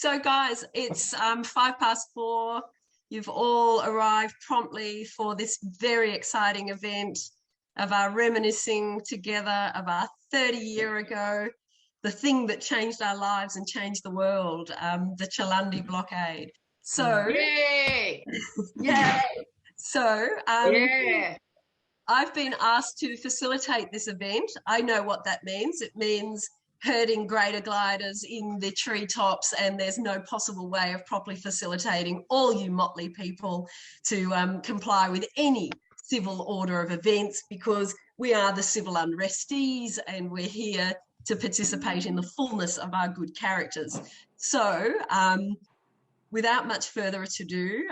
So guys, it's 4:05. You've all arrived promptly for this very exciting event of our reminiscing together of our 30-year ago, the thing that changed our lives and changed the world, the Chaelundi blockade. So, Yay! yeah. So, Yeah. I've been asked to facilitate this event. I know what that means. It means herding greater gliders in the treetops, and there's no possible way of properly facilitating all you motley people to comply with any civil order of events, because we are the civil unrestees and we're here to participate in the fullness of our good characters. So, without much further ado,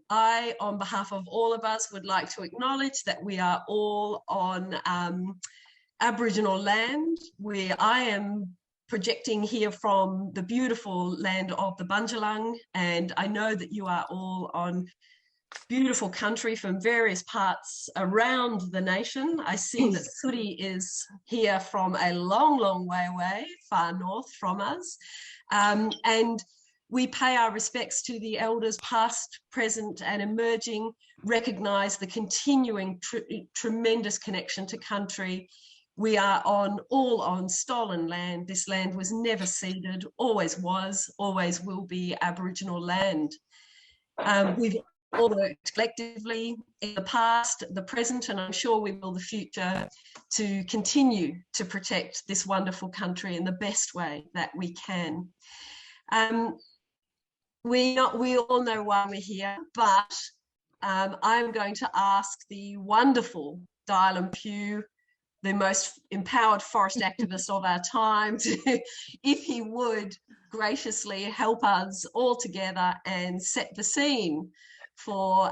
I, on behalf of all of us, would like to acknowledge that we are all on Aboriginal land, where I am projecting here from the beautiful land of the Bundjalung, and I know that you are all on beautiful country from various parts around the nation. I see that Suri is here from a long, long way away, far north from us, and we pay our respects to the elders past, present and emerging, recognise the continuing tremendous connection to country. We are all on stolen land. This land was never ceded, always was, always will be Aboriginal land. We've all worked collectively in the past, the present, and I'm sure we will the future, to continue to protect this wonderful country in the best way that we can. We all know why we're here, but I'm going to ask the wonderful Dylan Pugh, the most empowered forest activist of our time, if he would graciously help us all together and set the scene for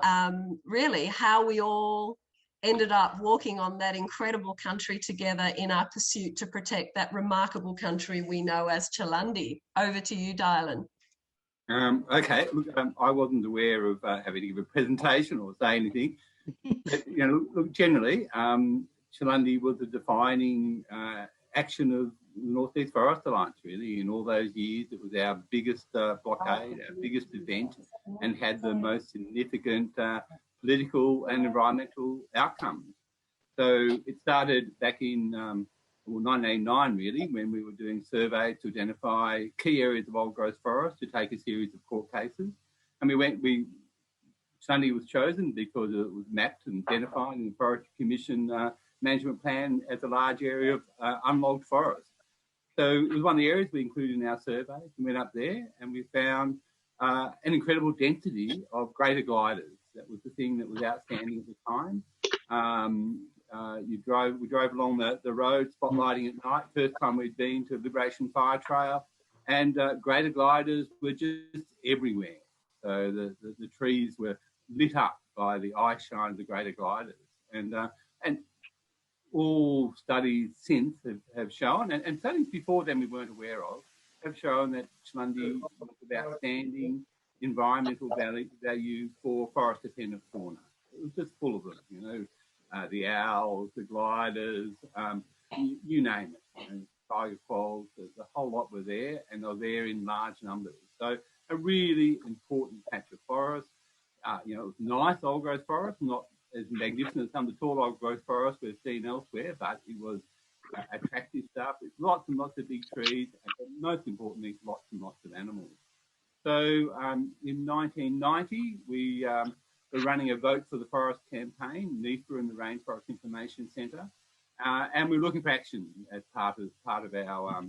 really how we all ended up walking on that incredible country together in our pursuit to protect that remarkable country we know as Chaelundi. Over to you, Dylan. Okay, look, I wasn't aware of having to give a presentation or say anything. But, look, generally, Chaelundi was the defining action of the North East Forest Alliance, really. In all those years, it was our biggest blockade, our biggest event, and had the most significant political and environmental outcomes. So it started back in 1989, really, when we were doing surveys to identify key areas of old growth forest to take a series of court cases. And Chaelundi was chosen because it was mapped and identified in the Forestry Commission management plan as a large area of unlogged forest. So it was one of the areas we included in our survey. We went up there and we found an incredible density of greater gliders. That was the thing that was outstanding at the time. We drove along the road, spotlighting at night. First time we'd been to Liberation Fire Trail, and greater gliders were just everywhere. So the trees were lit up by the eye shine of the greater gliders, and all studies since have shown, and studies before then we weren't aware of, have shown that Chaelundi was of outstanding environmental value for forest-dependent fauna. It was just full of them, the owls, the gliders, you name it. Tiger quolls, the whole lot were there, and they were there in large numbers. So a really important patch of forest. It was nice old growth forest, not as magnificent as some of the tall old growth forests we've seen elsewhere, but it was attractive stuff. It's lots and lots of big trees, and most importantly, lots and lots of animals. So in 1990, we were running a vote for the Forest Campaign, NEFA and the Rainforest Information Centre, and we were looking for action as part of our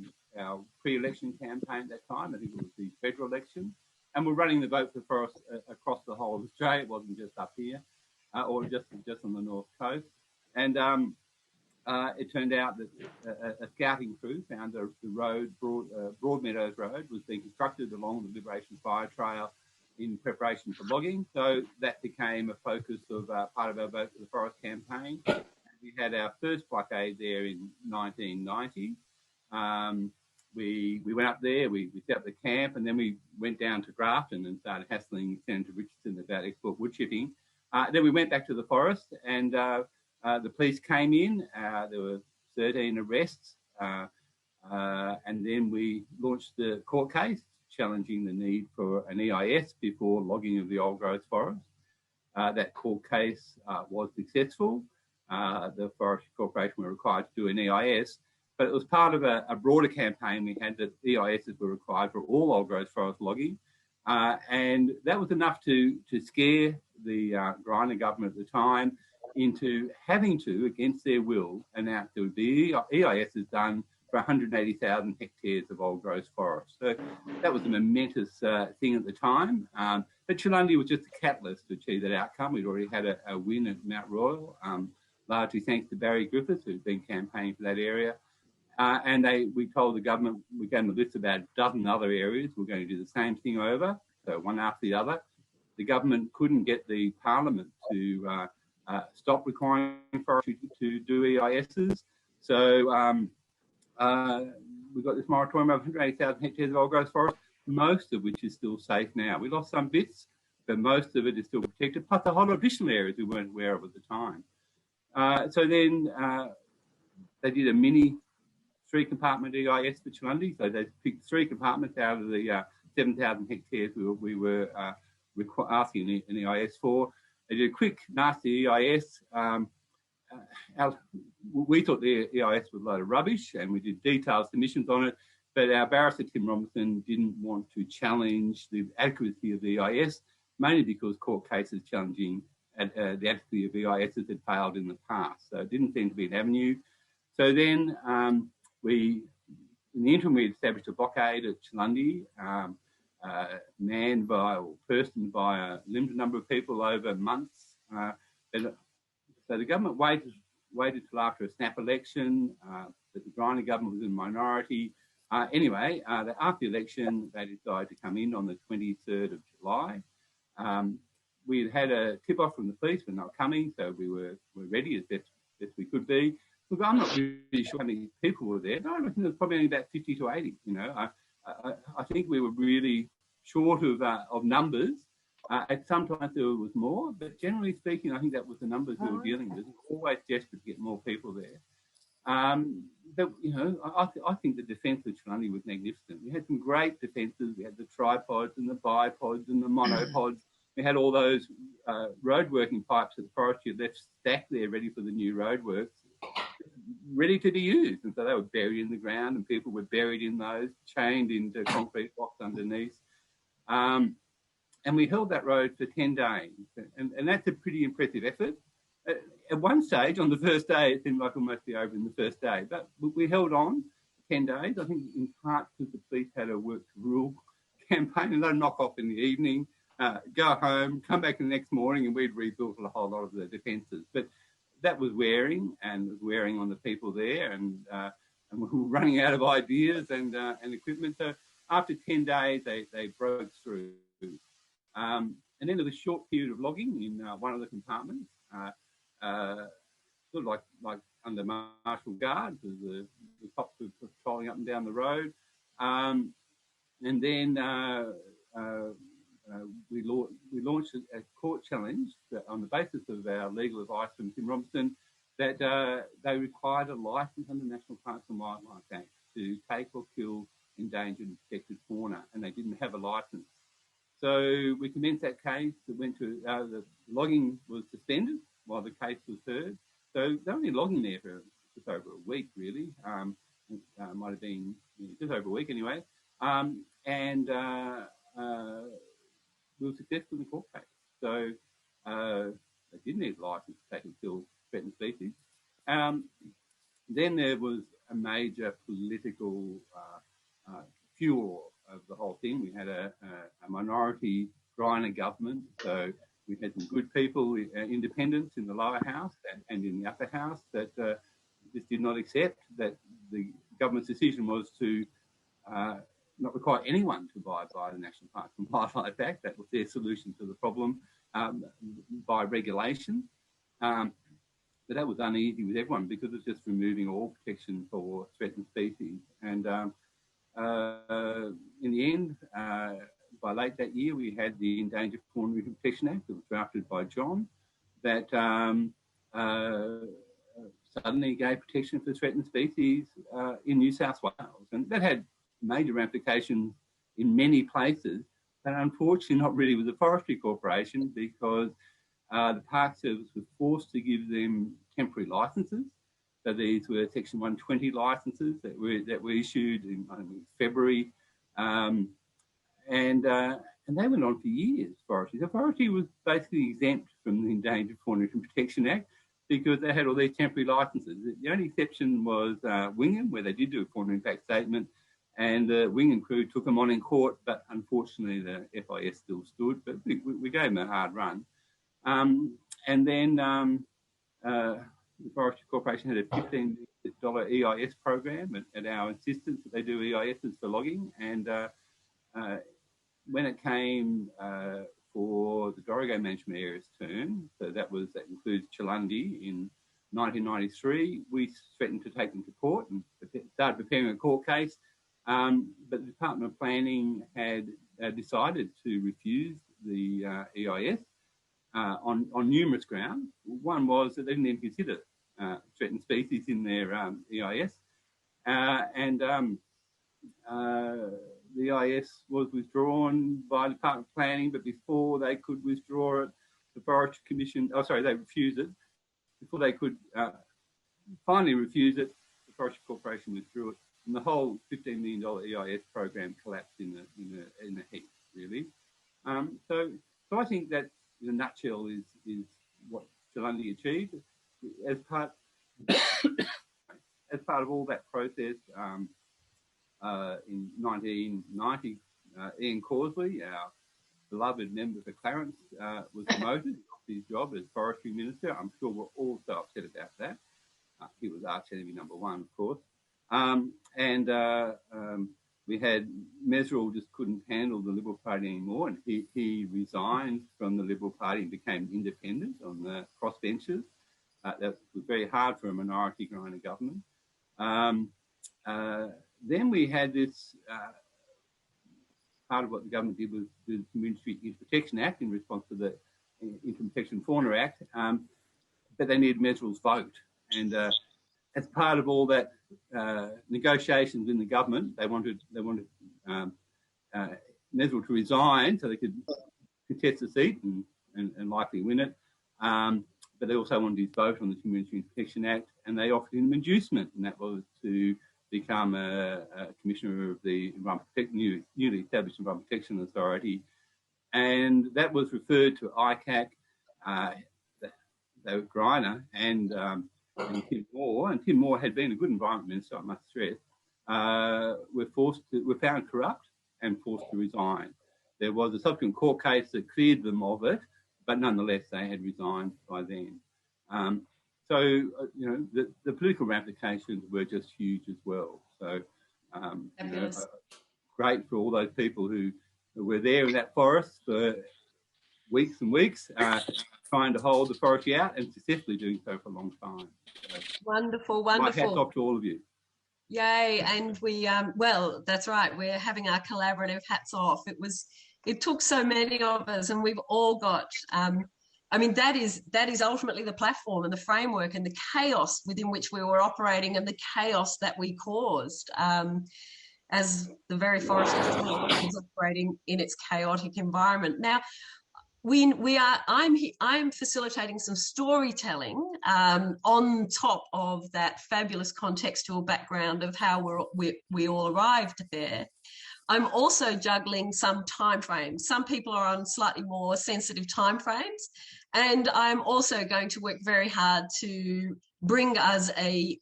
pre-election campaign at that time. I think it was the federal election, and we're running the vote for forest across the whole of Australia. It wasn't just up here, or just on the north coast. And it turned out that a scouting crew found the road, Broadmeadows Road, was being constructed along the Liberation Fire Trail in preparation for logging. So that became a focus of part of our vote for the Forest Campaign. We had our first blockade there in 1990. We went up there, we set up the camp, and then we went down to Grafton and started hassling Senator Richardson about export wood chipping. Then we went back to the forest, and the police came in. There were 13 arrests, and then we launched the court case challenging the need for an EIS before logging of the old growth forest. That court case was successful. The Forestry Corporation were required to do an EIS, but it was part of a broader campaign we had that EISs were required for all old growth forest logging. And that was enough to scare the Griner government at the time into having to, against their will, announce there would be EISs done for 180,000 hectares of old growth forest. So that was a momentous thing at the time. But Chaelundi was just a catalyst to achieve that outcome. We'd already had a win at Mount Royal, largely thanks to Barry Griffiths, who'd been campaigning for that area. And we told the government, we gave them a list of about a dozen other areas. We're going to do the same thing over, so one after the other. The government couldn't get the parliament to stop requiring forestry to do EISs. So we've got this moratorium of 180,000 hectares of old growth forest, most of which is still safe now. We lost some bits, but most of it is still protected, plus a whole lot of additional areas we weren't aware of at the time. So then they did a mini 3-compartment EIS for Chaelundi. So they picked 3 compartments out of the 7,000 hectares we were asking an EIS for. They did a quick, nasty EIS. We thought the EIS was a load of rubbish, and we did detailed submissions on it, but our barrister, Tim Robinson, didn't want to challenge the accuracy of the EIS, mainly because court cases challenging the accuracy of EISs had failed in the past. So it didn't seem to be an avenue. So then in the interim, we established a blockade at Chaelundi, manned by, or personed by a limited number of people over months. So the government waited till after a snap election, but the Griner government was in minority. Anyway, after the election, they decided to come in on the 23rd of July. We had a tip-off from the police when they were coming, so we were ready as best we could be. Look, I'm not really sure how many people were there. No, I reckon there was probably only about 50 to 80. You know, I think we were really short of numbers. At some times there was more, but generally speaking, I think that was the numbers we were dealing with. Always desperate to get more people there. But you know, I think the defence of Chaelundi was magnificent. We had some great defences. We had the tripods and the bipods and the monopods. We had all those road working pipes that the forestry had left stacked there, ready for the new roadworks, ready to be used. And so they were buried in the ground, and people were buried in those, chained into concrete blocks underneath. And we held that road for 10 days. And that's a pretty impressive effort. At one stage, on the first day, it seemed like almost be over in the first day. But we held on 10 days, I think in part because the police had a work to rule campaign, and they'd knock off in the evening, go home, come back the next morning, and we'd rebuilt a whole lot of the defences. But that was wearing, and was wearing on the people there, and we were running out of ideas and equipment. So after 10 days, they broke through. And then there was a short period of logging in one of the compartments, sort of like under martial guard, as the cops were patrolling up and down the road. And then we launched a court challenge that, on the basis of our legal advice from Tim Robinson, that they required a licence under the National Parks and Wildlife Act to take or kill endangered and protected fauna, and they didn't have a licence. So we commenced that case. It went to the logging was suspended while the case was heard. So they were only logging there for just over a week, really. Might have been just over a week anyway. And we were successful in the court case. So they didn't need a licence to take and kill threatened species. Then there was a major political furor of the whole thing. We had a minority Griner government, so we had some good people, independents in the lower house and in the upper house that just did not accept that the government's decision was to not require anyone to abide by the National Parks and Wildlife Act. That was their solution to the problem by regulation. But that was uneasy with everyone because it's just removing all protection for threatened species. And in the end, by late that year, we had the Endangered Fauna Protection Act that was drafted by John that suddenly gave protection for threatened species in New South Wales. And that had major ramifications in many places, but unfortunately not really with the Forestry Corporation, because the Park Service was forced to give them temporary licences. So these were Section 120 licences that were issued in February, and they went on for years. Forestry. So forestry was basically exempt from the Endangered Fauna and Protection Act because they had all these temporary licences. The only exception was Wingham, where they did do a fauna impact statement, and the Wingham crew took them on in court, but unfortunately the FIS still stood. But we gave them a hard run. And then the Forestry Corporation had a $15 EIS program at our insistence that they do EISs for logging. And when it came for the Dorrigo Management Area's turn, so that includes Chaelundi in 1993, we threatened to take them to court and started preparing a court case. But the Department of Planning had decided to refuse the EIS on numerous grounds. One was that they didn't even consider threatened species in their EIS. The EIS was withdrawn by the Department of Planning, but before they could withdraw it, the Forestry Commission, they refused it. Before they could finally refuse it, the Forestry Corporation withdrew it, and the whole $15 million EIS program collapsed in a heap, really. So I think that, in a nutshell, is what Chaelundi achieved as part of all that process. In 1990, Ian Causley, our beloved member for Clarence, was promoted off his job as Forestry Minister. I'm sure we're all so upset about that. He was arch enemy number one, of course. We had Mesrel just couldn't handle the Liberal Party anymore, and he resigned from the Liberal Party and became independent on the crossbenches. That was very hard for a minority growing a government. Then we had this, part of what the government did was the Community Protection Act in response to the Interim Protection Fauna Act, but they needed Mesrel's vote. And as part of all that negotiations in the government, they wanted Mesrel to resign so they could contest the seat and likely win it. But they also wanted his vote on the Community Protection Act, and they offered him inducement, and that was to become a commissioner of the newly established Environment Protection Authority. And that was referred to ICAC, they were Greiner and Tim Moore. And Tim Moore had been a good environment minister, I must stress. Were found corrupt and forced to resign. There was a subsequent court case that cleared them of it, but nonetheless they had resigned by then. The political ramifications were just huge as well. So, great for all those people who were there in that forest for weeks and weeks, trying to hold the forestry out and successfully doing so for a long time. So, wonderful. My hats off to all of you. Yay. And we, that's right. We're having our collaborative hats off. It took so many of us, and we've all got, that is ultimately the platform and the framework and the chaos within which we were operating and the chaos that we caused as the very forest is operating in its chaotic environment. Now, I'm facilitating some storytelling on top of that fabulous contextual background of how we all arrived there. I'm also juggling some time frames. Some people are on slightly more sensitive time frames, and I'm also going to work very hard to bring us a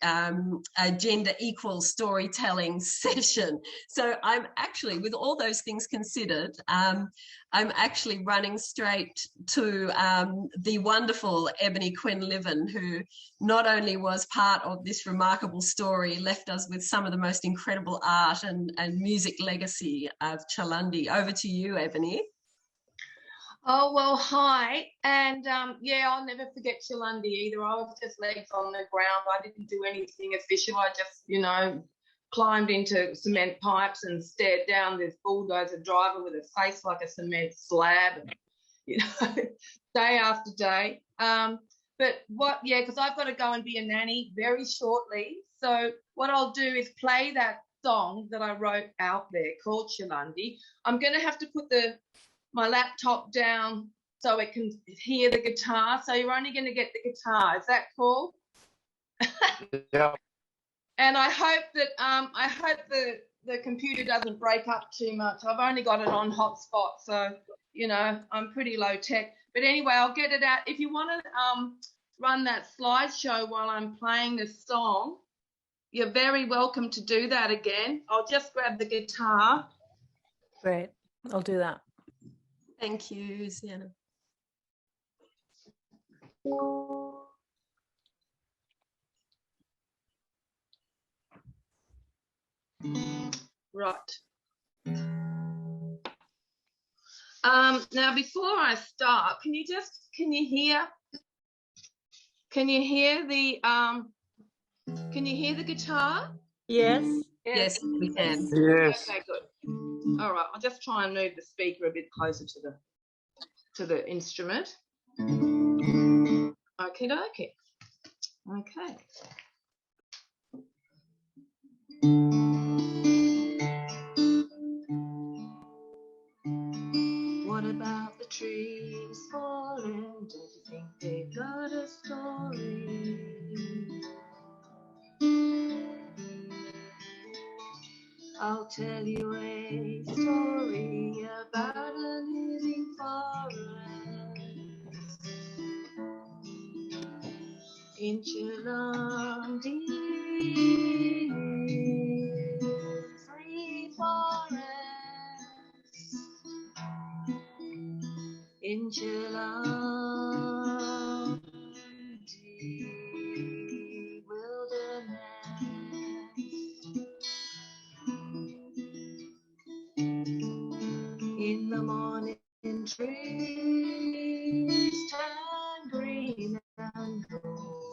gender equal storytelling session. So I'm actually, with all those things considered, I'm actually running straight to the wonderful Ebony Quinlivan, who not only was part of this remarkable story, left us with some of the most incredible art and music legacy of Chaelundi. Over to you, Ebony. Oh, well, hi. And I'll never forget Chaelundi either. I was just legs on the ground. I didn't do anything official. I just, climbed into cement pipes and stared down this bulldozer driver with a face like a cement slab, day after day. Because I've got to go and be a nanny very shortly. So what I'll do is play that song that I wrote out there called Chaelundi. I'm going to have to put my laptop down so it can hear the guitar. So you're only going to get the guitar. Is that cool? Yeah. And I hope that the computer doesn't break up too much. I've only got it on hotspot, so you know I'm pretty low tech. But anyway, I'll get it out. If you want to run that slideshow while I'm playing this song, you're very welcome to do that again. I'll just grab the guitar. Great, I'll do that. Thank you, Sienna. Right. Now before I start, can you hear the guitar? Yes. Yes, we can. Yes. Okay, good. All right, I'll just try and move the speaker a bit closer to the instrument. Okay. Okay. What about the trees falling? Don't you think they've got a story? I'll tell you a story about a living forest in Chaelundi, free forest in Chaelundi wilderness. In the morning, trees turn green and gold.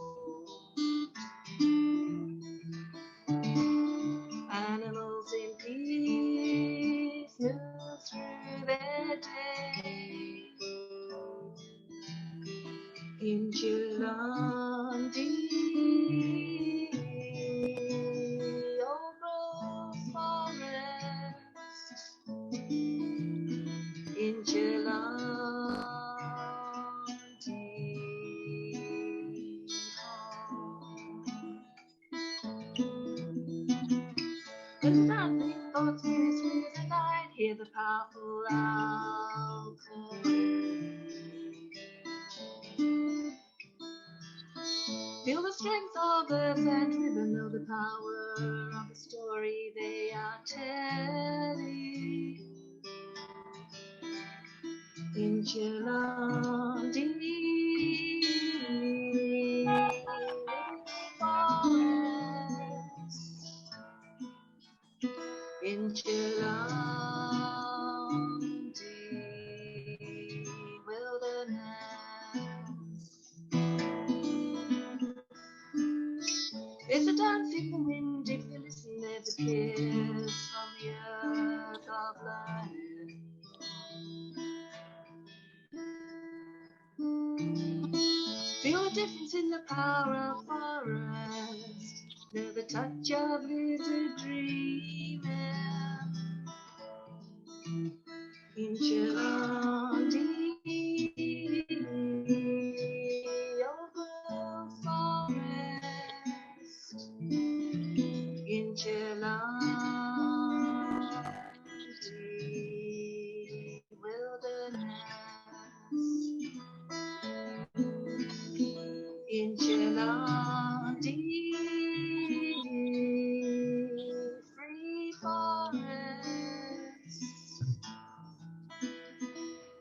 Animals in peace move through their day. In Chaelundi, old growth forest. In Chaelundi There's nothing thoughts minutes through the night. Hear the powerful owl calling. Feel the strength of earth and river. Know the power of the story they are telling. In Chaelundi forest, in Chaelundi wilderness. There's a dancing wind if you listen. There's a kiss from the earth of life. Feel the difference in the power of forest. Know the touch of lizard dreaming. In Chaelundi, old growth forest. In Chaelundi wilderness. In Chaelundi free forest.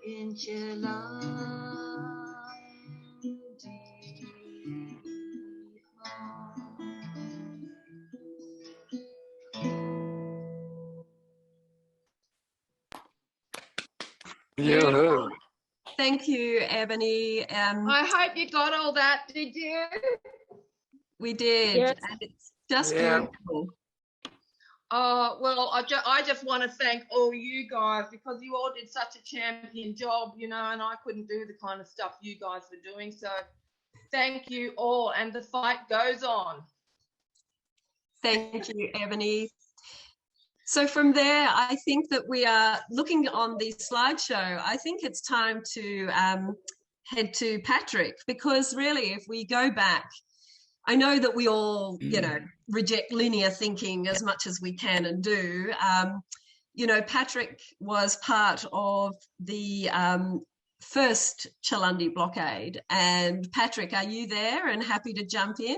In Chaelundi Yoo-hoo. Thank you, Ebony. I hope you got all that, did you? We did. Yes. And it's just Yeah. beautiful. Oh, well, I just want to thank all you guys because you all did such a champion job, you know, and I couldn't do the kind of stuff you guys were doing. So thank you all, and the fight goes on. Thank you, Ebony. So from there, I think that we are looking on the slideshow. I think it's time to head to Patrick, because really, if we go back, I know that we all, reject linear thinking as much as we can and do. Patrick was part of the first Chaelundi blockade. And Patrick, are you there and happy to jump in?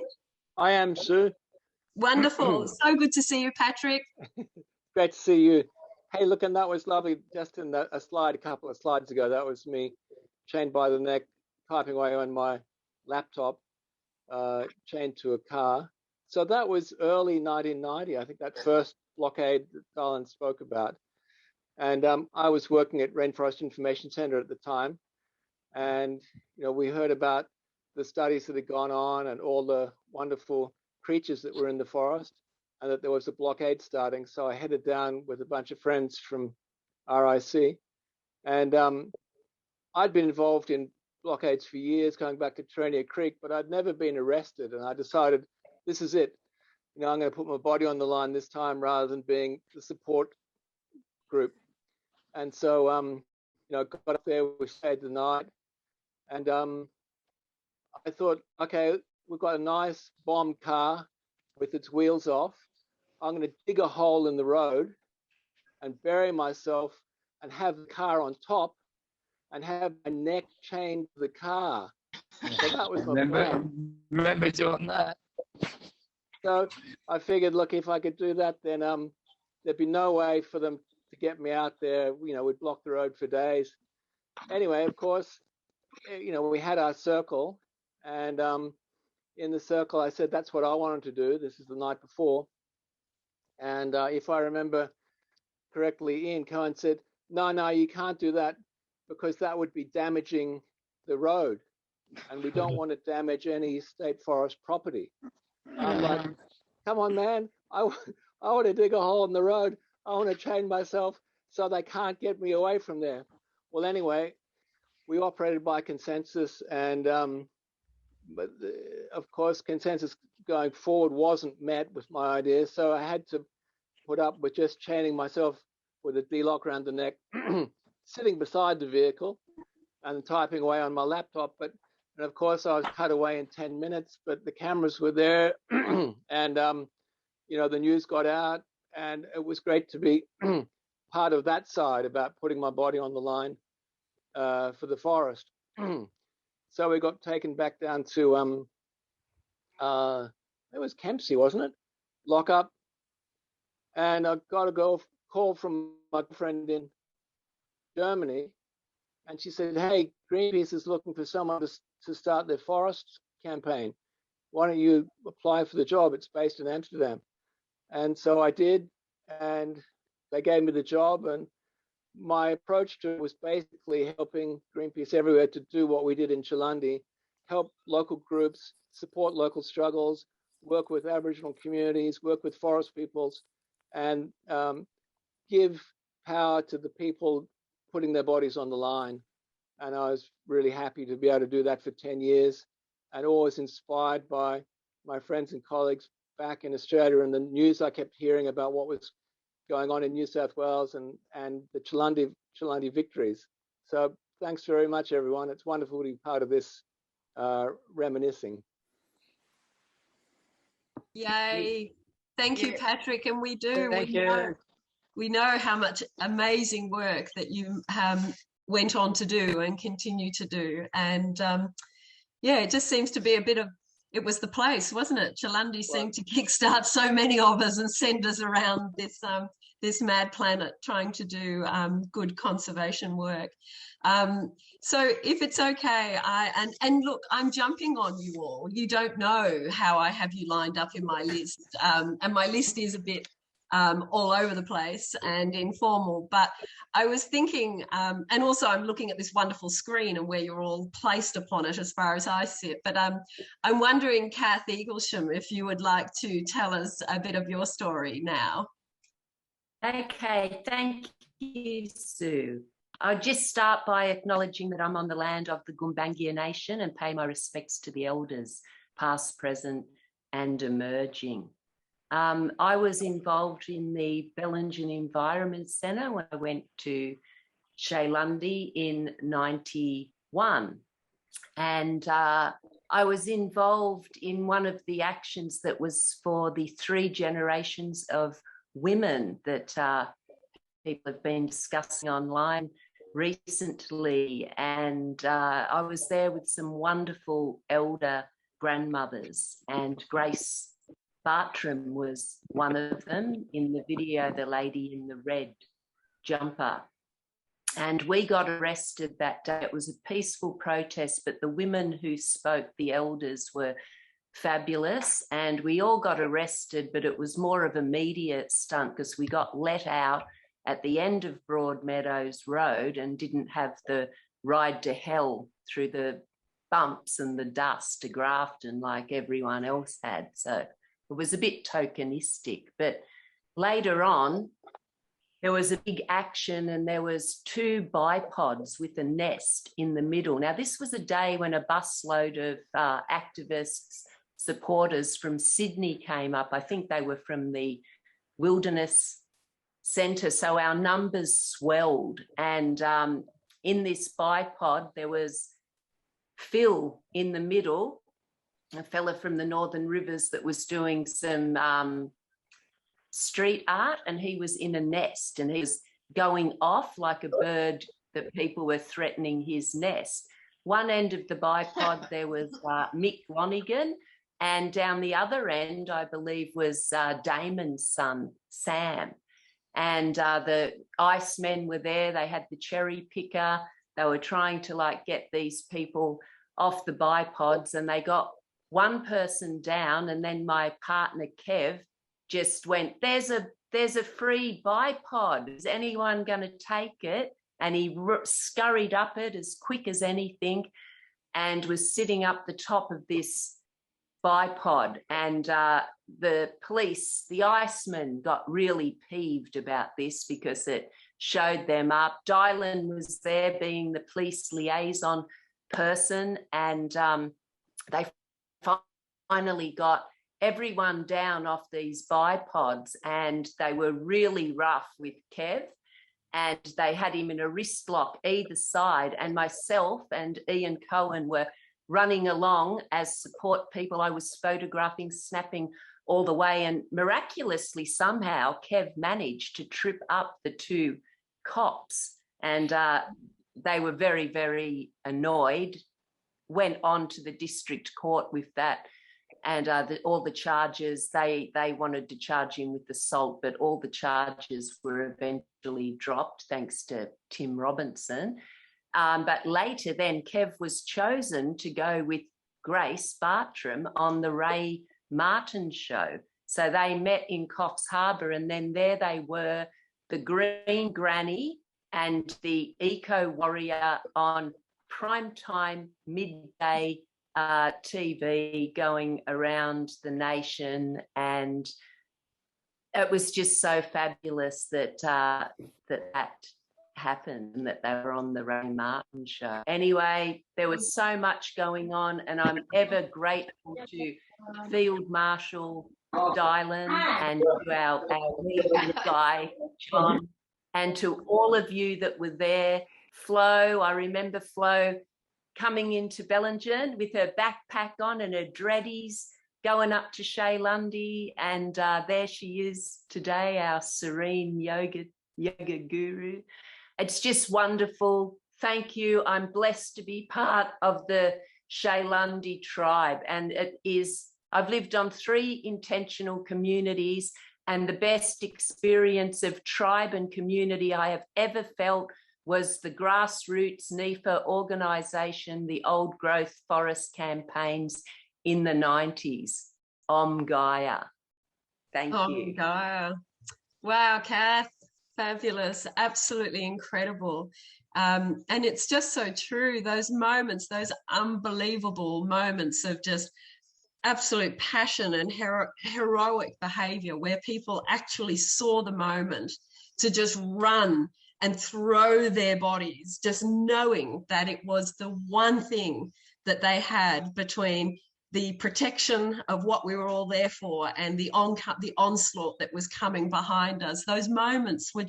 I am, Sue. Wonderful. So good to see you, Patrick. Great to see you. Hey, look, and that was lovely. Just in a slide, a couple of slides ago, that was me chained by the neck, typing away on my laptop, chained to a car. So that was early 1990. I think that first blockade that Alan spoke about. And I was working at Rainforest Information Center at the time. And, we heard about the studies that had gone on and all the wonderful creatures that were in the forest, and that there was a blockade starting. So I headed down with a bunch of friends from RIC. And I'd been involved in blockades for years, going back to Terenia Creek, but I'd never been arrested. And I decided, this is it. I'm going to put my body on the line this time rather than being the support group. And so, got up there, we stayed the night. And I thought, okay, we've got a nice bomb car with its wheels off. I'm going to dig a hole in the road and bury myself and have the car on top and have my neck chained to the car. So that was my plan. Remember doing that. So I figured, look, if I could do that, then there'd be no way for them to get me out there. We'd block the road for days. Anyway, of course, we had our circle, and in the circle, I said, that's what I wanted to do. This is the night before. And if I remember correctly, Ian Cohen said, no, you can't do that because that would be damaging the road. And we don't want to damage any state forest property. I'm like, come on, man. I want to dig a hole in the road. I want to chain myself so they can't get me away from there. Well, anyway, we operated by consensus, and but of course, consensus going forward wasn't met with my ideas, so I had to put up with just chaining myself with a D-lock around the neck, sitting beside the vehicle and typing away on my laptop. And of course, I was cut away in 10 minutes, but the cameras were there, and the news got out, and it was great to be part of that side about putting my body on the line for the forest. So we got taken back down to it was Kempsey, wasn't it? Lock up. And I got a call from my friend in Germany, and she said, hey, Greenpeace is looking for someone to start their forest campaign. Why don't you apply for the job? It's based in Amsterdam. And so I did, and they gave me the job, and my approach to it was basically helping Greenpeace everywhere to do what we did in Chaelundi, help local groups, support local struggles, work with Aboriginal communities, work with forest peoples, and give power to the people putting their bodies on the line. And I was really happy to be able to do that for 10 years, and always inspired by my friends and colleagues back in Australia and the news I kept hearing about what was going on in New South Wales and the Chaelundi victories. So thanks very much, everyone. It's wonderful to be part of this reminiscing. Yay. Thank you, Patrick. And we do. Thank you. We know how much amazing work that you went on to do and continue to do. And it just seems to be a bit of, it was the place, wasn't it? Chaelundi seemed to kickstart so many of us and send us around this mad planet trying to do good conservation work. So if it's okay, and look, I'm jumping on you all. You don't know how I have you lined up in my list, and my list is a bit all over the place and informal, but I was thinking, and also I'm looking at this wonderful screen and where you're all placed upon it as far as I sit, but I'm wondering, Kath Eaglesham, if you would like to tell us a bit of your story now. Okay, thank you, Sue. I'll just start by acknowledging that I'm on the land of the Gumbaynggirr Nation and pay my respects to the elders, past, present and emerging. I was involved in the Bellingen Environment Centre when I went to Chaelundi in 91. And I was involved in one of the actions that was for the 3 generations of women that people have been discussing online recently. And I was there with some wonderful elder grandmothers, and Grace Bartram was one of them in the video, the lady in the red jumper. And we got arrested that day. It was a peaceful protest, but the women who spoke, the elders, were fabulous. And we all got arrested, but it was more of a media stunt because we got let out at the end of Broadmeadows Road and didn't have the ride to hell through the bumps and the dust to Grafton like everyone else had. So it was a bit tokenistic. But later on, there was a big action and there was 2 bipods with a nest in the middle. Now, this was a day when a busload of activists, supporters from Sydney came up. I think they were from the Wilderness Centre. So our numbers swelled. And in this bipod, there was Phil in the middle, a fella from the Northern Rivers that was doing some street art, and he was in a nest and he was going off like a bird that people were threatening his nest. One end of the bipod there was Mick Lonigan, and down the other end I believe was Damon's son Sam, and the icemen were there. They had the cherry picker. They were trying to like get these people off the bipods, and they got one person down, and then my partner Kev just went, there's a free bipod. Is anyone going to take it? And he scurried up it as quick as anything and was sitting up the top of this bipod. And the police, the icemen, got really peeved about this because it showed them up. Dylan was there being the police liaison person, and they finally got everyone down off these bipods, and they were really rough with Kev, and they had him in a wrist lock either side, and myself and Ian Cohen were running along as support people. I was photographing, snapping all the way, and miraculously somehow Kev managed to trip up the 2 cops, and they were very, very annoyed, went on to the district court with that. And all the charges, they wanted to charge him with assault, but all the charges were eventually dropped thanks to Tim Robinson. But later then, Kev was chosen to go with Grace Bartram on the Ray Martin show. So they met in Coffs Harbour, and then there they were, the Green Granny and the Eco Warrior on primetime midday TV going around the nation, and it was just so fabulous that that happened and that they were on the Ray Martin show. Anyway, there was so much going on, and I'm ever grateful to Field Marshal Dylan and to our legal guy, John, and to all of you that were there. Flo, I remember Flo coming into Bellingen with her backpack on and her dreadies, going up to Chaelundi, and there she is today, our serene yoga guru. It's just wonderful. Thank you. I'm blessed to be part of the Chaelundi tribe, and it is, I've lived on 3 intentional communities, and the best experience of tribe and community I have ever felt was the grassroots NEFA organisation, the Old Growth Forest campaigns in the 90s. Om Gaia. Thank you. Om Gaia. Wow, Kath, fabulous, absolutely incredible. And it's just so true, those moments, those unbelievable moments of just absolute passion and heroic behaviour where people actually saw the moment to just run and throw their bodies, just knowing that it was the one thing that they had between the protection of what we were all there for, and the onslaught that was coming behind us. Those moments were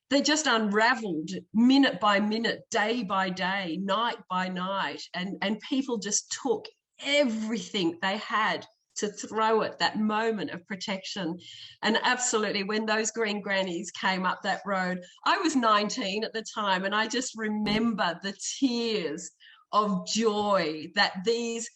they just unraveled minute by minute, day by day, night by night, and people just took everything they had to throw at that moment of protection. And absolutely, when those green grannies came up that road, I was 19 at the time, and I just remember the tears of joy that these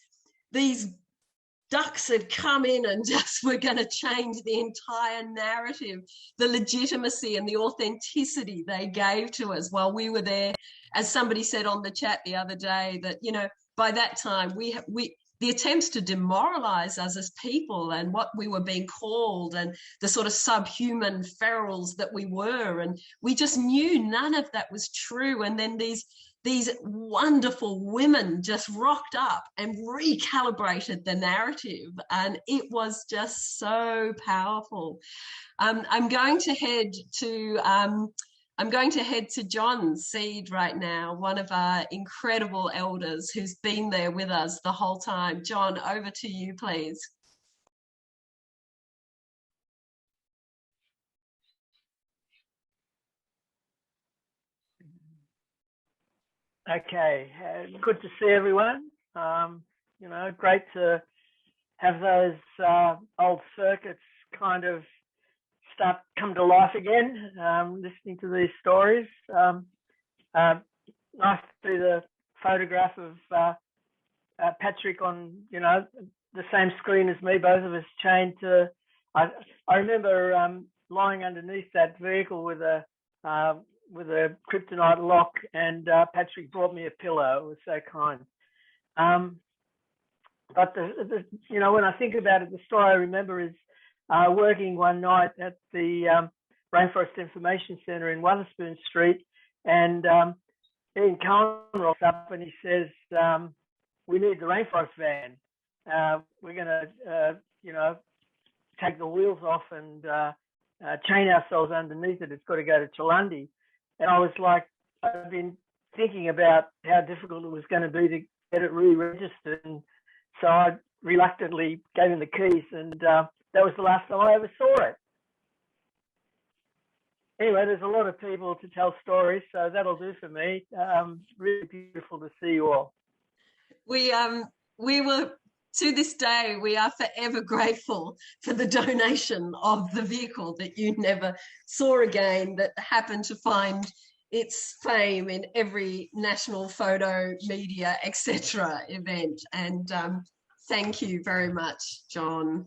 ducks had come in and just were going to change the entire narrative, the legitimacy and the authenticity they gave to us while we were there. As somebody said on the chat the other day, that, you know, by that time the attempts to demoralize us as people and what we were being called and the sort of subhuman ferals that we were, and we just knew none of that was true. And then these wonderful women just rocked up and recalibrated the narrative, and it was just so powerful. I'm going to head to John Seed right now, one of our incredible elders who's been there with us the whole time. John, over to you, please. Okay, good to see everyone. You know, great to have those old circuits kind of come to life again, listening to these stories. Nice to see the photograph of Patrick on, you know, the same screen as me, both of us chained to. I remember lying underneath that vehicle with a kryptonite lock, and Patrick brought me a pillow. It was so kind. But you know, when I think about it, the story I remember is working one night at the Rainforest Information Centre in Wotherspoon Street, and Ian Cohen rocks up and he says, "We need the rainforest van. We're going to, you know, take the wheels off and chain ourselves underneath it. It's got to go to Chaelundi." And I was like, I've been thinking about how difficult it was going to be to get it re-registered. And so I reluctantly gave him the keys, and that was the last time I ever saw it. Anyway, there's a lot of people to tell stories, so that'll do for me. Really beautiful to see you all. We were, to this day, we are forever grateful for the donation of the vehicle that you never saw again, that happened to find its fame in every national photo, media, etc. event. And thank you very much, John.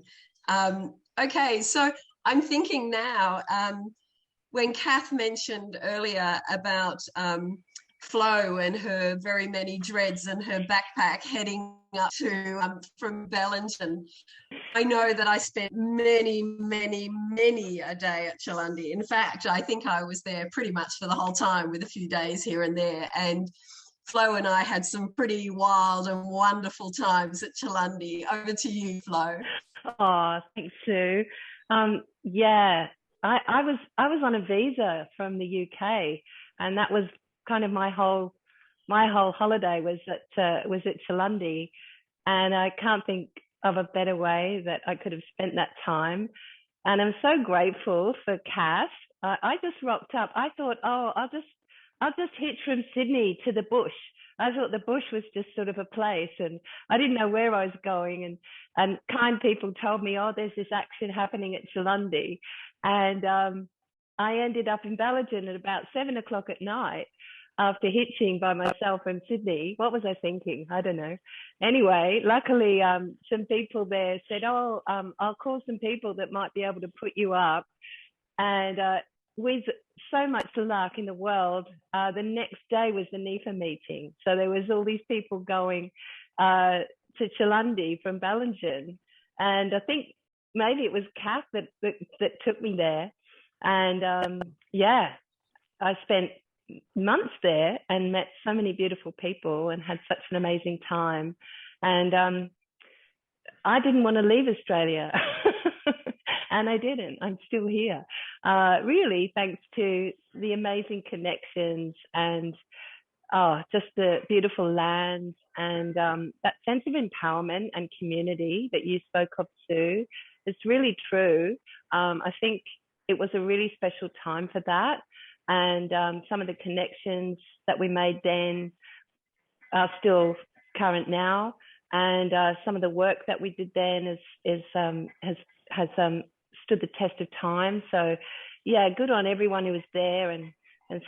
Okay, so I'm thinking now, when Kath mentioned earlier about Flo and her very many dreads and her backpack heading up to from Bellingen, I know that I spent many a day at Chaelundi. In fact, I think I was there pretty much for the whole time, with a few days here and there. And Flo and I had some pretty wild and wonderful times at Chaelundi. Over to you, Flo. Oh, thanks, Sue. Yeah, I was on a visa from the UK, and that was kind of my whole holiday was at Chaelundi, and I can't think of a better way that I could have spent that time. And I'm so grateful for Kath. I just rocked up. I thought, oh, I'll just hitch from Sydney to the bush. I thought the bush was just sort of a place, and I didn't know where I was going. And kind people told me, oh, there's this action happening at Chaelundi. And I ended up in Bellingen at about 7 o'clock at night after hitching by myself from Sydney. What was I thinking? I don't know. Anyway, luckily, some people there said, oh, I'll call some people that might be able to put you up. And with so much luck in the world, the next day was the NEFA meeting. So there was all these people going to Chaelundi from Bellingen. And I think maybe it was Kath that took me there. And yeah, I spent months there and met so many beautiful people and had such an amazing time. And I didn't want to leave Australia. And I didn't. I'm still here. Really, thanks to the amazing connections and just the beautiful lands and that sense of empowerment and community that you spoke of, Sue, is really true. I think it was a really special time for that. And some of the connections that we made then are still current now. And some of the work that we did then has stood the test of time. So, yeah, good on everyone who was there. And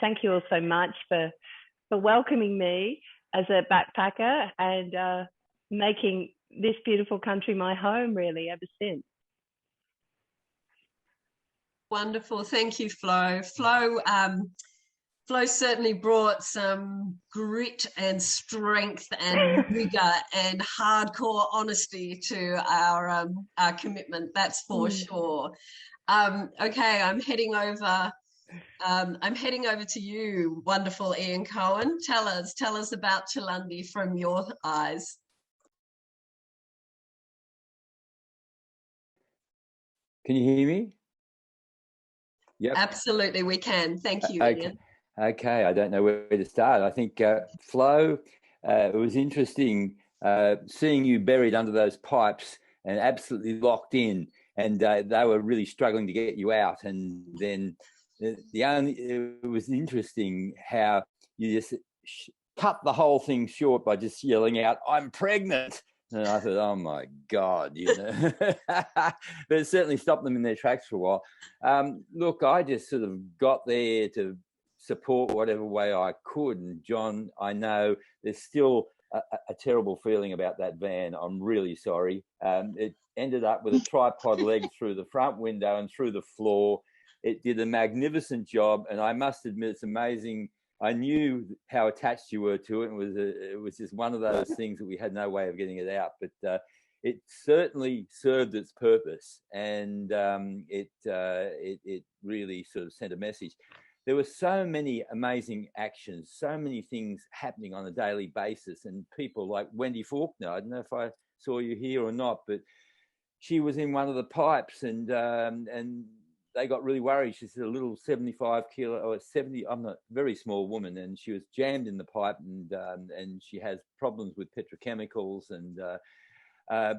thank you all so much for welcoming me as a backpacker and making this beautiful country my home, really, ever since. Wonderful. Thank you, Flo. Flo certainly brought some grit and strength and rigor and hardcore honesty to our commitment. That's for sure. Okay, I'm heading over to you, wonderful Ian Cohen. Tell us about Chaelundi from your eyes. Can you hear me? Yep. Absolutely, we can. Thank you, Ian. Okay, I don't know where to start. I think, Flo, it was interesting seeing you buried under those pipes and absolutely locked in, and they were really struggling to get you out. And then it was interesting how you just cut the whole thing short by just yelling out, "I'm pregnant." And I thought, oh my God, but it certainly stopped them in their tracks for a while. Look, I just sort of got there to support whatever way I could. And John, I know there's still a terrible feeling about that van. I'm really sorry. It ended up with a tripod leg through the front window and through the floor. It did a magnificent job. And I must admit, it's amazing. I knew how attached you were to it. It was just one of those things that we had no way of getting it out. But it certainly served its purpose, and it really sort of sent a message. There were so many amazing actions, so many things happening on a daily basis, and people like Wendy Faulkner. I don't know if I saw you here or not, but she was in one of the pipes, and they got really worried. She's a little 75 kilo or 70. I'm a very small woman, and she was jammed in the pipe, and she has problems with petrochemicals, and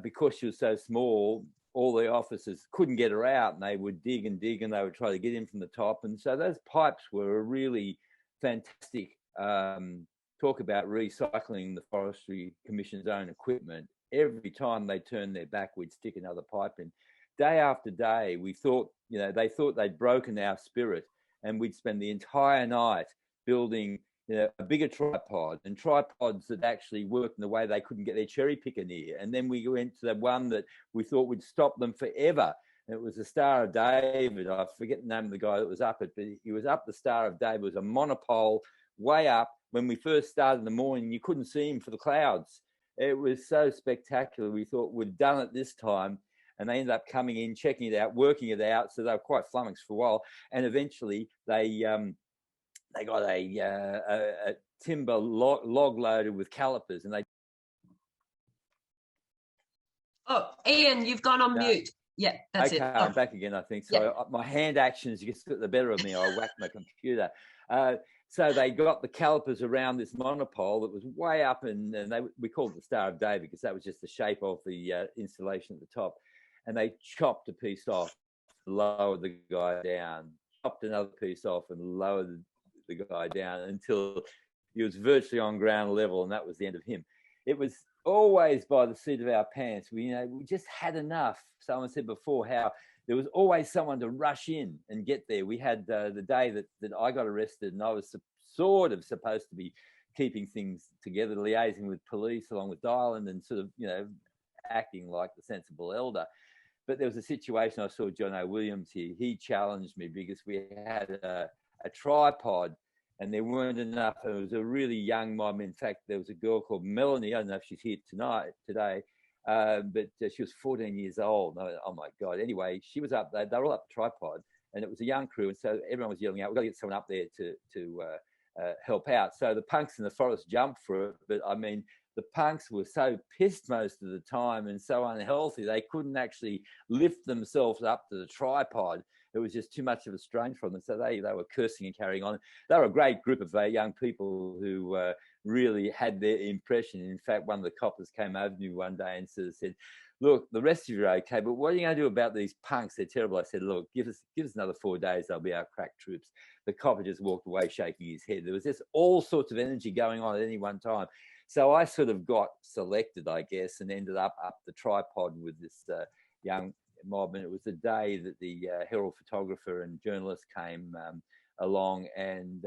because she was so small, all the officers couldn't get her out, and they would dig and dig, and they would try to get in from the top. And so those pipes were a really fantastic talk about recycling the Forestry Commission's own equipment. Every time they turned their back, we'd stick another pipe in. Day after day, we thought, they thought they'd broken our spirit, and we'd spend the entire night building a bigger tripod, and tripods that actually worked in the way they couldn't get their cherry picker near. And then we went to the one that we thought would stop them forever. And it was the Star of David. I forget the name of the guy that was up it, but he was up the Star of David. It was a monopole way up. When we first started in the morning, you couldn't see him for the clouds. It was so spectacular. We thought we'd done it this time. And they ended up coming in, checking it out, working it out. So they were quite flummoxed for a while. And eventually they got a timber log loaded with calipers, and they. Oh, Ian, you've gone on mute. Yeah, that's okay, it. I'm back again, I think. So my hand actions just got the better of me. I whacked my computer. So they got the calipers around this monopole that was way up, and we called it the Star of David because that was just the shape of the installation at the top. And they chopped a piece off, lowered the guy down, chopped another piece off, and lowered the guy down until he was virtually on ground level, and that was the end of him. It was always by the seat of our pants. We just had enough. Someone said before how there was always someone to rush in and get there. We had the day that I got arrested, and I was sort of supposed to be keeping things together, liaising with police along with Dylan, and sort of acting like the sensible elder. But there was a situation. I saw John O. Williams here. He challenged me because we had a tripod, and there weren't enough. It was a really young mom. In fact, there was a girl called Melanie. I don't know if she's here today, but she was 14 years old. Oh my God. Anyway, she was up there. They were all up the tripod, and it was a young crew. And so everyone was yelling out, we've got to get someone up there to help out. So the punks in the forest jumped for it. But I mean, the punks were so pissed most of the time and so unhealthy, they couldn't actually lift themselves up to the tripod. It was just too much of a strain for them. So they were cursing and carrying on. They were a great group of young people who really had their impression. In fact, one of the coppers came over to me one day and sort of said, look, the rest of you are okay, but what are you going to do about these punks? They're terrible. I said, look, give us another 4 days. They'll be our crack troops. The copper just walked away shaking his head. There was just all sorts of energy going on at any one time. So I sort of got selected, I guess, and ended up the tripod with this young mob. And it was the day that the Herald photographer and journalist came along, and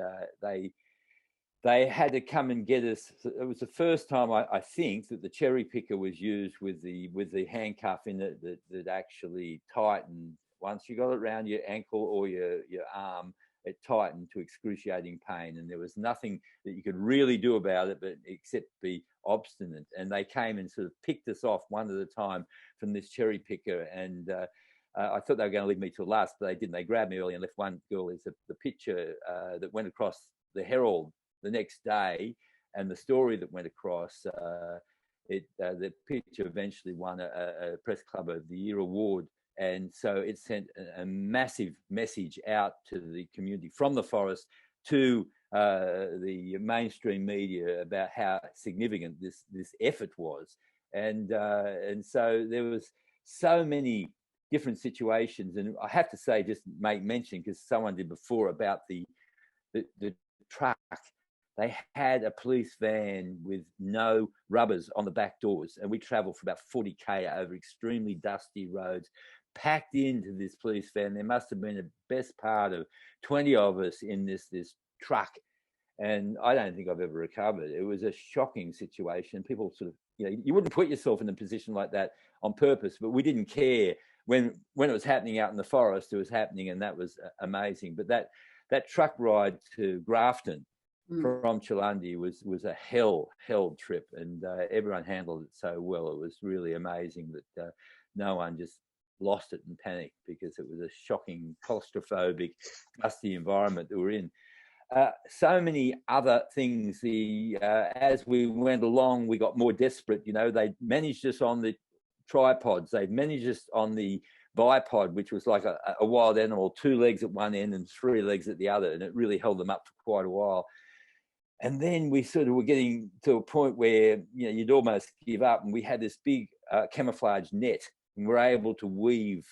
they had to come and get us. It was the first time I think that the cherry picker was used with the handcuff in it that actually tightened. Once you got it around your ankle or your arm, it tightened to excruciating pain, and there was nothing that you could really do about it, but except be obstinate. And they came and sort of picked us off one at a time from this cherry picker, and I thought they were going to leave me till last, but they didn't. They grabbed me early and left one girl. There's the picture that went across the Herald the next day, and the story that went across. The picture eventually won a Press Club of the Year award. And so it sent a massive message out to the community from the forest to the mainstream media about how significant this effort was. And so there was so many different situations. And I have to say, just make mention, because someone did before, about the truck. They had a police van with no rubbers on the back doors, and we travelled for about 40k over extremely dusty roads, packed into this police van. There must have been the best part of 20 of us in this truck, and I don't think I've ever recovered. It was a shocking situation. People sort of, you wouldn't put yourself in a position like that on purpose, but we didn't care. When it was happening out in the forest, it was happening, and that was amazing. But that truck ride to Grafton from Chaelundi was a hell trip, and everyone handled it so well. It was really amazing that no one just lost it in panic, because it was a shocking, claustrophobic, dusty environment that we're in. So many other things. As we went along, we got more desperate. They managed us on the tripods. They managed us on the bipod, which was like a wild animal, 2 legs at one end and 3 legs at the other, and it really held them up for quite a while. And then we sort of were getting to a point where you'd almost give up, and we had this big camouflage net, and we're able to weave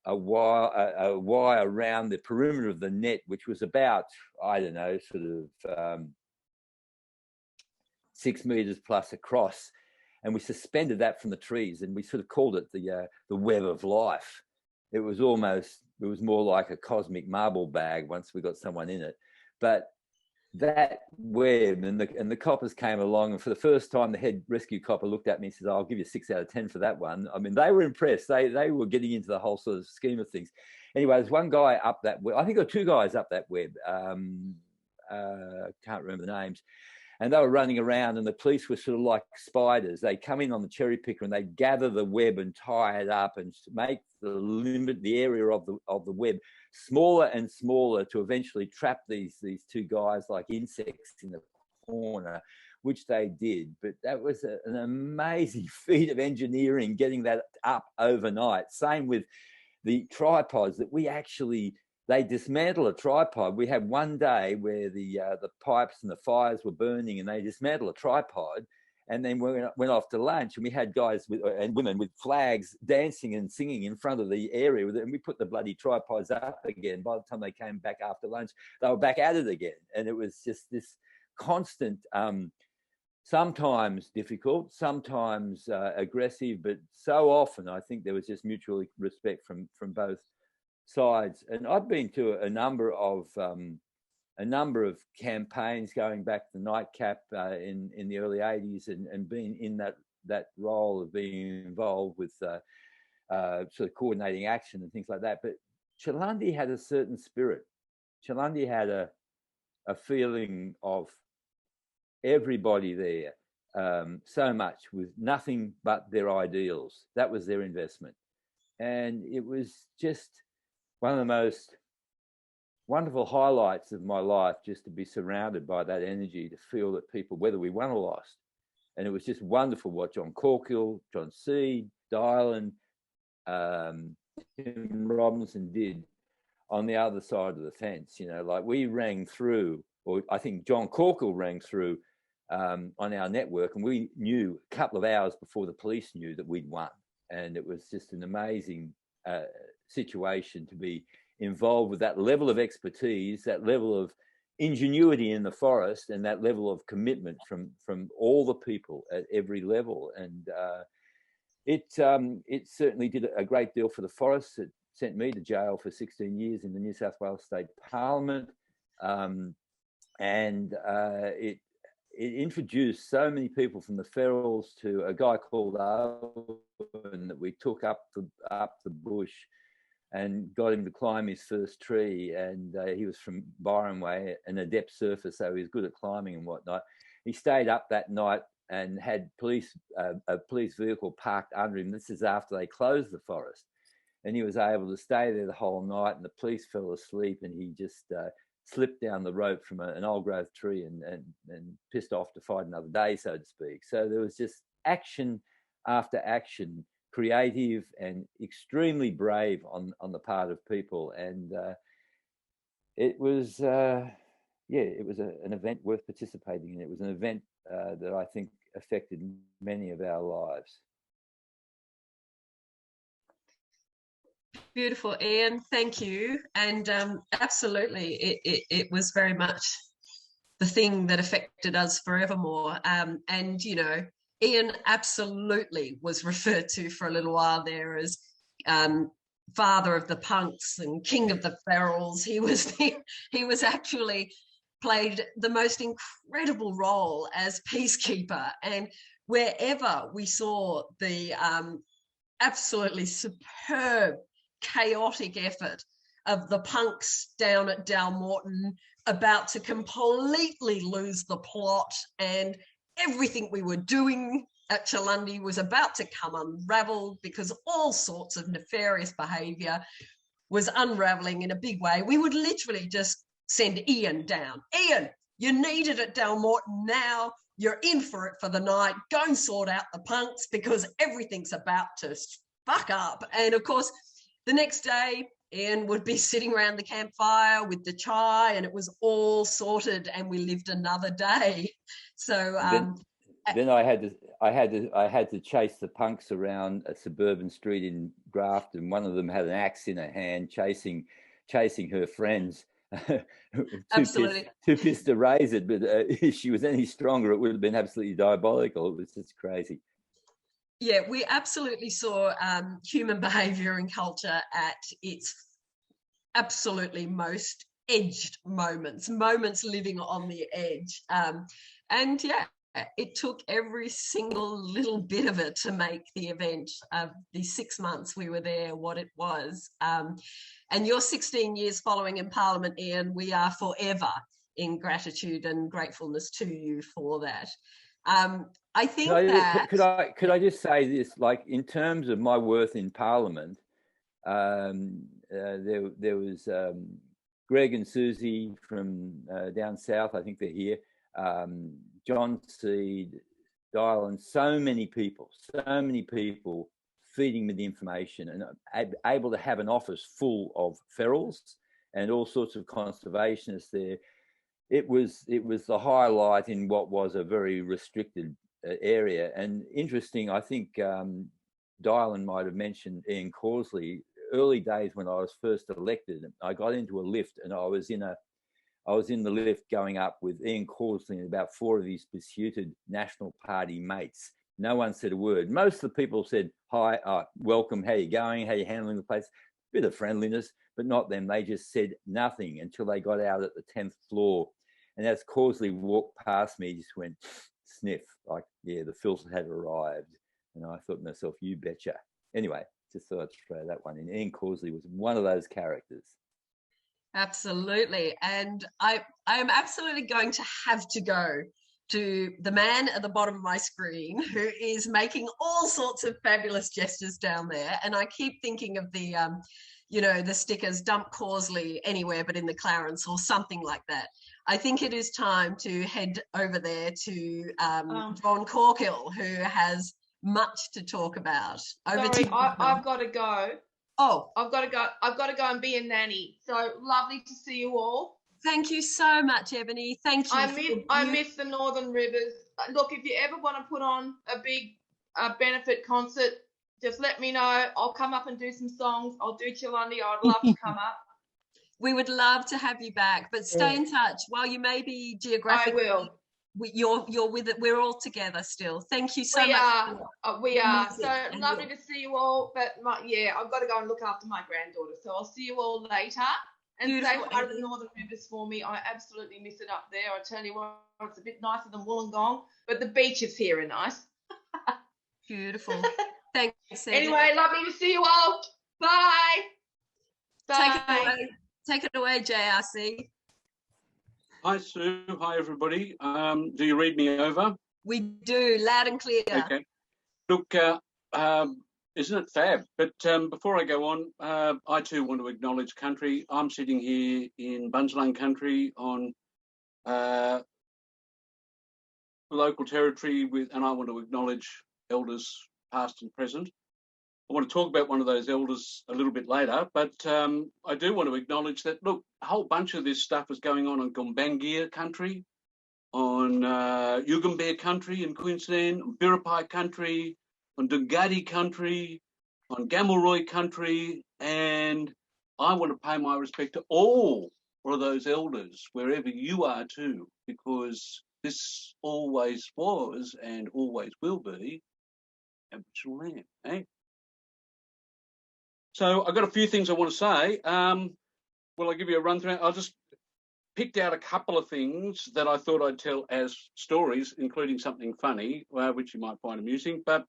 a wire around the perimeter of the net, which was about, I don't know, sort of 6 meters plus across, and we suspended that from the trees, and we sort of called it the web of life. It was more like a cosmic marble bag once we got someone in it, but that web, and the coppers came along, and for the first time the head rescue copper looked at me and says, I'll give you 6 out of 10 for that one. I mean, they were impressed. They were getting into the whole sort of scheme of things. Anyway, there's one guy up that web. I think there were 2 guys up that web. Can't remember the names. And they were running around, and the police were sort of like spiders. They come in on the cherry picker and they gather the web and tie it up and make the area of the web smaller and smaller to eventually trap these 2 guys like insects in the corner, which they did. But that was an amazing feat of engineering, getting that up overnight. Same with the tripods that they dismantle a tripod. We had one day where the pipes and the fires were burning, and they dismantled a tripod, and then we went off to lunch, and we had guys and women with flags dancing and singing in front of the area, and we put the bloody tripods up again. By the time they came back after lunch, they were back at it again, and it was just this constant, sometimes difficult, sometimes aggressive, but so often I think there was just mutual respect from both sides. And I've been to a number of campaigns going back to the Nightcap in the early 80s, and been in that role of being involved with sort of coordinating action and things like that. But Chaelundi had a certain spirit. Chaelundi had a feeling of everybody there, so much with nothing but their ideals. That was their investment. And it was just one of the most wonderful highlights of my life, just to be surrounded by that energy, to feel that people, whether we won or lost. And it was just wonderful what John Corkill, John Seed, Dylan, Tim Robinson did. on the other side of the fence. You know, like we rang through, or I think John Corkle rang through on our network, and we knew a couple of hours before the police knew that we'd won. And it was just an amazing situation to be involved with that level of expertise, that level of ingenuity in the forest, and that level of commitment from all the people at every level. And it certainly did a great deal for the forest. It sent me to jail for 16 years in the New South Wales State Parliament, and it introduced so many people from the ferals to a guy called Owen that we took up the bush and got him to climb his first tree. And he was from Byron Way, an adept surfer, so he was good at climbing and whatnot. He stayed up that night and had a police vehicle parked under him. This is after they closed the forest. And he was able to stay there the whole night, and the police fell asleep, and he just slipped down the rope from an old growth tree and pissed off to fight another day, so to speak. So there was just action after action, creative and extremely brave on the part of people. And it was, it was an event worth participating in. It was an event that I think affected many of our lives. Beautiful, Ian. Thank you. And absolutely, it was very much the thing that affected us forevermore. And, you know, Ian absolutely was referred to for a little while there as father of the punks and king of the ferals. He was actually played the most incredible role as peacekeeper. And wherever we saw the absolutely superb chaotic effort of the punks down at Dalmorton about to completely lose the plot, and everything we were doing at Chaelundi was about to come unravelled because all sorts of nefarious behaviour was unravelling in a big way, we would literally just send Ian down. Ian, you're needed at Dalmorton now. You're in for it for the night. Go and sort out the punks because everything's about to fuck up. And of course, the next day, Ian would be sitting around the campfire with the chai, and it was all sorted, and we lived another day. So then I had to chase the punks around a suburban street in Grafton. One of them had an axe in her hand, chasing her friends. Absolutely. Too pissed to raise it, but if she was any stronger, it would have been absolutely diabolical. It was just crazy. Yeah, we absolutely saw human behaviour and culture at its absolutely most edged moments living on the edge. And yeah, it took every single little bit of it to make the event of the 6 months we were there what it was. And your 16 years following in Parliament, Ian, we are forever in gratitude and gratefulness to you for that. I think could I just say this, like in terms of my worth in Parliament, there was Greg and Susie from down south, I think they're here, John Seed, Dylan, so many people feeding me the information, and able to have an office full of ferals and all sorts of conservationists there. It was the highlight in what was a very restricted area. And interesting, I think Dylan might have mentioned Ian Causley. Early days when I was first elected, I got into a lift, and I was in the lift going up with Ian Causley and about 4 of his pursuited National Party mates. No one said a word. Most of the people said, hi, welcome, how you going, how you handling the place? Bit of friendliness, but not them. They just said nothing until they got out at the 10th floor. And as Causley walked past me, he just went sniff, like, yeah, the filth had arrived. And I thought to myself, you betcha. Anyway, just thought I'd throw that one in. Ian Causley was one of those characters. Absolutely. And I am absolutely going to have to go to the man at the bottom of my screen who is making all sorts of fabulous gestures down there. And I keep thinking of the, the stickers, dump Causley anywhere but in the Clarence or something like that. I think it is time to head over there to John Corkill, who has much to talk about. Sorry, I've got to go. Oh, I've got to go. I've got to go and be a nanny. So lovely to see you all. thank you so much, Ebony. Thank you. I miss the Northern Rivers. Look, if you ever want to put on a big benefit concert, just let me know. I'll come up and do some songs. I'll do Chaelundi. I'd love to come up. We would love to have you back, but stay in touch. While you may be geographically, I will. You're with it. We're all together still. Thank you so much. We are. So lovely to see you all. But I've got to go and look after my granddaughter. So I'll see you all later. And Beautiful. say hi to the Northern Rivers for me. I absolutely miss it up there. I tell you what, it's a bit nicer than Wollongong, but the beaches here are nice. Beautiful. Thanks. Anyway, lovely to see you all. Bye. Bye. Take it away, JRC. Hi, Sue. Hi, everybody. Do you read me over? We do, loud and clear. Okay. Look, isn't it fab? But before I go on, I too want to acknowledge country. I'm sitting here in Bunjalung country on local territory and I want to acknowledge elders past and present. I want to talk about one of those elders a little bit later, but I do want to acknowledge that, look, a whole bunch of this stuff is going on Gumbaynggirr country, on Yugambeh country in Queensland, on Biripi country, on Dungadi country, on Gamelroy country, and I want to pay my respect to all of those elders, wherever you are too, because this always was and always will be Aboriginal land, eh? So I've got a few things I want to say. Will I give you a run through? I just picked out a couple of things that I thought I'd tell as stories, including something funny, which you might find amusing. But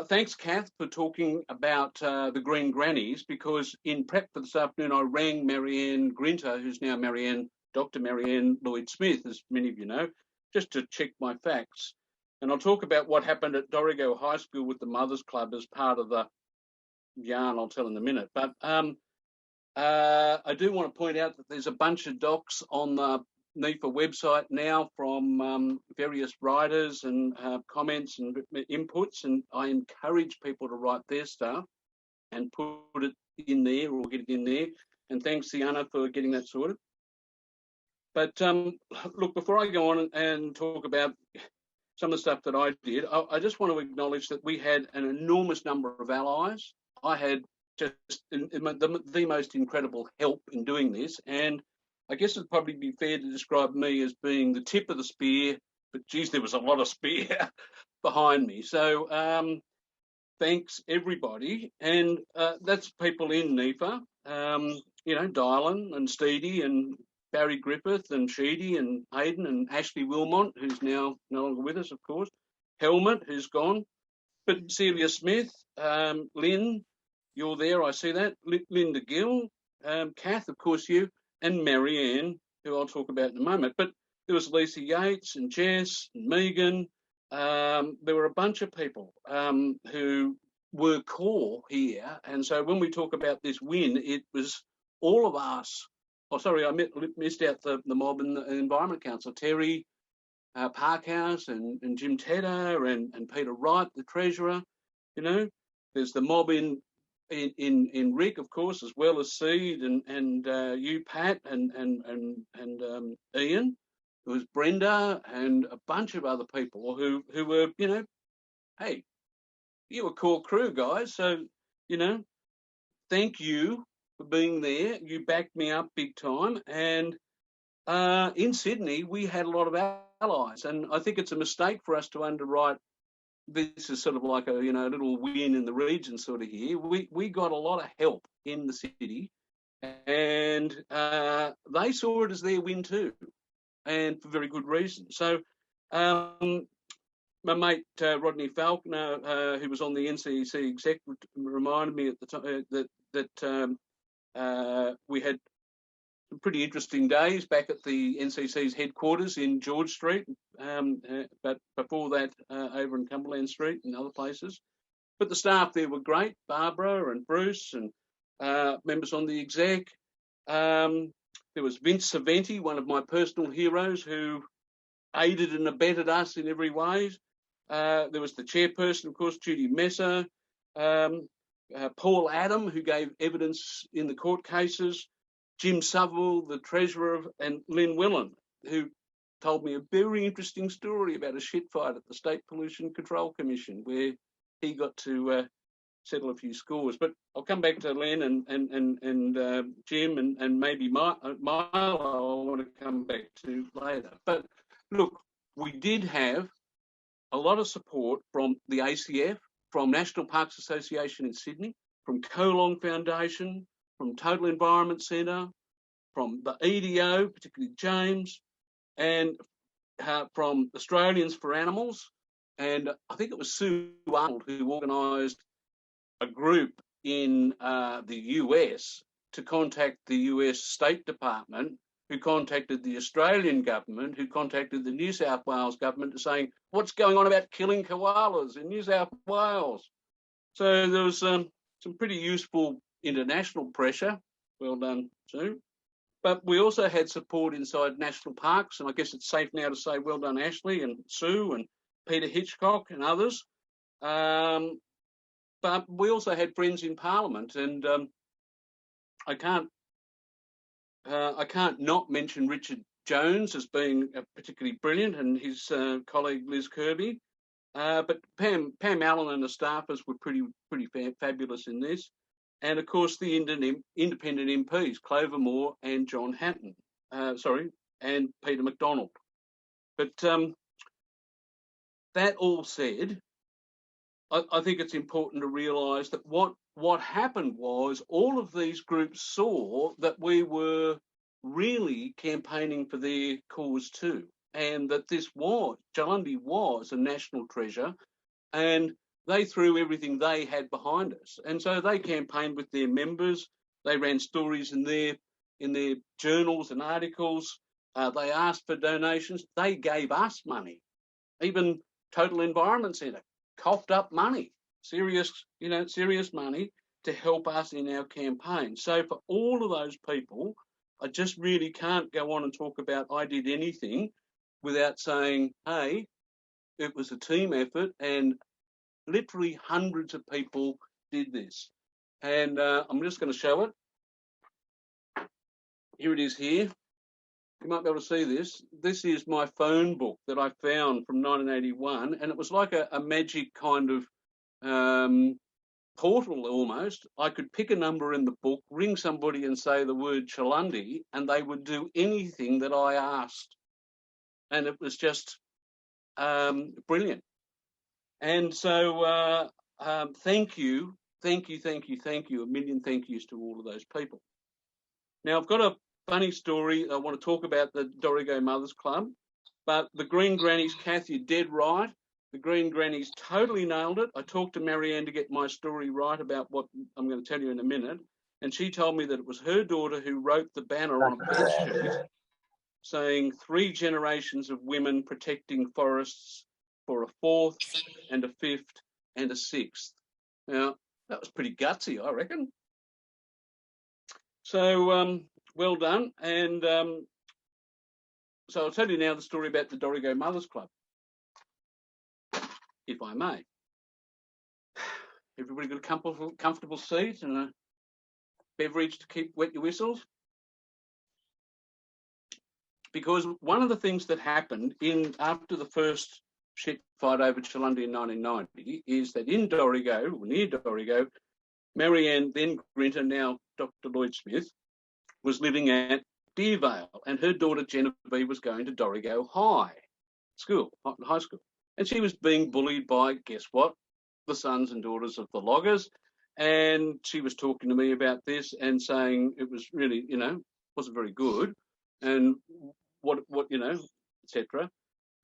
thanks, Kath, for talking about the Green Grannies, because in prep for this afternoon, I rang Marianne Grinter, who's now Dr. Marianne Lloyd-Smith, as many of you know, just to check my facts. And I'll talk about what happened at Dorrigo High School with the Mothers Club as part of the yarn I'll tell in a minute. But I do want to point out that there's a bunch of docs on the NEFA website now from various writers and comments and inputs, and I encourage people to write their stuff and put it in there or get it in there. And thanks, Sienna, for getting that sorted. But look, before I go on and talk about some of the stuff that I did, I just want to acknowledge that we had an enormous number of allies. I had just the most incredible help in doing this, and I guess it'd probably be fair to describe me as being the tip of the spear, but geez, there was a lot of spear behind me. So thanks everybody, and that's people in NEFA, Dylan and Steedy and Barry Griffith and Sheedy and Hayden and Ashley Wilmont, who's now no longer with us, of course, Helmut, who's gone, but Celia Smith, Lynn, you're there, I see that, Linda Gill, Kath, of course, you, and Marianne, who I'll talk about in a moment. But there was Lisa Yates and Jess and Megan. There were a bunch of people who were core here. And so when we talk about this win, it was all of us. Oh, sorry, I missed out the mob and the Environment Council. Terry Parkhouse and Jim Tedder and Peter Wright, the treasurer. There's the mob in Rick, of course, as well as Seed and you, Pat, and Ian. There was Brenda and a bunch of other people who were, hey, you were core crew, guys. So, thank you for being there. You backed me up big time. And in Sydney, we had a lot of allies. And I think it's a mistake for us to underwrite this is sort of like a little win in the region sort of here. We got a lot of help in the city, and they saw it as their win too, and for very good reason. So my mate Rodney Falconer, who was on the NCEC exec, reminded me at the time that we had some pretty interesting days back at the NCC's headquarters in George Street, but before that over in Cumberland Street and other places. But the staff there were great, Barbara and Bruce and members on the exec. There was Vince Saventi, one of my personal heroes, who aided and abetted us in every way. There was the chairperson, of course, Judy Messer. Paul Adam, who gave evidence in the court cases, Jim Saville, the treasurer, and Lynn Willen, who told me a very interesting story about a shit fight at the State Pollution Control Commission where he got to settle a few scores. But I'll come back to Lynn and Jim and maybe Milo I want to come back to later. But look, we did have a lot of support from the ACF, from National Parks Association in Sydney, from Colong Foundation, from Total Environment Centre, from the EDO, particularly James, and from Australians for Animals. And I think it was Sue Arnold who organised a group in the US to contact the US State Department, who contacted the Australian government, who contacted the New South Wales government saying, what's going on about killing koalas in New South Wales? So there was some pretty useful international pressure. Well done, Sue. But we also had support inside national parks, and I guess it's safe now to say well done, Ashley and Sue and Peter Hitchcock and others. But we also had friends in Parliament, and I can't not mention Richard Jones as being particularly brilliant, and his colleague Liz Kirby. But Pam Allen and the staffers were pretty fabulous in this. And of course the independent MPs, Clover Moore and John Hatton, and Peter McDonald. But that all said, I think it's important to realise that what happened was all of these groups saw that we were really campaigning for their cause too, and that Chaelundi was a national treasure, and they threw everything they had behind us. And so they campaigned with their members. They ran stories in their journals and articles. They asked for donations. They gave us money. Even Total Environment Centre coughed up money, serious money to help us in our campaign. So for all of those people, I just really can't go on and talk about I did anything without saying, hey, it was a team effort and literally hundreds of people did this. And I'm just going to show it. Here it is here. You might be able to see this. This is my phone book that I found from 1981, and it was like a magic kind of portal almost. I could pick a number in the book, ring somebody and say the word Chaelundi, and they would do anything that I asked. And it was just brilliant. And so thank you. A million thank yous to all of those people. Now, I've got a funny story. I want to talk about the Dorrigo Mothers Club, but the Green Grannies, Kath, you're dead right. The Green Grannies totally nailed it. I talked to Marianne to get my story right about what I'm going to tell you in a minute, and she told me that it was her daughter who wrote the banner on a bed sheet saying 3 generations of women protecting forests for a 4th and a 5th and a 6th. Now, that was pretty gutsy, I reckon. So, well done. And so I'll tell you now the story about the Dorrigo Mothers Club, if I may. Everybody got a comfortable seat and a beverage to keep wet your whistles? Because one of the things that happened after the first shit fight over Chaelundi in 1990 is that in Dorrigo, or near Dorrigo, Marianne, then Grinter, now Dr. Lloyd Smith, was living at Deervale, and her daughter Genevieve was going to Dorrigo High School. And she was being bullied by, guess what, the sons and daughters of the loggers. And she was talking to me about this and saying it was really, wasn't very good. And what etc.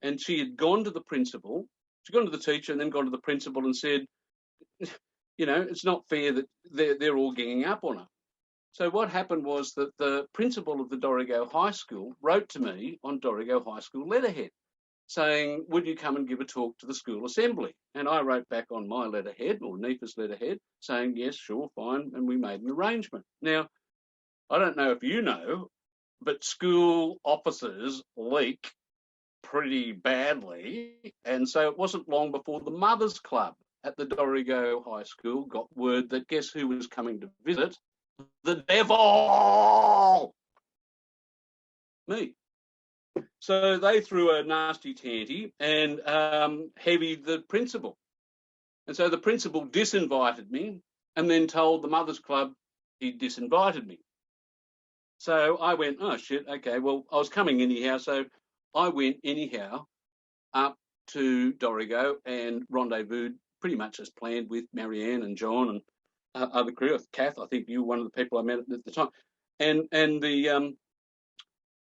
And she had gone to the principal, she'd gone to the teacher and then gone to the principal and said, it's not fair that they're all ganging up on her. So what happened was that the principal of the Dorrigo High School wrote to me on Dorrigo High School letterhead saying, would you come and give a talk to the school assembly? And I wrote back on my letterhead, or NEFA's letterhead, saying, yes, sure, fine, and we made an arrangement. Now, I don't know if you know, but school officers leak pretty badly, and so it wasn't long before the Mothers Club at the Dorrigo High School got word that guess who was coming to visit? The devil! Me. So they threw a nasty tanty and heavied the principal. And so the principal disinvited me and then told the Mothers Club he disinvited me. So I went, oh, shit, okay, well, I was coming anyhow, so I went anyhow up to Dorrigo and rendezvoused pretty much as planned with Marianne and John and other crew. Kath, I think you were one of the people I met at the time. And the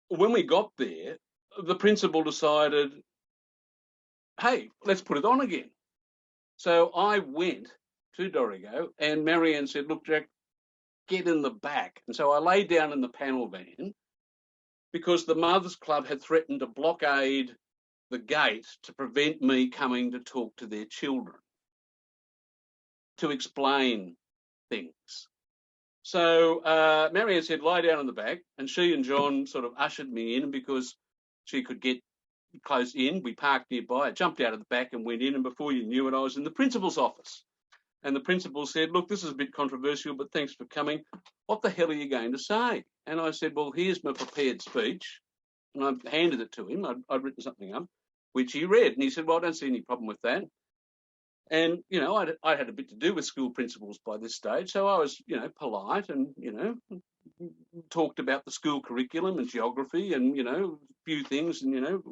when we got there, the principal decided, hey, let's put it on again. So I went to Dorrigo and Marianne said, look, Jack, get in the back. And so I lay down in the panel van because the Mothers Club had threatened to blockade the gate to prevent me coming to talk to their children, to explain things. So Marianne said, lie down in the back, and she and John sort of ushered me in because she could get close in. We parked nearby. I jumped out of the back and went in, and before you knew it, I was in the principal's office. And the principal said, look, this is a bit controversial, but thanks for coming. What the hell are you going to say? And I said, well, here's my prepared speech. And I handed it to him. I'd written something up, which he read. And he said, well, I don't see any problem with that. And, you know, I had a bit to do with school principals by this stage. So I was, you know, polite and, you know, talked about the school curriculum and geography and, you know, a few things and, you know,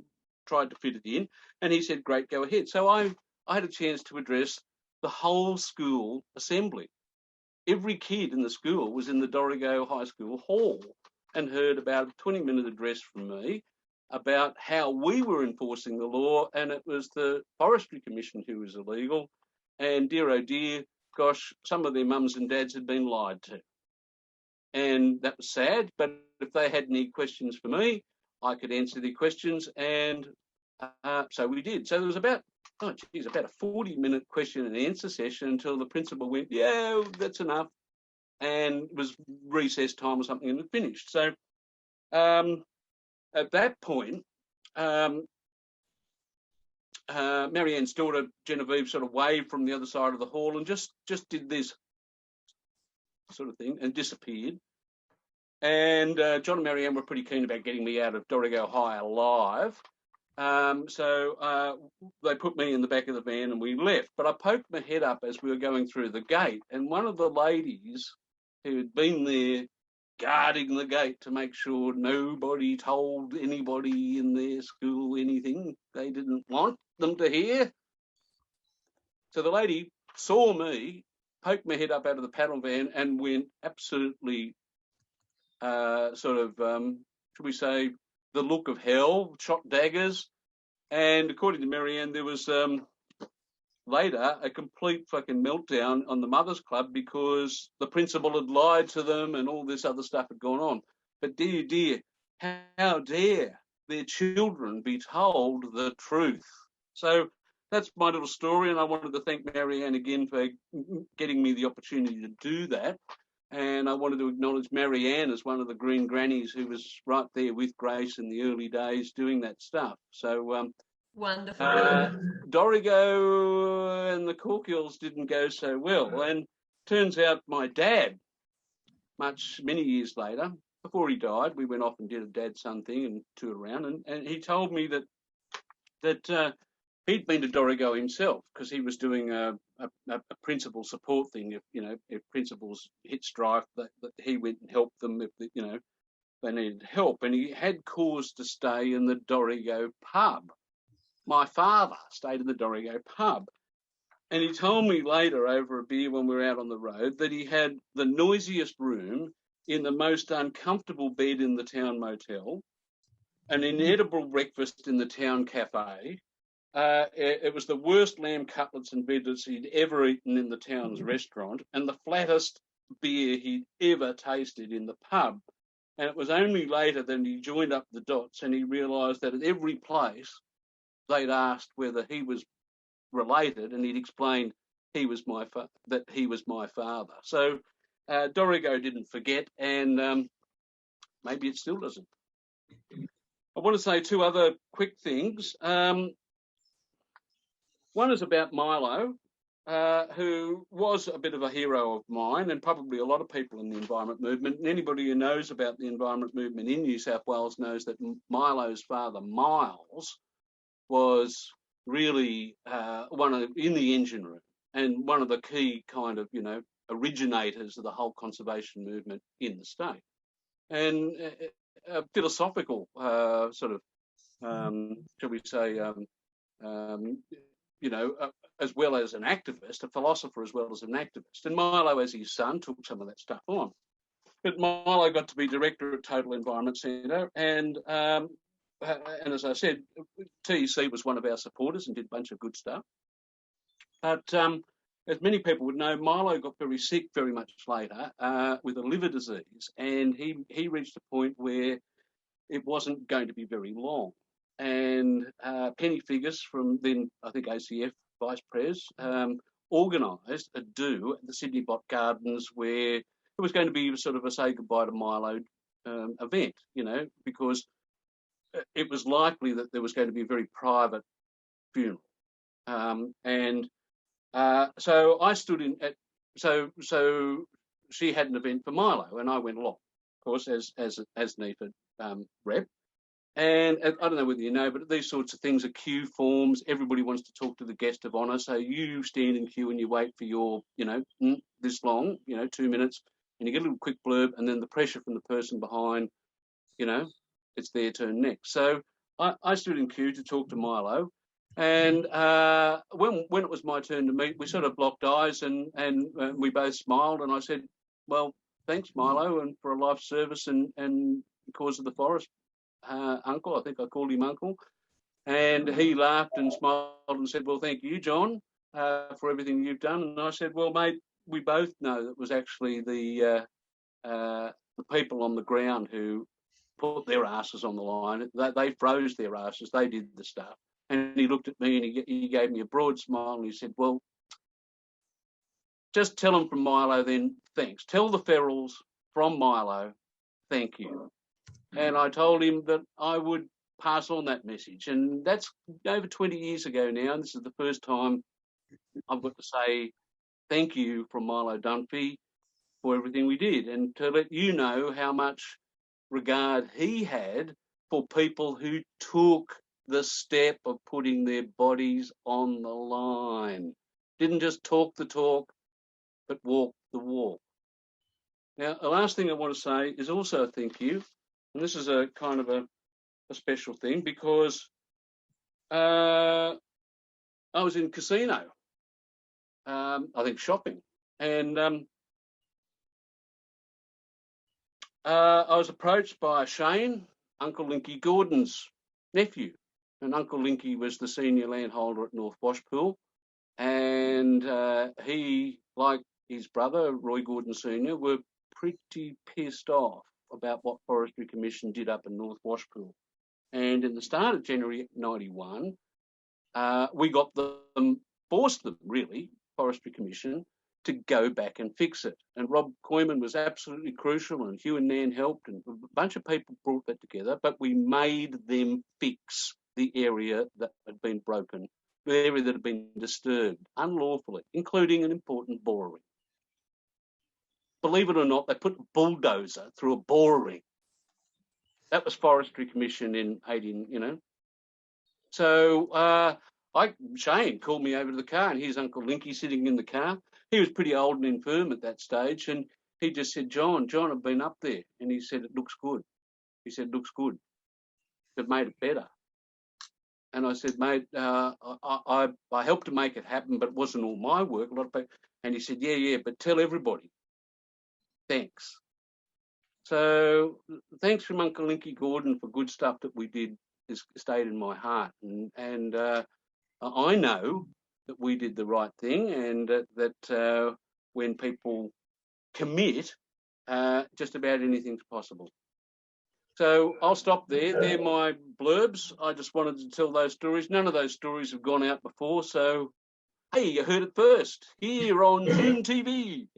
tried to fit it in. And he said, great, go ahead. So I had a chance to address the whole school assembly. Every kid in the school was in the Dorrigo High School hall and heard about a 20-minute address from me about how we were enforcing the law, and it was the Forestry Commission who was illegal. And dear, oh dear, gosh, some of their mums and dads had been lied to. And that was sad, but if they had any questions for me, I could answer their questions, and so we did. So there was about a 40-minute question and answer session until the principal went, yeah, that's enough, and it was recess time or something, and it finished. So at that point, Marianne's daughter, Genevieve, sort of waved from the other side of the hall and just did this sort of thing and disappeared. And John and Marianne were pretty keen about getting me out of Dorrigo High alive. So they put me in the back of the van and we left. But I poked my head up as we were going through the gate, and one of the ladies who had been there guarding the gate to make sure nobody told anybody in their school anything they didn't want them to hear. So the lady saw me, poked my head up out of the panel van and went absolutely should we say, the look of hell, shot daggers. And according to Marianne, there was later a complete fucking meltdown on the Mothers Club because the principal had lied to them and all this other stuff had gone on. But dear, how dare their children be told the truth? So that's my little story, and I wanted to thank Marianne again for getting me the opportunity to do that. And I wanted to acknowledge Marianne as one of the green grannies who was right there with Grace in the early days doing that stuff. So wonderful. Dorrigo and the Corkills didn't go so well. And turns out my dad, many years later, before he died, we went off and did a dad-son thing and toured around. And he told me that he'd been to Dorrigo himself because he was doing a principal support thing. If principals hit strife, that he went and helped them if they needed help. And he had cause to stay in the Dorrigo pub. My father stayed in the Dorrigo pub. And he told me later over a beer when we were out on the road that he had the noisiest room in the most uncomfortable bed in the town motel, an inedible breakfast in the town cafe. It was the worst lamb cutlets and biscuits he'd ever eaten in the town's restaurant, and the flattest beer he'd ever tasted in the pub. And it was only later that he joined up the dots and he realised that at every place they'd asked whether he was related, and he'd explained that he was my father. So Dorrigo didn't forget, and maybe it still doesn't. I want to say two other quick things. One is about Milo. who was a bit of a hero of mine, and probably a lot of people in the environment movement. And anybody who knows about the environment movement in New South Wales knows that Milo's father, Miles, was really in the engine room and one of the key kind of, originators of the whole conservation movement in the state. And a philosophical shall we say, as well as an activist, a philosopher as well as an activist. And Milo, as his son, took some of that stuff on. But Milo got to be director at Total Environment Centre, and as I said, TEC was one of our supporters and did a bunch of good stuff. But as many people would know, Milo got very sick very much later with a liver disease, and he reached a point where it wasn't going to be very long. And Penny Figgis from then, I think, ACF Vice Pres, organised a do at the Sydney Bot Gardens where it was going to be sort of a say goodbye to Milo event, because it was likely that there was going to be a very private funeral. So I stood in at, so she had an event for Milo and I went along, of course, as NEFA rep. And I don't know whether you know, but these sorts of things are queue forms. Everybody wants to talk to the guest of honour. So you stand in queue and you wait for your, this long, 2 minutes, and you get a little quick blurb, and then the pressure from the person behind, it's their turn next. So I stood in queue to talk to Milo. And when it was my turn to meet, we sort of locked eyes and we both smiled. And I said, well, thanks, Milo, and for a life service and because of the forest. Uncle, I think I called him Uncle, and he laughed and smiled and said, well, thank you, John, for everything you've done. And I said, well, mate, we both know that it was actually the people on the ground who put their asses on the line. They froze their asses. They did the stuff. And he looked at me and he gave me a broad smile and he said, well, just tell them from Milo then, thanks. Tell the ferals from Milo, thank you. And I told him that I would pass on that message. And that's over 20 years ago now. And this is the first time I've got to say thank you from Milo Dunphy for everything we did. And to let you know how much regard he had for people who took the step of putting their bodies on the line. Didn't just talk the talk, but walk the walk. Now, the last thing I want to say is also a thank you. And this is a kind of a special thing because I was in casino, I think shopping, and I was approached by Shane, Uncle Linky Gordon's nephew. And Uncle Linky was the senior landholder at North Washpool. And he, like his brother, Roy Gordon Sr., were pretty pissed off about what Forestry Commission did up in North Washpool. And in the start of January 91, we got them, forced them really, Forestry Commission, to go back and fix it. And Rob Koyman was absolutely crucial, and Hugh and Nan helped, and a bunch of people brought that together, but we made them fix the area that had been broken, the area that had been disturbed unlawfully, including an important borer. Believe it or not, they put a bulldozer through a borer. That was Forestry Commission in 18, So Shane called me over to the car, and here's Uncle Linky sitting in the car. He was pretty old and infirm at that stage, and he just said, John, I've been up there. And he said, it looks good. He said, it looks good. They've made it better. And I said, mate, I helped to make it happen, but it wasn't all my work. A lot of people. And he said, yeah, but tell everybody. Thanks. So thanks from Uncle Linky Gordon for good stuff that we did. Has stayed in my heart. And I know that we did the right thing, and that when people commit, just about anything's possible. So I'll stop there. They're my blurbs. I just wanted to tell those stories. None of those stories have gone out before. So, hey, you heard it first here on Zoom TV.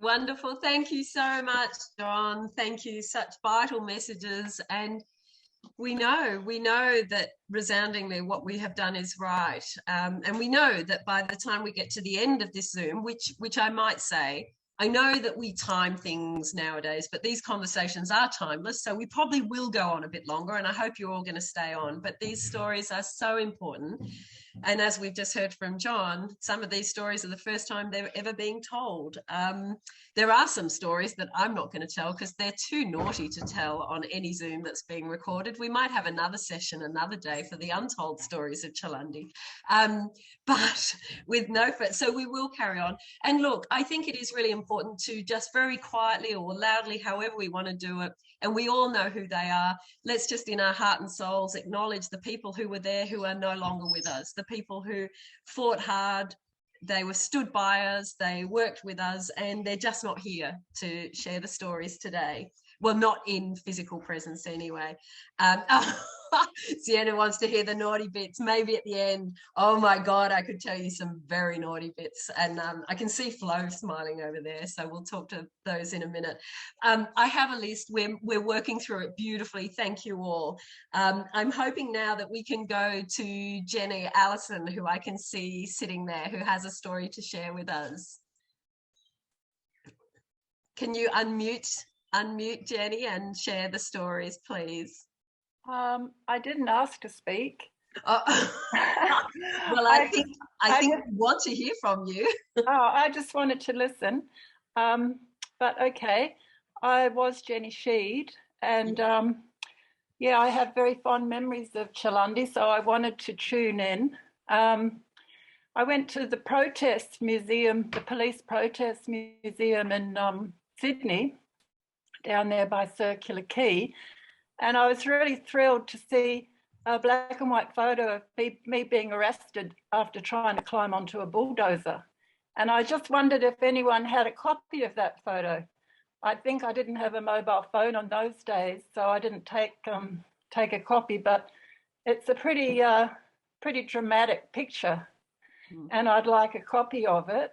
Wonderful. Thank you so much, John. Thank you. Such vital messages. And We know that resoundingly what we have done is right. And we know that by the time we get to the end of this Zoom, which I might say, I know that we time things nowadays, but these conversations are timeless. So we probably will go on a bit longer, and I hope you're all going to stay on. But these stories are so important. And as we've just heard from John, some of these stories are the first time they're ever being told. There are some stories that I'm not going to tell because they're too naughty to tell on any Zoom that's being recorded. We might have another session another day for the untold stories of Chaelundi. But with NEFA, so we will carry on. And look, I think it is really important to just very quietly or loudly, however we want to do it, and we all know who they are. Let's just in our heart and souls acknowledge the people who were there who are no longer with us, the people who fought hard, they were stood by us, they worked with us, and they're just not here to share the stories today. Well, not in physical presence anyway. Sienna wants to hear the naughty bits, maybe at the end. Oh my God, I could tell you some very naughty bits. And I can see Flo smiling over there, so we'll talk to those in a minute. I have a list, we're working through it beautifully. Thank you all. I'm hoping now that we can go to Jenny Allison, who I can see sitting there, who has a story to share with us. Can you unmute Jenny and share the stories, please? I didn't ask to speak. Well, I think we want to hear from you. I just wanted to listen. But okay, I was Jenny Sheed, and yeah, I have very fond memories of Chaelundi, so I wanted to tune in. I went to the protest museum, the police protest museum in Sydney, down there by Circular Quay, and I was really thrilled to see a black and white photo of me being arrested after trying to climb onto a bulldozer. And I just wondered if anyone had a copy of that photo. I think I didn't have a mobile phone on those days, so I didn't take a copy, but it's a pretty dramatic picture, and I'd like a copy of it.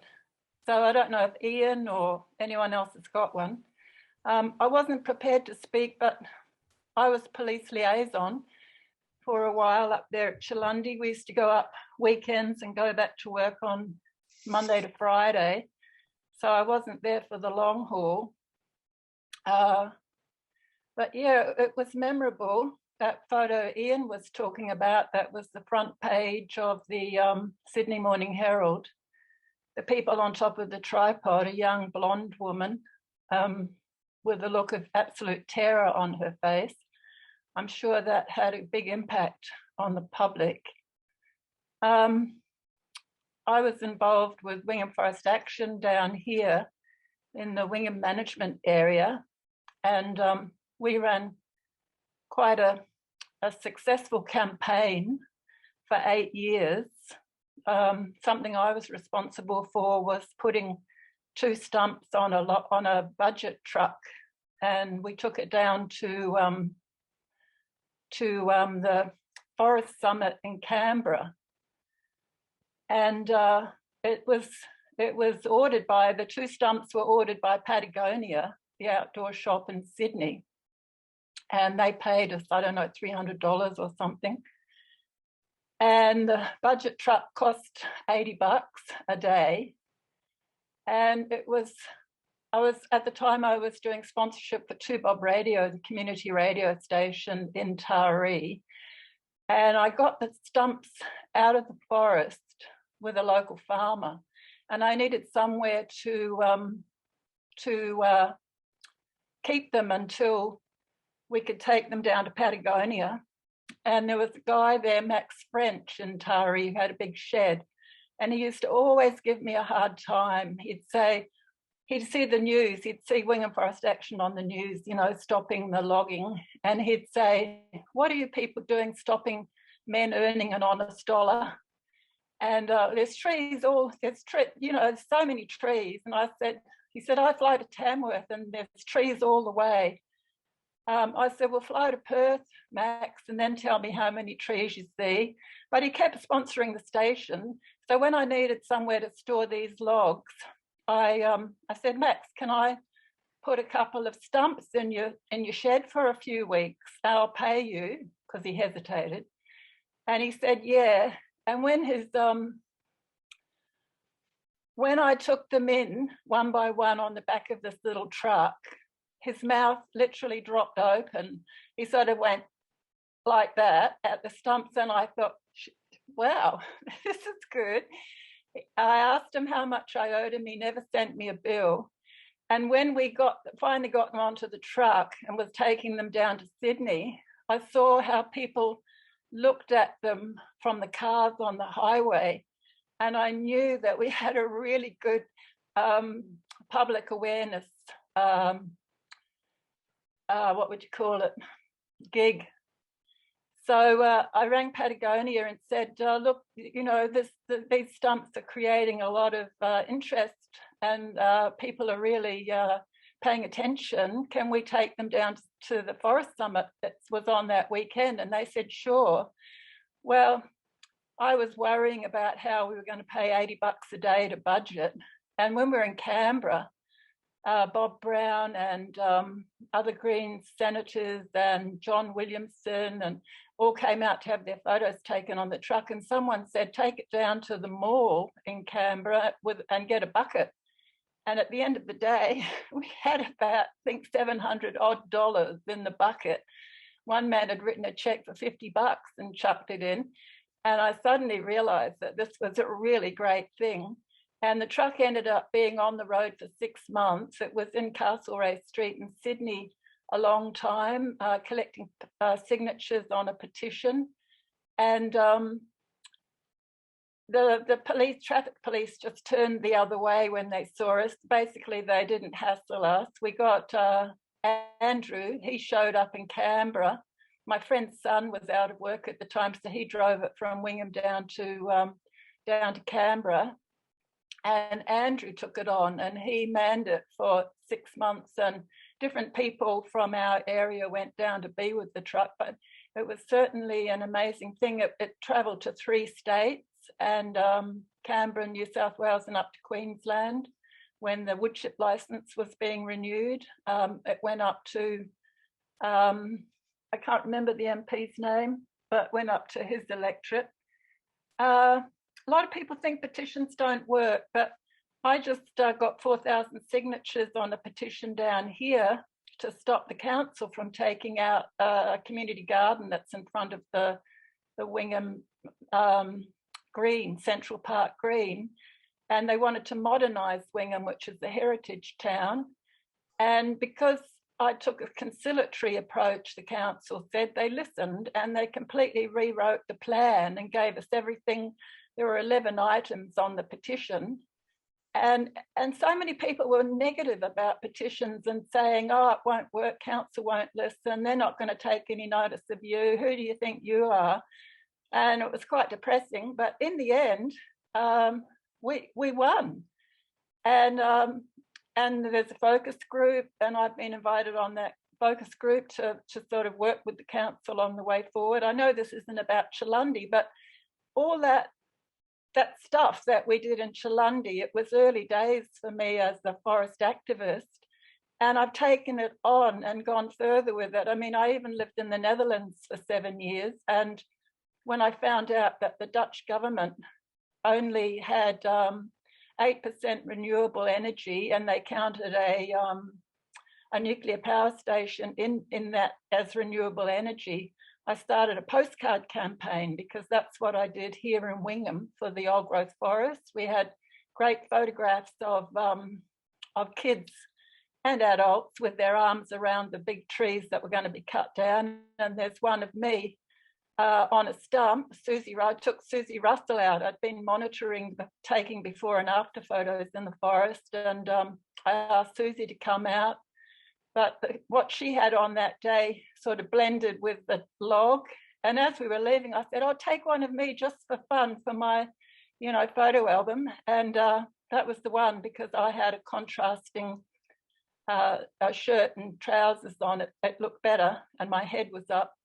So I don't know if Ian or anyone else has got one. I wasn't prepared to speak, but I was police liaison for a while up there at Chaelundi. We used to go up weekends and go back to work on Monday to Friday. So I wasn't there for the long haul. But yeah, it was memorable. That photo Ian was talking about, that was the front page of the Sydney Morning Herald. The people on top of the tripod, a young blonde woman, with a look of absolute terror on her face. I'm sure that had a big impact on the public. I was involved with Wingham Forest Action down here in the Wingham management area, and we ran quite a successful campaign for 8 years. Something I was responsible for was putting 2 stumps on a budget truck, and we took it down to the Forest Summit in Canberra, and it was ordered by, the 2 stumps were ordered by Patagonia, the outdoor shop in Sydney, and they paid us, I don't know, $300 or something. And the budget truck cost $80 a day. And at the time I was doing sponsorship for 2 Bob Radio, the community radio station in Taree. And I got the stumps out of the forest with a local farmer. And I needed somewhere to keep them until we could take them down to Patagonia. And there was a guy there, Max French in Taree, who had a big shed. And he used to always give me a hard time. He'd see the news, he'd see Wingham Forest Action on the news, you know, stopping the logging. And he'd say, what are you people doing stopping men earning an honest dollar? And there's so many trees. And he said, I fly to Tamworth and there's trees all the way. I said, well, fly to Perth, Max, and then tell me how many trees you see. But he kept sponsoring the station. So when I needed somewhere to store these logs, I said, Max, can I put a couple of stumps in your shed for a few weeks. I'll pay you," because he hesitated. And he said, "Yeah." And when I took them in one by one on the back of this little truck, his mouth literally dropped open. He sort of went like that at the stumps, and I thought, wow, this is good. I asked him how much I owed him. He never sent me a bill. And when we finally got them onto the truck and was taking them down to Sydney, I saw how people looked at them from the cars on the highway, and I knew that we had a really good public awareness, what would you call it, gig. So I rang Patagonia and said, look, you know, these stumps are creating a lot of interest, and people are really paying attention. Can we take them down to the Forest Summit that was on that weekend? And they said, sure. Well, I was worrying about how we were going to pay $80 a day to budget. And when we were in Canberra, Bob Brown and other Greens senators and John Williamson and all came out to have their photos taken on the truck. And someone said, take it down to the mall in Canberra and get a bucket. And at the end of the day, we had about, I think, $700 odd in the bucket. One man had written a check for $50 and chucked it in. And I suddenly realized that this was a really great thing. And the truck ended up being on the road for 6 months. It was in Castlereagh Street in Sydney a long time, collecting signatures on a petition. And the traffic police just turned the other way when they saw us. Basically, they didn't hassle us. We got Andrew, he showed up in Canberra. My friend's son was out of work at the time, so he drove it from Wingham down to Canberra. And Andrew took it on, and he manned it for 6 months, and different people from our area went down to be with the truck. But it was certainly an amazing thing. It travelled to 3 states, and Canberra, New South Wales, and up to Queensland. When the woodchip licence was being renewed, it went up to, I can't remember the MP's name, but went up to his electorate. A lot of people think petitions don't work, but I just got 4,000 signatures on a petition down here to stop the council from taking out a community garden that's in front of the Wingham Green, Central Park Green. And they wanted to modernise Wingham, which is a heritage town. And because I took a conciliatory approach, the council said they listened, and they completely rewrote the plan and gave us everything. There were 11 items on the petition, and so many people were negative about petitions and saying, oh, it won't work, council won't listen, they're not going to take any notice of you, who do you think you are? And it was quite depressing, but in the end, we won. And there's a focus group, and I've been invited on that focus group to sort of work with the council on the way forward. I know this isn't about Chaelundi, but all that stuff that we did in Chaelundi, it was early days for me as a forest activist, and I've taken it on and gone further with it. I mean, I even lived in the Netherlands for 7 years, and when I found out that the Dutch government only had 8% renewable energy, and they counted a nuclear power station in that as renewable energy, I started a postcard campaign, because that's what I did here in Wingham for the old growth forest. We had great photographs of kids and adults with their arms around the big trees that were going to be cut down. And there's one of me on a stump. I took Susie Russell out. I'd been monitoring taking before and after photos in the forest, and I asked Susie to come out. But what she had on that day sort of blended with the log. And as we were leaving, I said, "I'll take one of me just for fun for my, photo album." And that was the one, because I had a contrasting a shirt and trousers on. It looked better, and my head was up.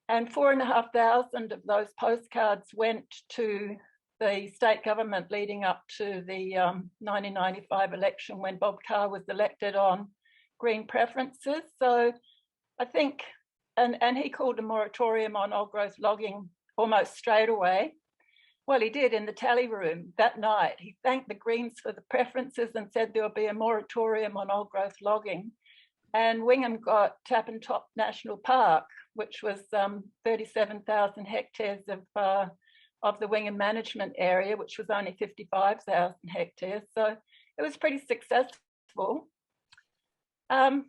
And 4,500 of those postcards went to the state government leading up to the 1995 election, when Bob Carr was elected on green preferences. So I think, and he called a moratorium on old growth logging almost straight away. Well, he did in the tally room that night. He thanked the Greens for the preferences and said there would be a moratorium on old growth logging. And Wingham got Tappan Top National Park, which was 37,000 hectares of the Wingham management area, which was only 55,000 hectares. So it was pretty successful.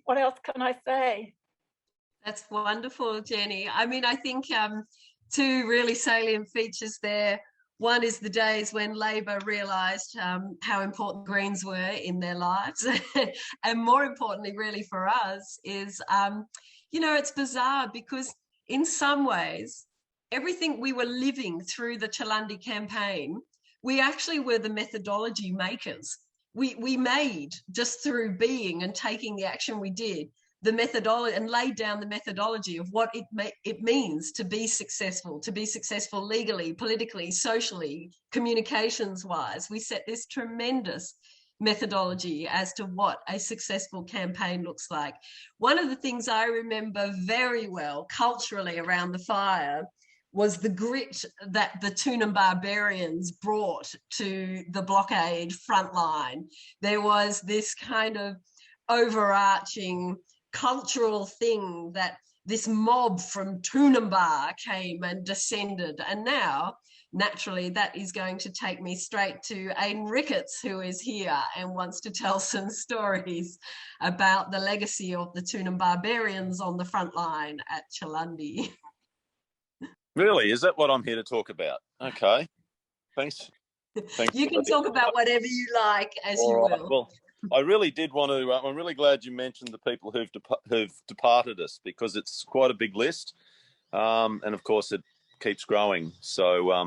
What else can I say? That's wonderful, Jenny. I mean, I think two really salient features there. One is the days when Labor realised how important Greens were in their lives. And more importantly, really for us, is, it's bizarre because in some ways, everything we were living through the Chaelundi campaign, we actually were the methodology makers. We made, just through being and taking the action we did, the methodology and laid down the methodology of what it means to be successful legally, politically, socially, communications-wise. We set this tremendous methodology as to what a successful campaign looks like. One of the things I remember very well culturally around the fire was the grit that the Toonam barbarians brought to the blockade front line. There was this kind of overarching cultural thing that this mob from Toonambar came and descended. And now, naturally, that is going to take me straight to Aidan Ricketts, who is here and wants to tell some stories about the legacy of the Toonam barbarians on the front line at Chaelundi. Really? Is that what I'm here to talk about? Okay. Thanks. You can talk about whatever you like, as you will. Well, I really did want to. I'm really glad you mentioned the people who've departed us, because it's quite a big list, and of course it keeps growing. So I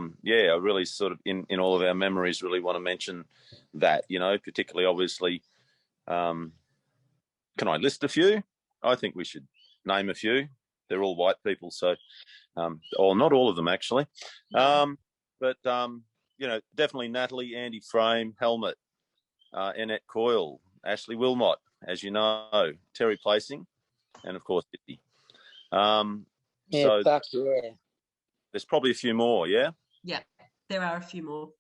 really sort of in all of our memories really want to mention that. Particularly obviously. Can I list a few? I think we should name a few. They're all white people, so or not all of them actually, but definitely Natalie, Andy Frame, Helmut. Annette Coyle, Ashley Wilmot, as you know, Terry Placing, and of course Dickie. There's probably a few more, yeah? Yeah, there are a few more.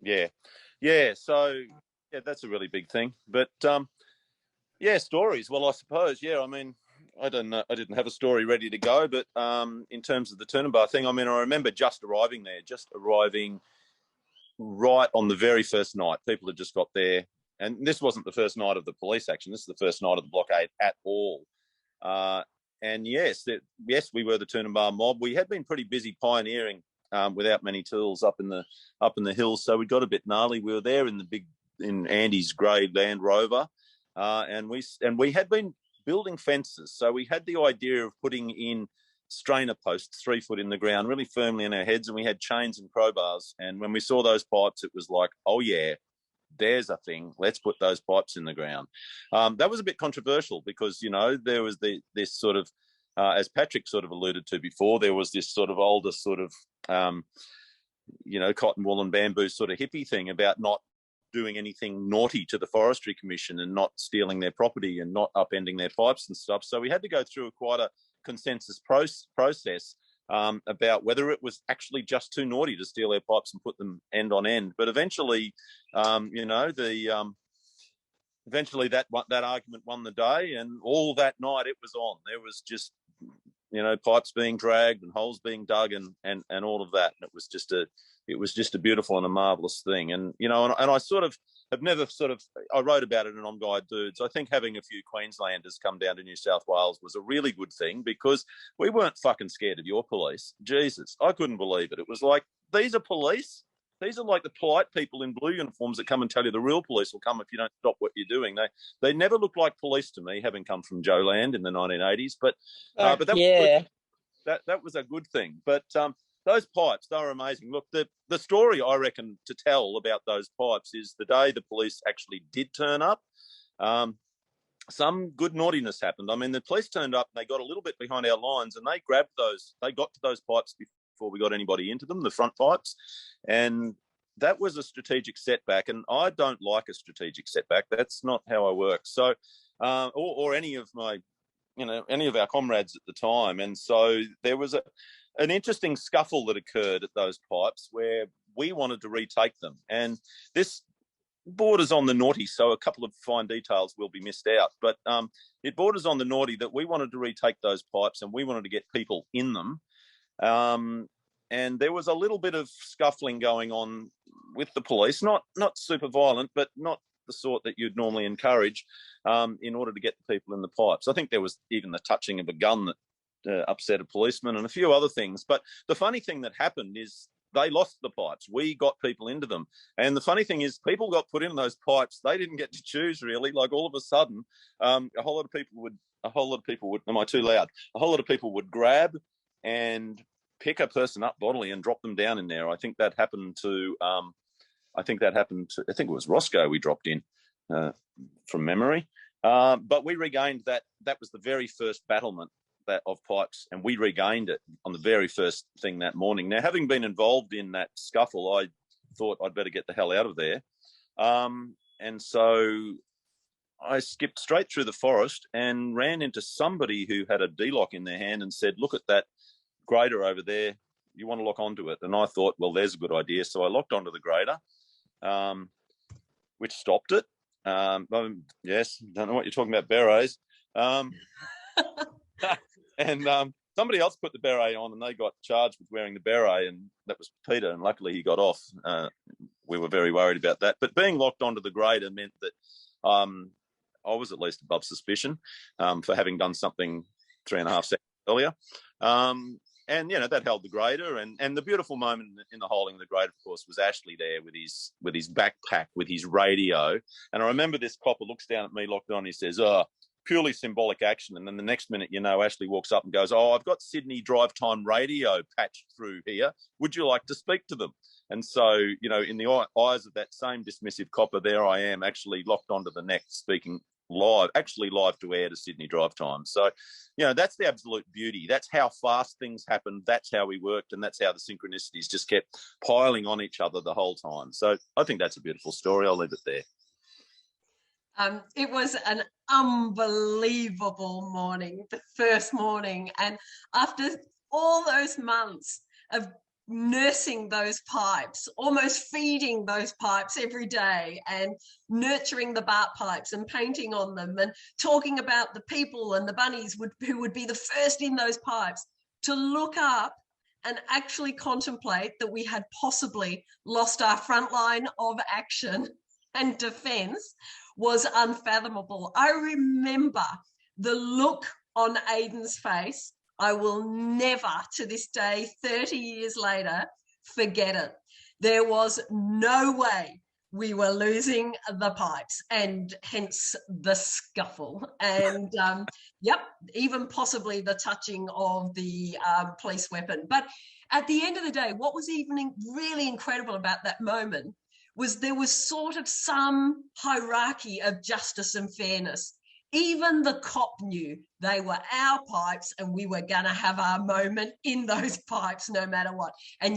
Yeah. So that's a really big thing. But stories. Well, I suppose, I mean, I don't know. I didn't have a story ready to go, but in terms of the Toonambar thing, I mean, I remember just arriving right on the very first night. People had just got there, and this wasn't the first night of the police action. This is the first night of the blockade at all. And yes, we were the Toonambar mob. We had been pretty busy pioneering without many tools up in the hills, so we got a bit gnarly. We were there in Andy's grey Land Rover, and we had been building fences. So we had the idea of putting in strainer posts 3 foot in the ground really firmly in our heads, and we had chains and crowbars, and when we saw those pipes it was like, oh yeah, there's a thing, let's put those pipes in the ground. That was a bit controversial because there was this sort of as Patrick sort of alluded to before, there was this sort of older sort of cotton wool and bamboo sort of hippie thing about not doing anything naughty to the Forestry Commission and not stealing their property and not upending their pipes and stuff. So we had to go through quite a consensus process about whether it was actually just too naughty to steal their pipes and put them end on end. But eventually, eventually that argument won the day, and all that night it was on. There was just pipes being dragged and holes being dug and all of that. And it was just a beautiful and a marvellous thing. And and I sort of have never I wrote about it in On Guide Dudes. I think having a few Queenslanders come down to New South Wales was a really good thing, because we weren't fucking scared of your police. Jesus, I couldn't believe it. It was like, these are police. These are like the polite people in blue uniforms that come and tell you the real police will come if you don't stop what you're doing. They never looked like police to me, having come from Joe Land in the 1980s. But that was a good thing. But those pipes, they were amazing. Look, the story I reckon to tell about those pipes is the day the police actually did turn up. Some good naughtiness happened. I mean, the police turned up and they got a little bit behind our lines and they grabbed those. They got to those pipes before we got anybody into them, the front pipes. And that was a strategic setback. And I don't like a strategic setback. That's not how I work. So or any of my, any of our comrades at the time. And so there was an interesting scuffle that occurred at those pipes where we wanted to retake them. And this borders on the naughty, so a couple of fine details will be missed out. But it borders on the naughty that we wanted to retake those pipes and we wanted to get people in them. And there was a little bit of scuffling going on with the police, not super violent, but not the sort that you'd normally encourage in order to get the people in the pipes. I think there was even the touching of a gun that upset a policeman and a few other things. But the funny thing that happened is they lost the pipes. We got people into them. And the funny thing is people got put in those pipes. They didn't get to choose, really. Like all of a sudden, a whole lot of people would, am I too loud? A whole lot of people would grab and pick a person up bodily and drop them down in there. I think that happened to, I think it was Roscoe we dropped in from memory. But we regained that. That was the very first battlement of pipes, and we regained it on the very first thing that morning. Now, having been involved in that scuffle, I thought I'd better get the hell out of there. And so I skipped straight through the forest and ran into somebody who had a D-lock in their hand and said, look at that grader over there. You want to lock onto it? And I thought, well, there's a good idea. So I locked onto the grader, which stopped it. Yes, don't know what you're talking about, berets. And somebody else put the beret on and they got charged with wearing the beret, and that was Peter, and luckily he got off. We were very worried about that. But being locked onto the grader meant that I was at least above suspicion for having done something 3.5 seconds earlier. And, that held the grader. And the beautiful moment in the holding of the grader, of course, was Ashley there with his backpack, with his radio. And I remember this copper looks down at me, locked on, he says, purely symbolic action. And then the next minute, Ashley walks up and goes, I've got Sydney drive time radio patched through here. Would you like to speak to them? And so, in the eyes of that same dismissive copper, there I am actually locked onto the neck speaking live to air to Sydney drive time. So, that's the absolute beauty. That's how fast things happened. That's how we worked. And that's how the synchronicities just kept piling on each other the whole time. So I think that's a beautiful story. I'll leave it there. It was an unbelievable morning, the first morning. And after all those months of nursing those pipes, almost feeding those pipes every day and nurturing the bark pipes and painting on them and talking about the people and the bunnies who would be the first in those pipes, to look up and actually contemplate that we had possibly lost our front line of action and defence was unfathomable. I remember the look on Aidan's face. I will never, to this day, 30 years later, forget it. There was no way we were losing the pipes, and hence the scuffle. And, even possibly the touching of the police weapon. But at the end of the day, what was even really incredible about that moment was there was sort of some hierarchy of justice and fairness. Even the cop knew they were our pipes and we were going to have our moment in those pipes no matter what. And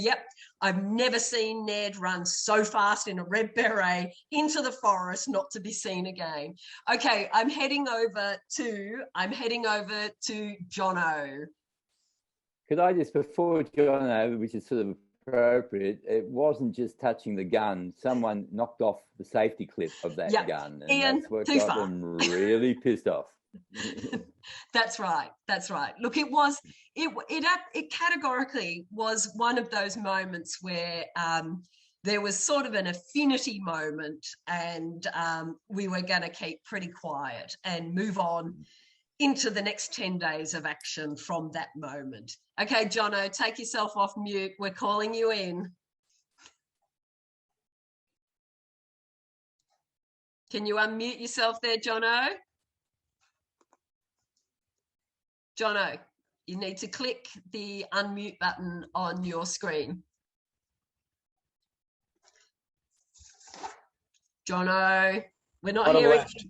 I've never seen Ned run so fast in a red beret into the forest not to be seen again. Okay, I'm heading over to Jono. Could I just, before Jono, which is sort of appropriate, it wasn't just touching the gun. Someone knocked off the safety clip of that gun, and Ian, that's what got them really pissed off. That's right. Look, it categorically was one of those moments where there was sort of an affinity moment, and we were going to keep pretty quiet and move on into the next 10 days of action from that moment. Okay, Jono, take yourself off mute. We're calling you in. Can you unmute yourself there, Jono? Jono, you need to click the unmute button on your screen. Jono, we're not hearing you.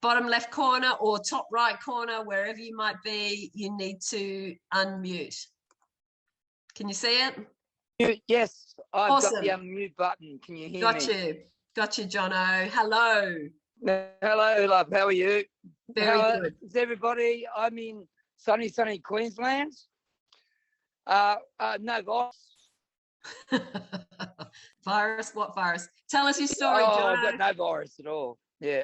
Bottom left corner or top right corner, wherever you might be, you need to unmute. Can you see it? Yes, I've awesome. got the unmute button. Can you hear me? Got you, Jono. Hello. Hello, love. How are you? Very good. Is everybody? I'm in sunny Queensland. No virus. Virus? What virus? Tell us your story, John. I've got no virus at all. Yeah.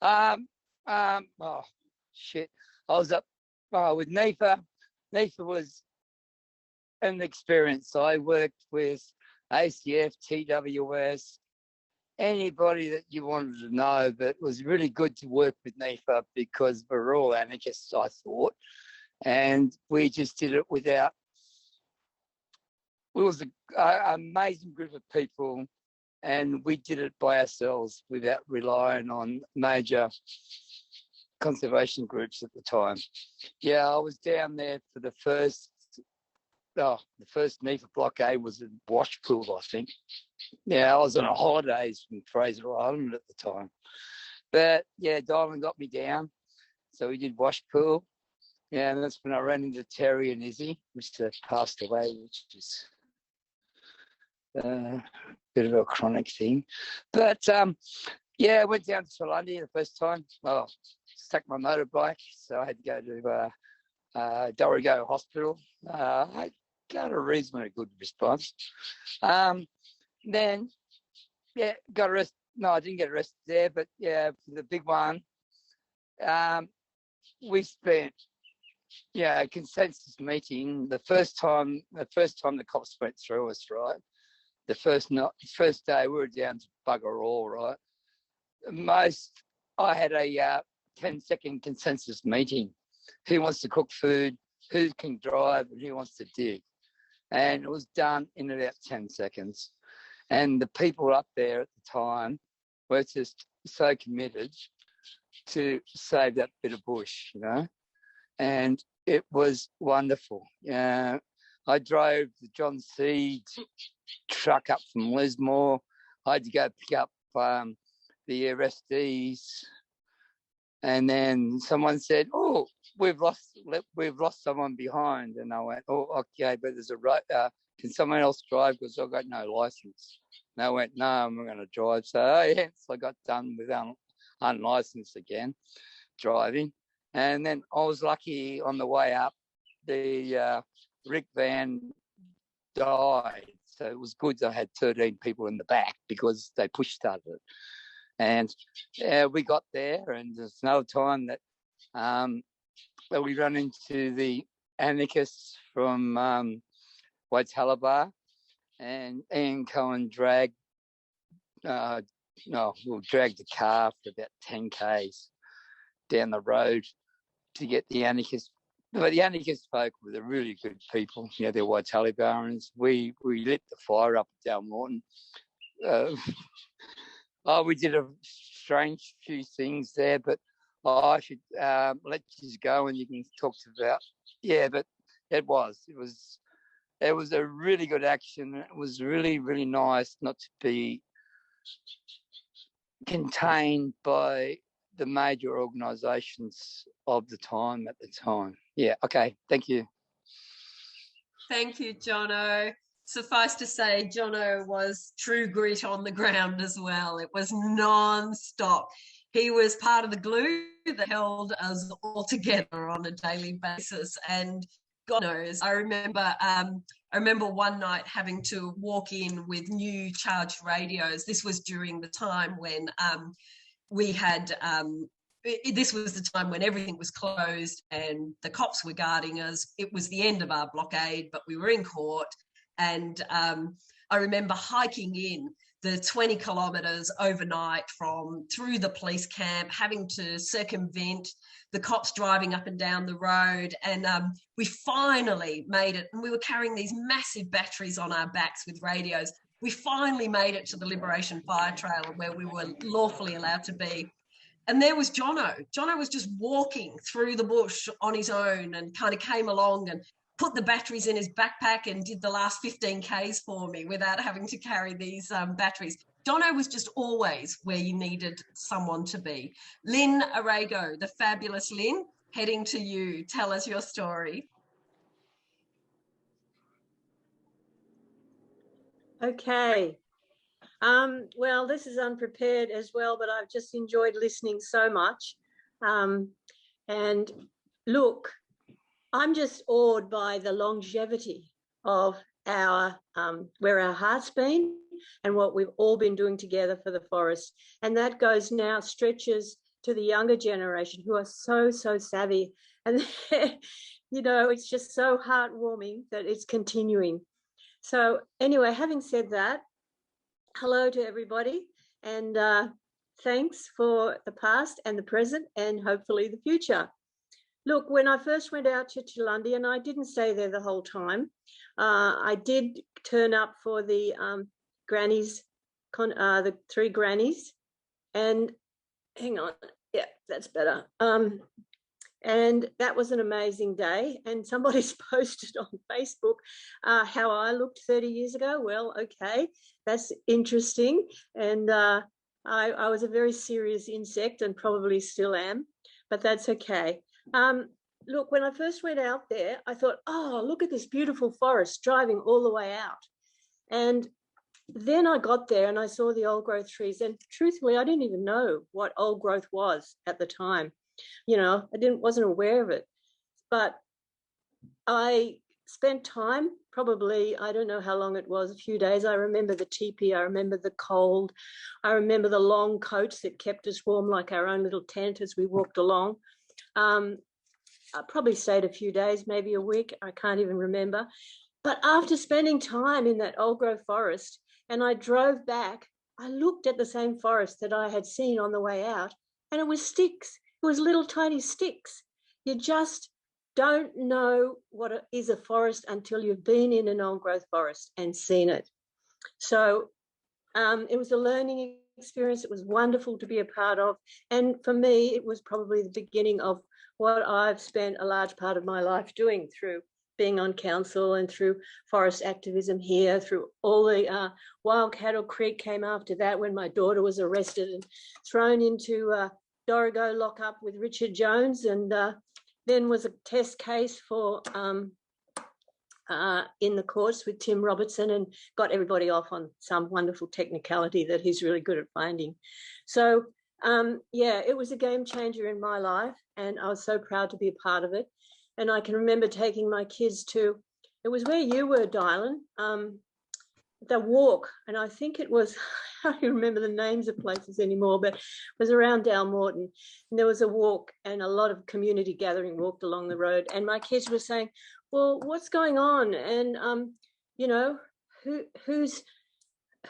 Oh, shit. I was up with NEFA. NEFA was an experience. I worked with ACF, TWS, anybody that you wanted to know, but it was really good to work with NEFA because we're all anarchists, I thought. And we just did it without, it was an amazing group of people, and we did it by ourselves without relying on major conservation groups at the time. Yeah, I was down there for the first NEFA blockade was in Washpool, I think. Yeah, I was on holidays from Fraser Island at the time. But yeah, Diamond got me down. So we did Washpool. Yeah, and that's when I ran into Terry and Izzy, which passed away, which is a bit of a chronic thing. But yeah, I went down to Chaelundi the first time. Well, stuck my motorbike, so I had to go to Dorrigo Hospital. I got a reasonably good response. Then, yeah, got arrested. No, I didn't get arrested there, but yeah, for the big one, we spent, yeah, a consensus meeting. The first time the cops went through us, right? The first day we were down to bugger all, right? I had a 10-second consensus meeting. Who wants to cook food? Who can drive? And who wants to dig? And it was done in about 10 seconds. And the people up there at the time were just so committed to save that bit of bush, you know. And it was wonderful. I drove the John Seed truck up from Lismore. I had to go pick up the arrestees, and then someone said, "Oh, we've lost someone behind." And I went, "Oh, okay, but there's a road. Can someone else drive? Because I've got no license." And I went, "No, I'm not going to drive." So hence I got done with unlicensed again driving. And then I was lucky on the way up, the Rick van died. So it was good that I had 13 people in the back because they push started it. And we got there, and there's no time that we run into the anarchists from Waitalabar, and Ian Cohen dragged the car for about 10 k's down the road to get the anarchists. But the anarchist folk were the really good people. You know, they're Waitalabarans. We lit the fire up at Dalmorton. We did a strange few things there, but I should let you go and you can talk about. Yeah, but it was a really good action. It was really, really nice not to be contained by the major organisations of the time at the time. Yeah, okay, thank you. Thank you, Jono. Suffice to say, Jono was true grit on the ground as well. It was non-stop. He was part of the glue that held us all together on a daily basis. And God knows, I remember one night having to walk in with new charged radios. This was during the time when we had this was the time when everything was closed and the cops were guarding us. It was the end of our blockade, but we were in court. And I remember hiking in the 20 kilometres overnight through the police camp, having to circumvent the cops driving up and down the road. And we finally made it. And we were carrying these massive batteries on our backs with radios. We finally made it to the Liberation Fire Trail where we were lawfully allowed to be. And there was Jono. Jono was just walking through the bush on his own and kind of came along and put the batteries in his backpack and did the last 15 Ks for me without having to carry these batteries. Jono was just always where you needed someone to be. Lynn Arago, the fabulous Lynn, heading to you. Tell us your story. Okay. Well, this is unprepared as well, but I've just enjoyed listening so much. And look, I'm just awed by the longevity of our where our heart's been and what we've all been doing together for the forest. And that goes now, stretches to the younger generation who are so savvy. And, you know, it's just so heartwarming that it's continuing. So anyway, having said that, hello to everybody, and thanks for the past and the present and hopefully the future. Look, when I first went out to Chaelundi, and I didn't stay there the whole time, I did turn up for the grannies, the 3 grannies, and hang on, yeah, that's better. And that was an amazing day. And somebody's posted on Facebook how I looked 30 years ago. Well, okay, that's interesting. And I was a very serious insect and probably still am, but that's okay. Look, when I first went out there, I thought, oh, look at this beautiful forest, driving all the way out. And then I got there and I saw the old growth trees. And truthfully, I didn't even know what old growth was at the time. You know, I wasn't aware of it. But I spent time, probably, I don't know how long it was, a few days. I remember the teepee, I remember the cold, I remember the long coats that kept us warm like our own little tent as we walked along. I probably stayed a few days, maybe a week, I can't even remember. But after spending time in that old growth forest and I drove back, I looked at the same forest that I had seen on the way out, and it was sticks. It was little tiny sticks. You just don't know what is a forest until you've been in an old growth forest and seen it. So it was a learning experience. It was wonderful to be a part of. And for me, it was probably the beginning of what I've spent a large part of my life doing through being on council and through forest activism here, through all the Wild Cattle Creek came after that when my daughter was arrested and thrown into Dorrigo lockup with Richard Jones, and then was a test case for in the courts with Tim Robertson and got everybody off on some wonderful technicality that he's really good at finding. So yeah, it was a game changer in my life and I was so proud to be a part of it. And I can remember taking my kids to, it was where you were, Dylan, the walk, and I think it was, I don't remember the names of places anymore, but it was around Dalmorton, and there was a walk and a lot of community gathering walked along the road, and my kids were saying, well, what's going on? And, you know, who's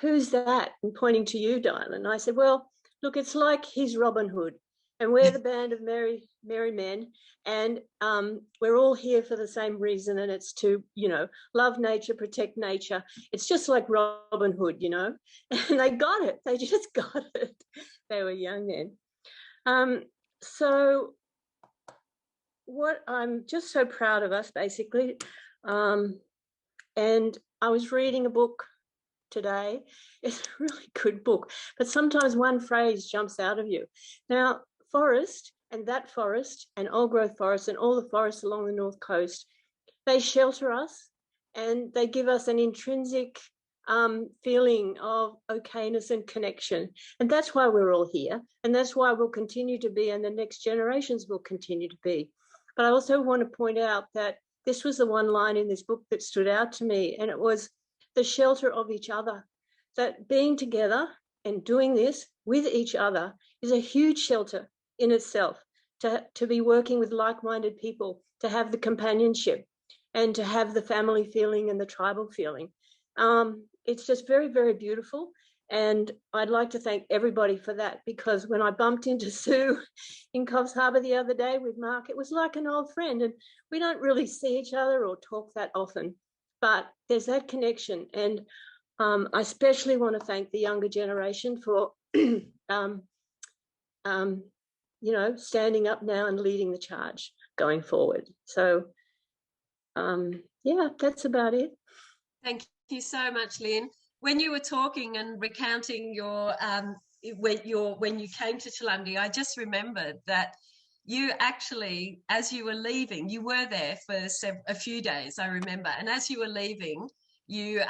that? And pointing to you, Dylan. And I said, well, look, it's like he's Robin Hood, and we're the band of merry men, and we're all here for the same reason, and it's to, you know, love nature, protect nature. It's just like Robin Hood, you know, and they got it. They just got it. They were young then. So what I'm just so proud of us, basically, and I was reading a book today. It's a really good book, but sometimes one phrase jumps out of you. Now, forest and that forest and old growth forest and all the forests along the north coast, they shelter us and they give us an intrinsic feeling of okayness and connection. And that's why we're all here, and that's why we'll continue to be, and the next generations will continue to be. But I also want to point out that this was the one line in this book that stood out to me, and it was the shelter of each other. That being together and doing this with each other is a huge shelter in itself, to be working with like-minded people, to have the companionship and to have the family feeling and the tribal feeling. It's just very, very beautiful. And I'd like to thank everybody for that, because when I bumped into Sue in Coffs Harbour the other day with Mark, it was like an old friend, and we don't really see each other or talk that often, but there's that connection. And I especially want to thank the younger generation for you know, standing up now and leading the charge going forward. So yeah, that's about it. Thank you so much, Lynn. When you were talking and recounting your when you came to Chaelundi, I just remembered that you actually, as you were leaving, you were there for a few days, I remember, and as you were leaving, you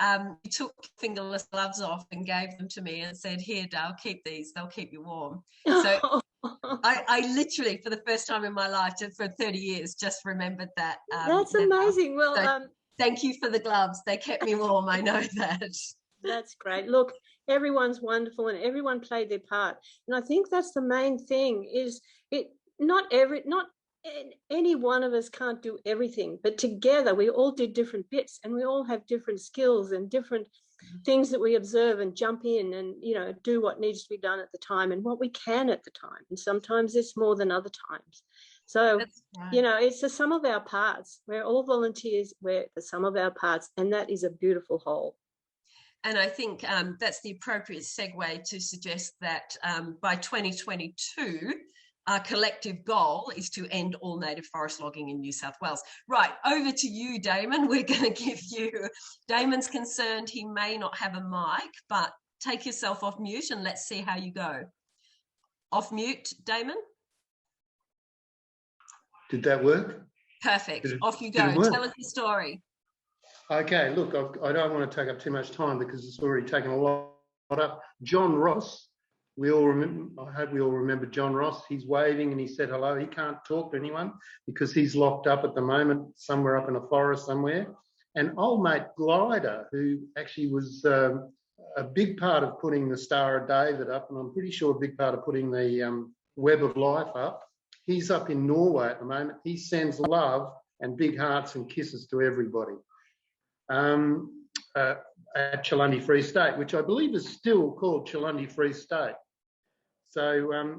took fingerless gloves off and gave them to me and said, "Here, Dale, keep these. They'll keep you warm." So I literally, for the first time in my life, for 30 years, just remembered that. That's amazing. Well, so thank you for the gloves. They kept me warm. I know that. That's great. Look, everyone's wonderful and everyone played their part. And I think that's the main thing is not any one of us can't do everything, but together we all did different bits and we all have different skills and different things that we observe and jump in and, do what needs to be done at the time and what we can at the time. And sometimes it's more than other times. So, right. It's the sum of our parts. We're all volunteers. We're the sum of our parts. And that is a beautiful whole. And I think that's the appropriate segue to suggest that by 2022, our collective goal is to end all native forest logging in New South Wales. Right, over to you, Damon. We're going to give you... Damon's concerned he may not have a mic, but take yourself off mute and let's see how you go. Off mute, Damon? Did that work? Perfect. Off you go. Tell us your story. Okay, look, I don't want to take up too much time because it's already taken a lot up. John Ross, I hope we all remember John Ross. He's waving and he said hello. He can't talk to anyone because he's locked up at the moment somewhere up in a forest somewhere. And old mate Glider, who actually was a big part of putting the Star of David up, and I'm pretty sure a big part of putting the Web of Life up. He's up in Norway at the moment. He sends love and big hearts and kisses to everybody. At Chaelundi Free State, which I believe is still called Chaelundi Free State. So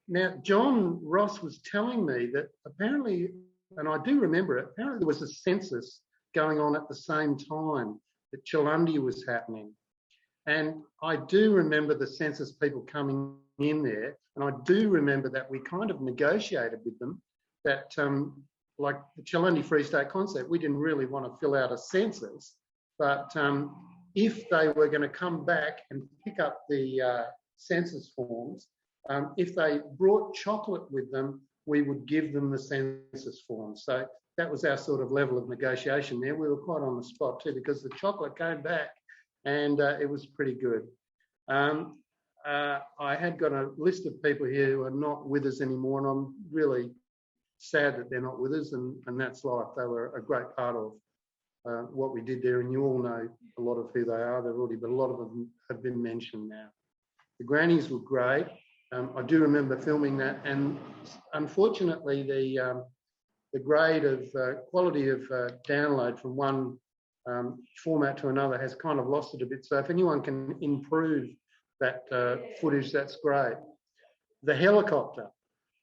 now John Ross was telling me that apparently, and I do remember it, apparently there was a census going on at the same time that Chaelundi was happening. And I do remember the census people coming in there, and I do remember that we kind of negotiated with them that like the Chaelundi Free State concept, we didn't really want to fill out a census, but if they were going to come back and pick up the census forms, if they brought chocolate with them, we would give them the census forms. So that was our sort of level of negotiation there. We were quite on the spot too because the chocolate came back and it was pretty good. I had got a list of people here who are not with us anymore, and I'm really sad that they're not with us, and that's life. They were a great part of what we did there, and you all know a lot of who they are. They've already, but a lot of them have been mentioned now. The grannies were great. I do remember filming that, and unfortunately, the grade of quality of download from one format to another has kind of lost it a bit. So if anyone can improve that footage, that's great. The helicopter.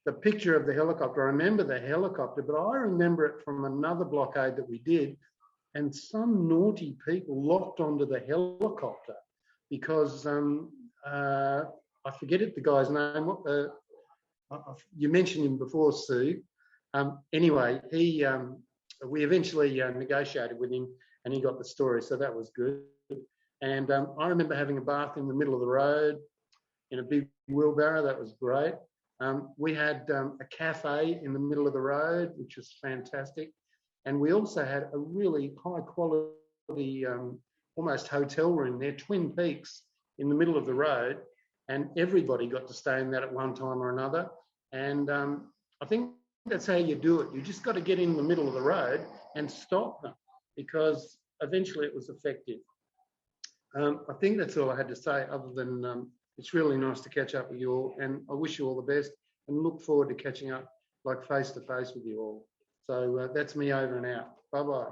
The picture of the helicopter, I remember the helicopter, but I remember it from another blockade that we did, and some naughty people locked onto the helicopter because I forget the guy's name. You mentioned him before, Sue. Anyway, we eventually negotiated with him and he got the story, so that was good. And I remember having a bath in the middle of the road in a big wheelbarrow. That was great. We had a cafe in the middle of the road, which was fantastic. And we also had a really high quality, almost hotel room there, Twin Peaks, in the middle of the road. And everybody got to stay in that at one time or another. And I think that's how you do it. You just got to get in the middle of the road and stop them because eventually it was effective. I think that's all I had to say, other than it's really nice to catch up with you all, and I wish you all the best and look forward to catching up like face to face with you all. So that's me over and out. Bye-bye.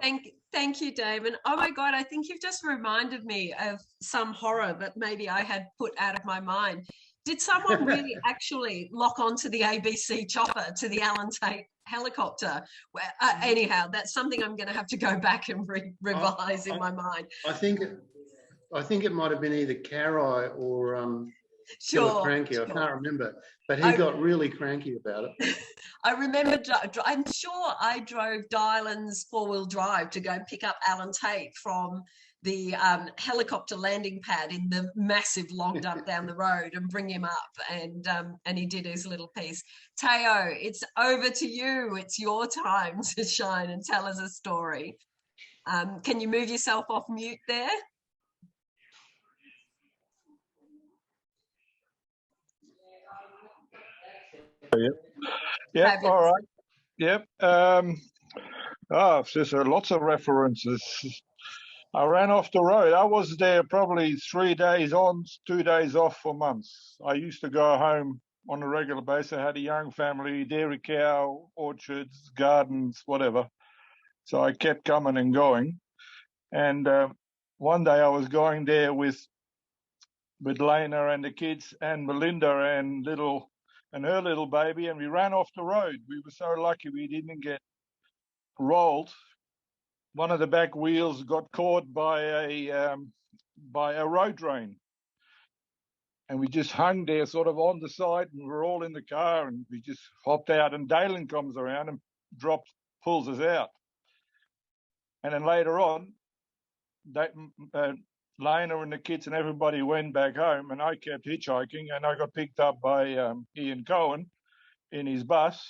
Thank you, Damon. Oh my God, I think you've just reminded me of some horror that maybe I had put out of my mind. Did someone really actually lock onto the ABC chopper to the Allen Tate helicopter? Anyhow, that's something I'm going to have to go back and revise in my mind. I think it might have been either Carai or Sure, Cranky. I can't remember, but he got really cranky about it. I remember, I'm sure I drove Dylan's four-wheel drive to go pick up Alan Tate from the helicopter landing pad in the massive log dump down the road and bring him up, and he did his little piece. Teo, it's over to you. It's your time to shine and tell us a story. Can you move yourself off mute there? Yep. All right. Yep. There's lots of references. I ran off the road. I was there probably 3 days on, 2 days off for months. I used to go home on a regular basis. I had a young family, dairy cow, orchards, gardens, whatever. So I kept coming and going. And one day I was going there with Lena and the kids and Melinda and her little baby, and we ran off the road. We were so lucky we didn't get rolled. One of the back wheels got caught by a road drain, and we just hung there sort of on the side, and we're all in the car, and we just hopped out, and Dalen comes around and pulls us out. And then later on, Lena and the kids and everybody went back home, and I kept hitchhiking, and I got picked up by Ian Cohen in his bus,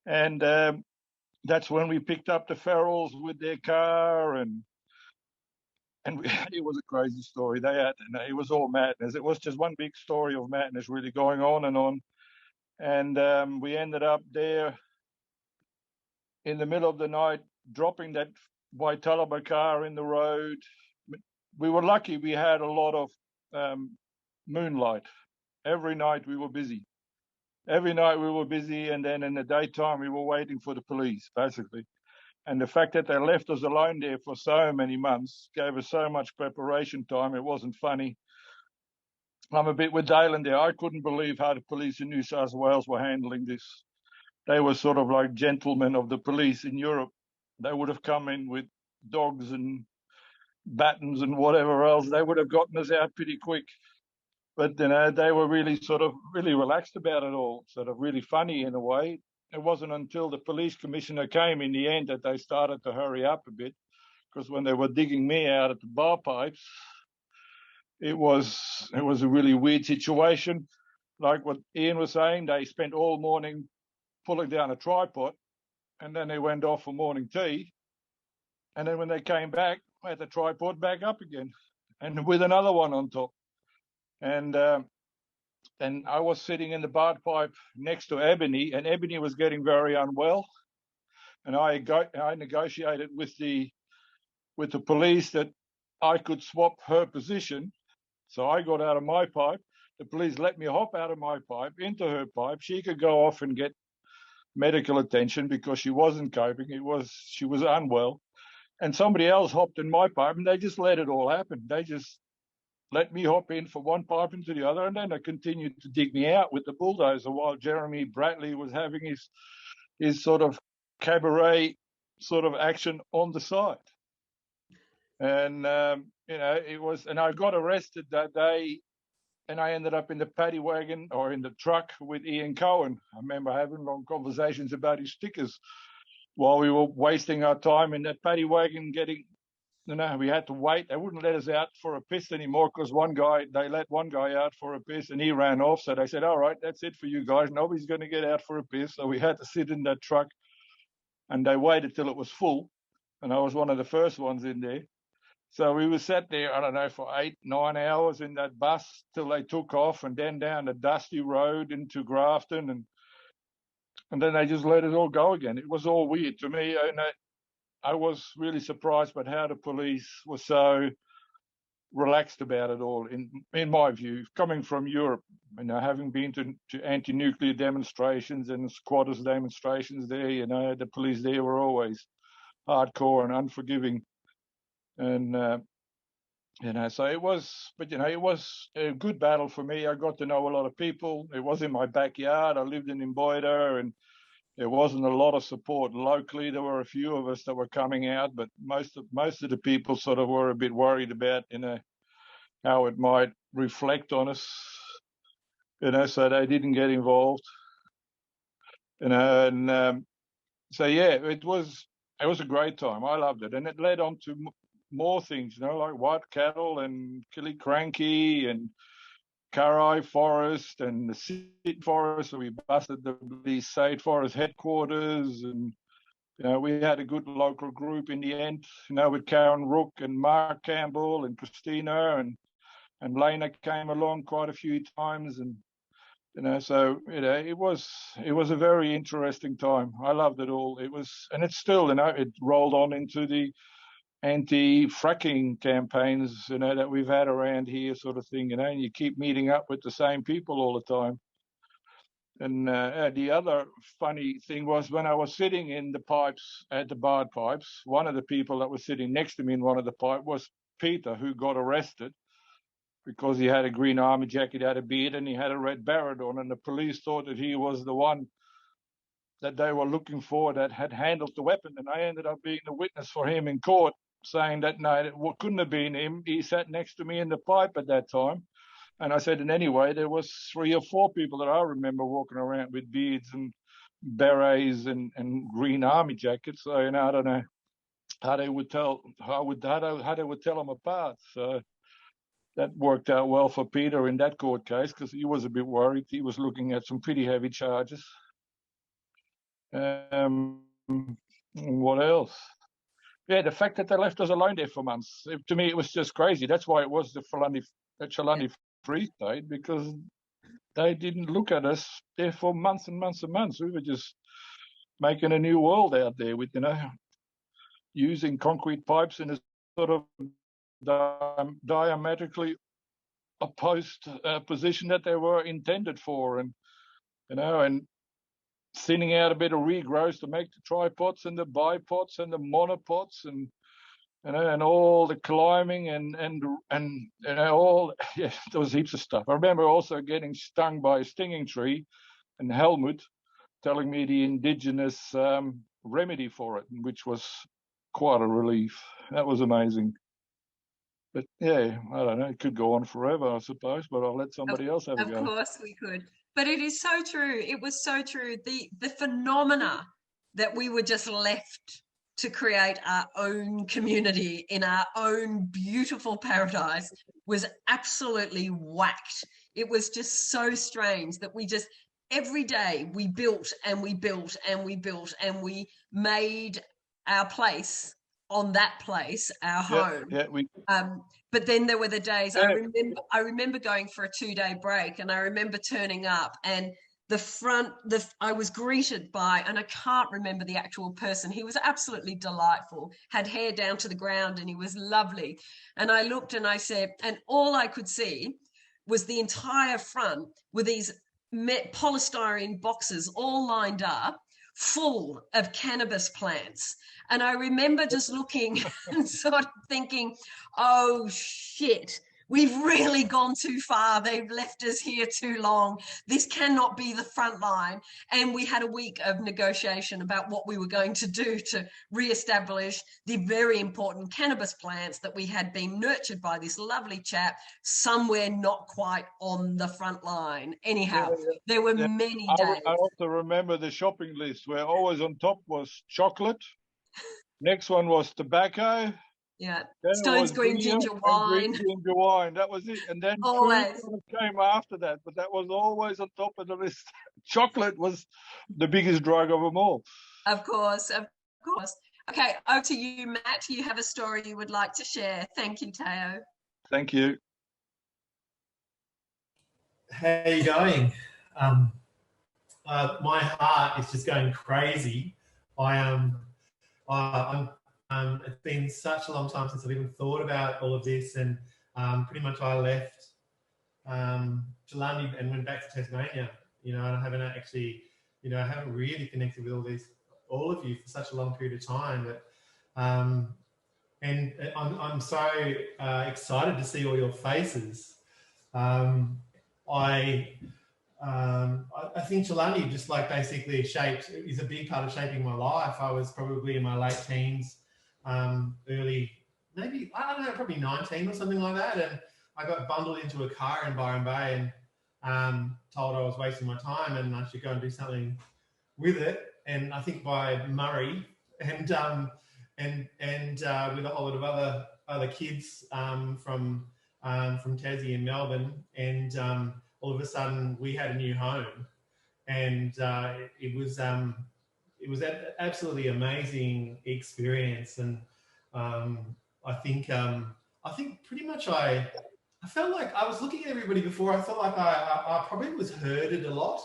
and that's when we picked up the Ferals with their car, and it was a crazy story. It was all madness. It was just one big story of madness really going on, and we ended up there in the middle of the night, dropping that white Talaba car in the road. We were lucky we had a lot of moonlight. Every night we were busy. And then in the daytime we were waiting for the police, basically. And the fact that they left us alone there for so many months gave us so much preparation time. It wasn't funny. I'm a bit with Dalen there. I couldn't believe how the police in New South Wales were handling this. They were sort of like gentlemen of the police in Europe. They would have come in with dogs and batons and whatever else. They would have gotten us out pretty quick. But, they were really really relaxed about it all, sort of really funny in a way. It wasn't until the police commissioner came in the end that they started to hurry up a bit, because when they were digging me out at the bar pipes, it was a really weird situation. Like what Ian was saying, they spent all morning pulling down a tripod, and then they went off for morning tea. And then when they came back, they had the tripod back up again, and with another one on top. And I was sitting in the bar pipe next to Ebony, and Ebony was getting very unwell. And I negotiated with the police that I could swap her position. So I got out of my pipe. The police let me hop out of my pipe into her pipe. She could go off and get medical attention because she wasn't coping. She was unwell. And somebody else hopped in my pipe, and they just let it all happen. They just let me hop in from one pipe into the other, and then they continued to dig me out with the bulldozer while Jeremy Bratley was having his sort of cabaret sort of action on the side. And, it was, and I got arrested that day, and I ended up in the paddy wagon or in the truck with Ian Cohen. I remember having long conversations about his stickers while we were wasting our time in that paddy wagon getting, we had to wait. They wouldn't let us out for a piss anymore because they let one guy out for a piss and he ran off. So they said, all right, that's it for you guys. Nobody's going to get out for a piss. So we had to sit in that truck, and they waited till it was full. And I was one of the first ones in there. So we were sat there, I don't know, for 8-9 hours in that bus till they took off, and then down the dusty road into Grafton. And then they just let it all go again. It was all weird to me. And I was really surprised by how the police were so relaxed about it all, in my view, coming from Europe, having been to anti-nuclear demonstrations and squatters demonstrations there, the police there were always hardcore and unforgiving. And, so it was, but, it was a good battle for me. I got to know a lot of people. It was in my backyard. I lived in Imboida, and there wasn't a lot of support locally. There were a few of us that were coming out, but most of the people sort of were a bit worried about, how it might reflect on us, so they didn't get involved, so yeah, it was a great time. I loved it, and it led on to more things, like White Cattle and Killicranky and Karai Forest and the Sit Forest. So we busted the State Forest headquarters, and we had a good local group in the end, with Karen Rook and Mark Campbell and Christina and Lena came along quite a few times, and so it was a very interesting time. I loved it all. It was, and it's still, it rolled on into the anti-fracking campaigns, that we've had around here, sort of thing, and you keep meeting up with the same people all the time. And the other funny thing was when I was sitting in the pipes, at the barred pipes, one of the people that was sitting next to me in one of the pipes was Peter, who got arrested because he had a green army jacket, had a beard, and he had a red beret on, and the police thought that he was the one that they were looking for that had handled the weapon. And I ended up being the witness for him in court, saying that no, it couldn't have been him. He sat next to me in the pipe at that time. And I said, and anyway, there was 3 or 4 people that I remember walking around with beards and berets and green army jackets. So, I don't know how they would tell how they would tell them apart. So that worked out well for Peter in that court case, because he was a bit worried. He was looking at some pretty heavy charges. What else? Yeah, the fact that they left us alone there for months. To me, it was just crazy. That's why it was the Chaelundi Free State, because they didn't look at us there for months and months and months. We were just making a new world out there with, using concrete pipes in a sort of diametrically opposed position that they were intended for, and thinning out a bit of regrowth to make the tripods and the bipods and the monopods and all the climbing and all, yeah, there was heaps of stuff. I remember also getting stung by a stinging tree, and Helmut telling me the indigenous remedy for it, which was quite a relief. That was amazing. But yeah, I don't know, it could go on forever, I suppose, but I'll let somebody else have a go. Of course we could. But it is so true. It was so true. The phenomena that we were just left to create our own community in our own beautiful paradise was absolutely whacked. It was just so strange that we just, every day we built and we built and we built and we made our place on that place, our home. But then there were the days, I remember going for a 2-day break, and I remember turning up, and I was greeted by, and I can't remember the actual person. He was absolutely delightful, had hair down to the ground, and he was lovely. And I looked and I said, and all I could see was the entire front with these polystyrene boxes all lined up, full of cannabis plants. And I remember just looking and sort of thinking, oh shit, we've really gone too far. They've left us here too long. This cannot be the front line. And we had a week of negotiation about what we were going to do to reestablish the very important cannabis plants that we had been nurtured by this lovely chap somewhere not quite on the front line. Anyhow, there were many days. I also remember the shopping list where always on top was chocolate. Next one was tobacco. Yeah, Stone's green ginger wine. Green ginger wine, that was it. And then food came after that, but that was always on top of the list. Chocolate was the biggest drug of them all. Of course, of course. Okay, over to you, Matt. You have a story you would like to share. Thank you, Teo. Thank you. How are you going? My heart is just going crazy. It's been such a long time since I've even thought about all of this, and pretty much I left Chaelundi and went back to Tasmania. And I haven't actually, I haven't really connected with all of you for such a long period of time. But and I'm so excited to see all your faces. I think Chaelundi just basically is a big part of shaping my life. I was probably in my late teens, early, maybe, I don't know, probably 19 or something like that. And I got bundled into a car in Byron Bay and told I was wasting my time and I should go and do something with it. And I think by Murray and with a whole lot of other kids from Tassie and Melbourne, and all of a sudden we had a new home, and it was it was an absolutely amazing experience, and I think pretty much I felt like I was looking at everybody before. I felt like I probably was herded a lot.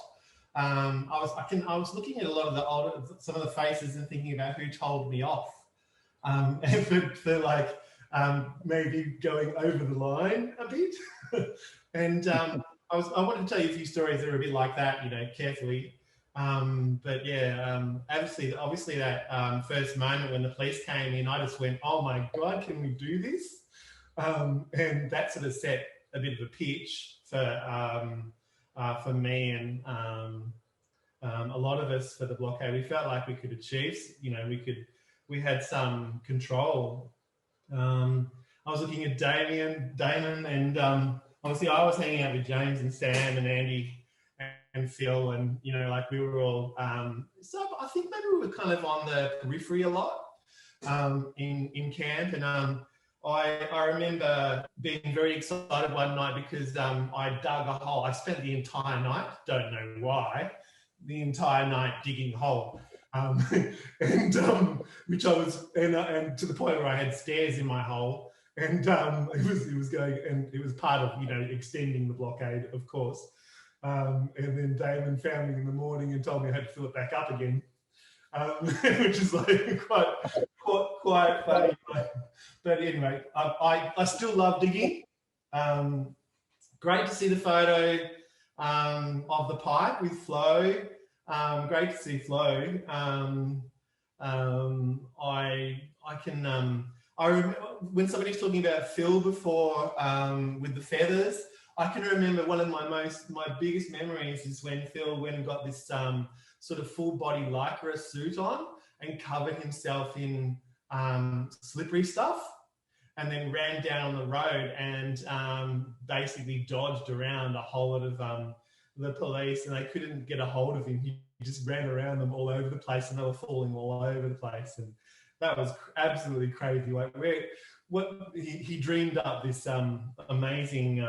I was looking at a lot of some of the faces and thinking about who told me off, and for like maybe going over the line a bit. And I wanted to tell you a few stories that are a bit like that, carefully. But yeah, obviously that first moment when the police came in, I just went, "Oh my God, can we do this?" And that sort of set a bit of a pitch for me and a lot of us for the blockade. We felt like we could achieve, we had some control. I was looking at Damon, and obviously I was hanging out with James and Sam and Andy and Phil, and we were all. So I think maybe we were kind of on the periphery a lot in camp, and I remember being very excited one night because I dug a hole. I spent the entire night, don't know why, the entire night digging a hole. Which I was, and to the point where I had stairs in my hole, and it was going, and it was part of extending the blockade, of course. And then Damon found me in the morning and told me I had to fill it back up again, which is like quite funny. But anyway, I still love digging. Great to see the photo of the pipe with Flo. Great to see Flo. I remember when somebody's talking about Phil before with the feathers. I can remember one of my biggest memories is when Phil went and got this sort of full body lycra suit on and covered himself in slippery stuff, and then ran down the road and basically dodged around a whole lot of the police, and they couldn't get a hold of him. He just ran around them all over the place, and they were falling all over the place, and that was absolutely crazy. Like he dreamed up this amazing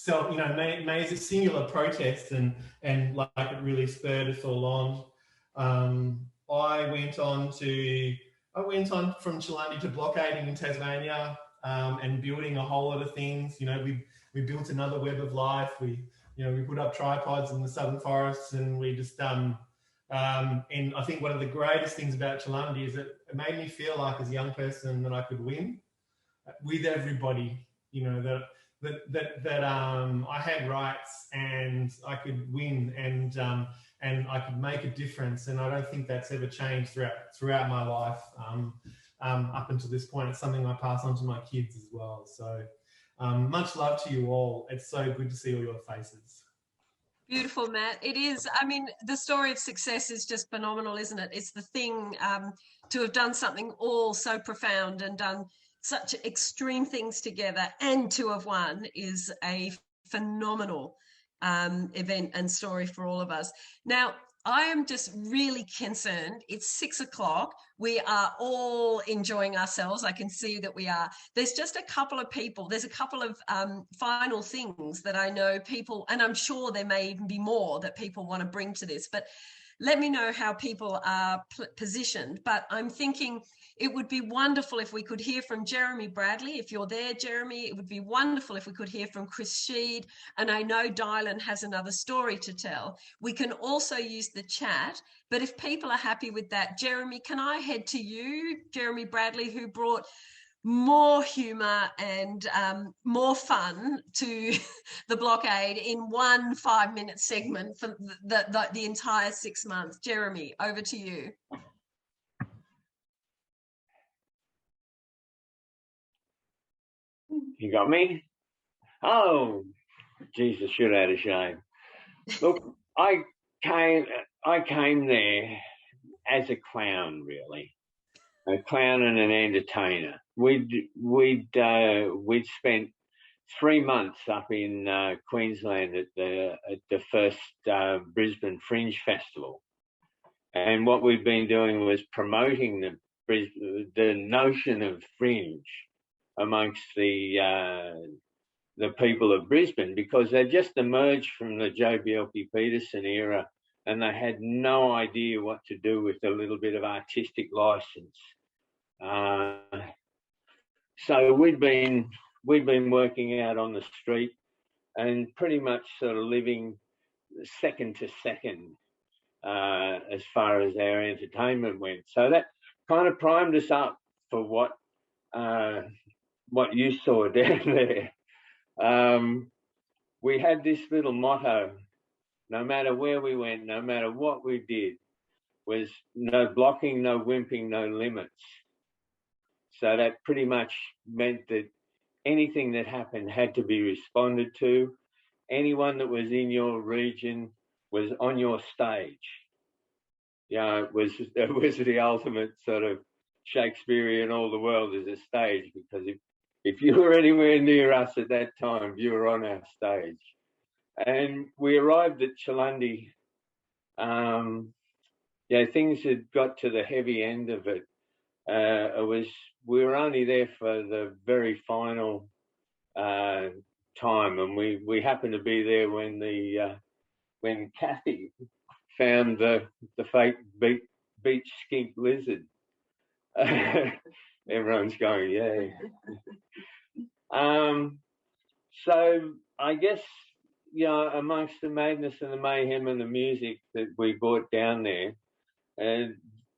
amazing singular protest, and like it really spurred us all on. I went on from Chaelundi to blockading in Tasmania and building a whole lot of things. We built another web of life. We put up tripods in the southern forests, and we just and I think one of the greatest things about Chaelundi is that it made me feel like, as a young person, that I could win with everybody. That I had rights and I could win, and I could make a difference. And I don't think that's ever changed throughout my life up until this point. It's something I pass on to my kids as well. So much love to you all. It's so good to see all your faces. Beautiful, Matt. It is. I mean, the story of success is just phenomenal, isn't it? It's the thing to have done something all so profound and done such extreme things together, and to have won is a phenomenal event and story for all of us. Now, I am just really concerned. It's 6 o'clock. We are all enjoying ourselves. I can see that we are. There's just a couple of people. There's a couple of final things that I know people, and I'm sure there may even be more that people want to bring to this, but let me know how people are positioned. But I'm thinking it would be wonderful if we could hear from Jeremy Bradley. If you're there, Jeremy, it would be wonderful if we could hear from Chris Sheed. And I know Dylan has another story to tell. We can also use the chat. But if people are happy with that, Jeremy, can I head to you, Jeremy Bradley, who brought more humour and more fun to the blockade in one 5-minute segment for the entire 6 months. Jeremy, over to you. You got me? Oh, Jesus, shit out of shame. Look, I came there as a clown, really. A clown and an entertainer. We'd spent 3 months up in Queensland at the first Brisbane Fringe Festival, and what we'd been doing was promoting the notion of Fringe amongst the people of Brisbane, because they just emerged from the Joe Bjelke-Peterson era and they had no idea what to do with a little bit of artistic license. So we'd been working out on the street and pretty much sort of living second to second as far as our entertainment went. So that kind of primed us up for what you saw down there. We had this little motto: no matter where we went, no matter what we did, was no blocking, no wimping, no limits. So that pretty much meant that anything that happened had to be responded to. Anyone that was in your region was on your stage. It was the ultimate sort of Shakespearean all the world is a stage, because if you were anywhere near us at that time, you were on our stage. And we arrived at Chaelundi. Things had got to the heavy end of it. We were only there for the very final time, and we happened to be there when Kathy found the fake beach skink lizard. Everyone's going, yeah. So I guess, amongst the madness and the mayhem and the music that we brought down there,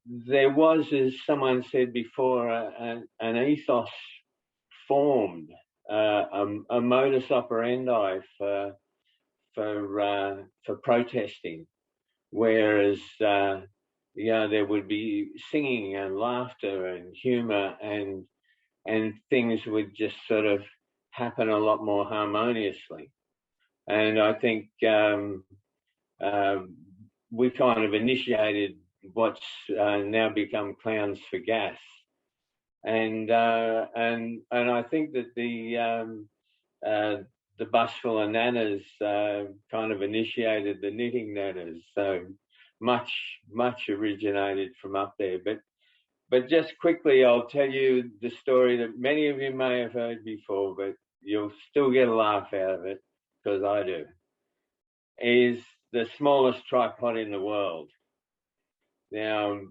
there was, as someone said before, an ethos formed, a modus operandi for protesting, whereas there would be singing and laughter and humour, and things would just sort of happen a lot more harmoniously. And I think we kind of initiated what's now become Clowns for Gas, and I think that the bus full of nanas kind of initiated the knitting nanas. So much originated from up there. But just quickly, I'll tell you the story that many of you may have heard before, but you'll still get a laugh out of it, because I do. Is the smallest tripod in the world. Now,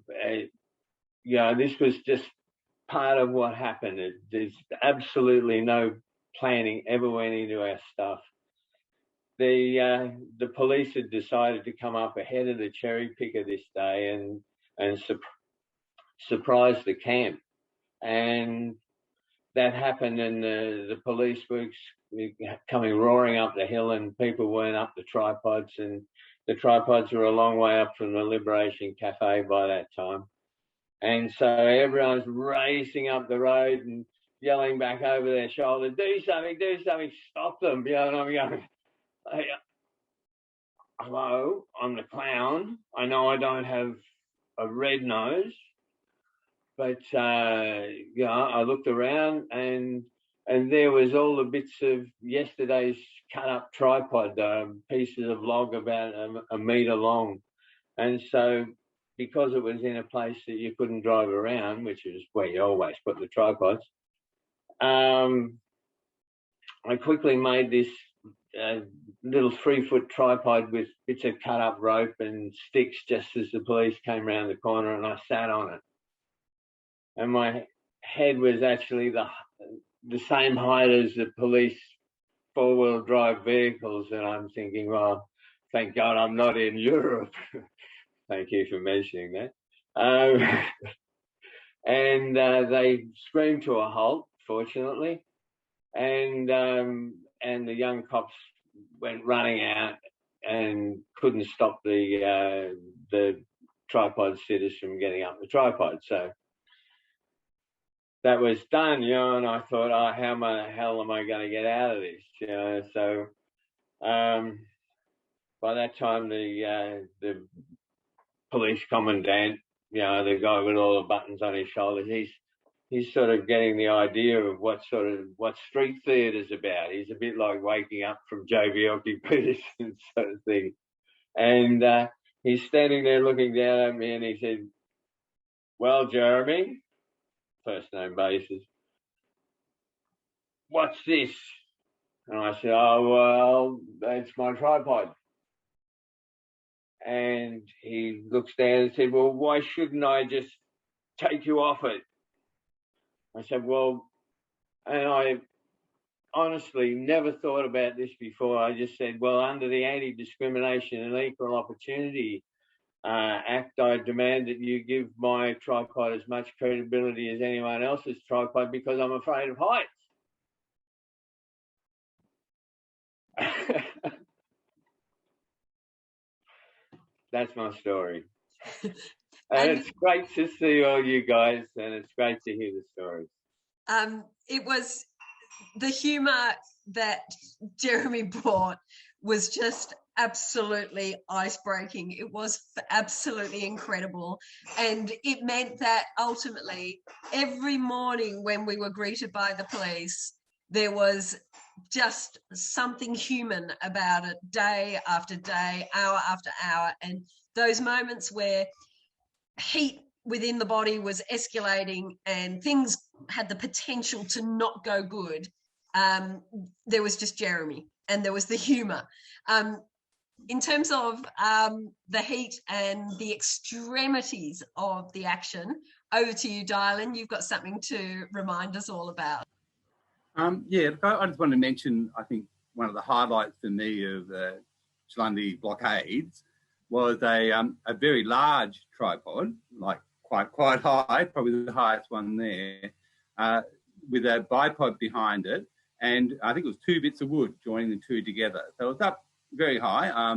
this was just part of what happened. There's absolutely no planning ever went into our stuff. The police had decided to come up ahead of the cherry picker this day and surprise the camp, and that happened. And the police were coming roaring up the hill, and people weren't up the tripods, and the tripods were a long way up from the Liberation Cafe by that time. And so everyone's racing up the road and yelling back over their shoulder, do something, stop them. And I'm going, hello, I'm the clown. I know I don't have a red nose, but I looked around, and there was all the bits of yesterday's cut up tripod, pieces of log about a metre long. And so, because it was in a place that you couldn't drive around, which is where you always put the tripods, I quickly made this little 3-foot tripod with bits of cut up rope and sticks just as the police came around the corner, and I sat on it. And my head was actually the same height as the police 4-wheel drive vehicles, and I'm thinking, well, thank God I'm not in Europe. Thank you for mentioning that. And they screamed to a halt, fortunately, and the young cops went running out and couldn't stop the tripod sitters from getting up the tripod. So that was done, and I thought, oh, how the hell am I going to get out of this? So by that time, the police commandant, the guy with all the buttons on his shoulders, he's sort of getting the idea of what street theatre's about. He's a bit like waking up from Jovialki Peterson sort of thing. And he's standing there looking down at me, and he said, well, Jeremy, first name basis, what's this? And I said, oh, well, that's my tripod. And he looks down and said, well, why shouldn't I just take you off it? I said, well, and I honestly never thought about this before. I just said, well, under the Anti-Discrimination and Equal Opportunity Act, I demand that you give my tripod as much credibility as anyone else's tripod because I'm afraid of heights. That's my story. And it's great to see all you guys, and it's great to hear the stories. It was the humour that Jeremy brought was just absolutely ice-breaking. It was absolutely incredible. And it meant that ultimately every morning when we were greeted by the police, there was just something human about it, day after day, hour after hour. And those moments where heat within the body was escalating and things had the potential to not go good, there was just Jeremy and there was the humour. In terms of the heat and the extremities of the action, over to you, Dylan. You've got something to remind us all about. Yeah, I just want to mention, I think one of the highlights for me of the Chaelundi blockades was a very large tripod, like quite high, probably the highest one there, with a bipod behind it, and I think it was 2 bits of wood joining the two together. So it was up very high,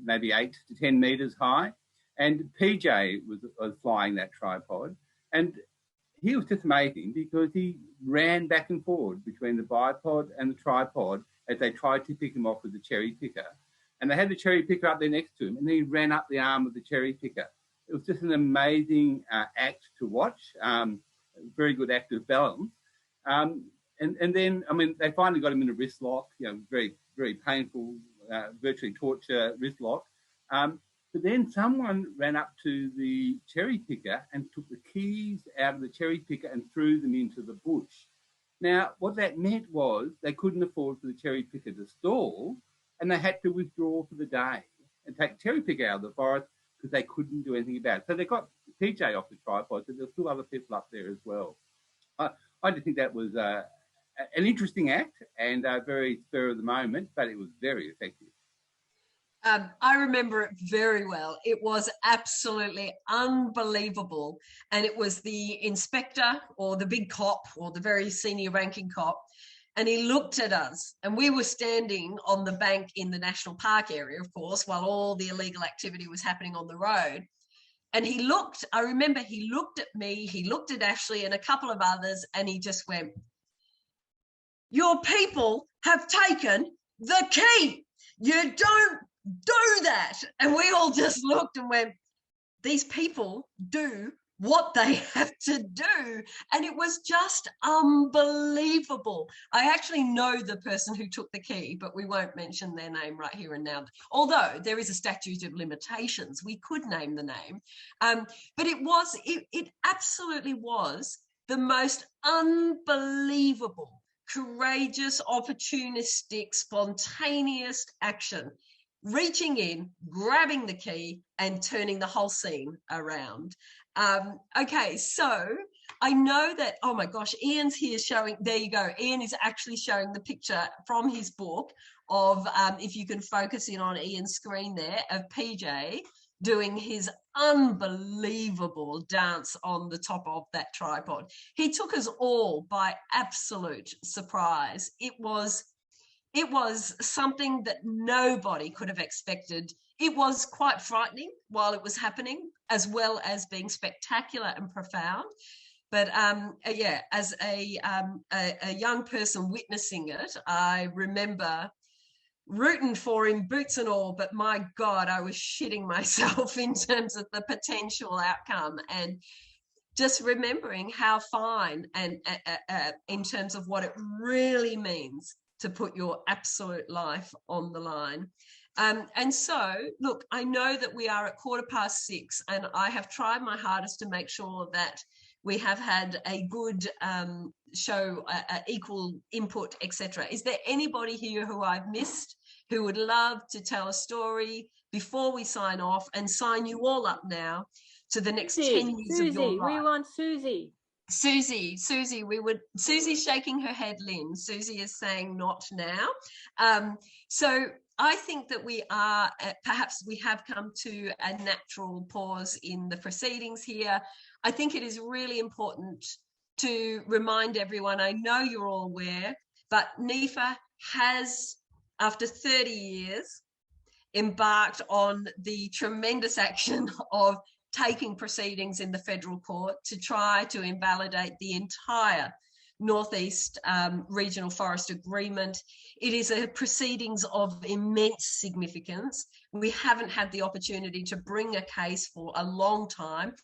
maybe 8 to 10 metres high, and PJ was flying that tripod, and he was just amazing because he ran back and forward between the bipod and the tripod as they tried to pick him off with the cherry picker. And they had the cherry picker up there next to him, and then he ran up the arm of the cherry picker. It was just an amazing act to watch, very good act of balance. And then, I mean, they finally got him in a wrist lock, very, very painful, virtually torture wrist lock. But then someone ran up to the cherry picker and took the keys out of the cherry picker and threw them into the bush. Now, what that meant was they couldn't afford for the cherry picker to stall, and they had to withdraw for the day and take the cherry picker out of the forest because they couldn't do anything about it. So they got PJ off the tripod, but there's still other people up there as well. I just think that was an interesting act and very spur of the moment, but it was very effective. I remember it very well. It was absolutely unbelievable. And it was the inspector or the big cop or the very senior ranking cop. And he looked at us, and we were standing on the bank in the national park area, of course, while all the illegal activity was happening on the road. And he looked, I remember he looked at me, he looked at Ashley and a couple of others, and he just went, "Your people have taken the key. You don't do that." And we all just looked and went, these people do what they have to do. And it was just unbelievable. I actually know the person who took the key, but we won't mention their name right here and now. Although there is a statute of limitations, we could name the name. But it absolutely was the most unbelievable, courageous, opportunistic, spontaneous action, reaching in, grabbing the key and turning the whole scene around. Okay, so I know that, oh my gosh, Ian's here showing, there you go. Ian is actually showing the picture from his book of, if you can focus in on Ian's screen there, of PJ doing his unbelievable dance on the top of that tripod. He took us all by absolute surprise. It was something that nobody could have expected. It was quite frightening while it was happening, as well as being spectacular and profound. But yeah, as a young person witnessing it, I remember rooting for him, boots and all, but my God, I was shitting myself in terms of the potential outcome, and just remembering how fine and in terms of what it really means to put your absolute life on the line. And so, look, I know that we are at 6:15, and I have tried my hardest to make sure that we have had a good show, equal input, etc. Is there anybody here who I've missed who would love to tell a story, before we sign off and sign you all up now to the next 10 years of your Susie, life. we want Susie. Susie's shaking her head, Lynn. Susie is saying not now. So I think that we are, perhaps we have come to a natural pause in the proceedings here. I think it is really important to remind everyone, I know you're all aware, but NEFA has, after 30 years, embarked on the tremendous action of taking proceedings in the federal court to try to invalidate the entire Northeast Regional Forest Agreement. It is a proceedings of immense significance. We haven't had the opportunity to bring a case for a long time.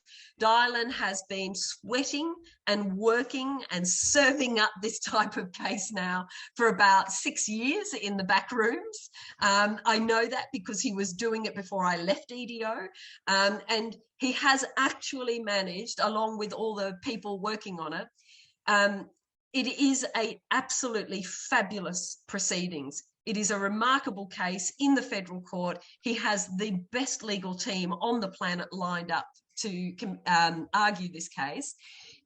Dylan has been sweating and working and serving up this type of case now for about 6 years in the back rooms. I know that because he was doing it before I left EDO, and he has actually managed, along with all the people working on it, it is a absolutely fabulous proceedings. It is a remarkable case in the federal court. He has the best legal team on the planet lined up to argue this case.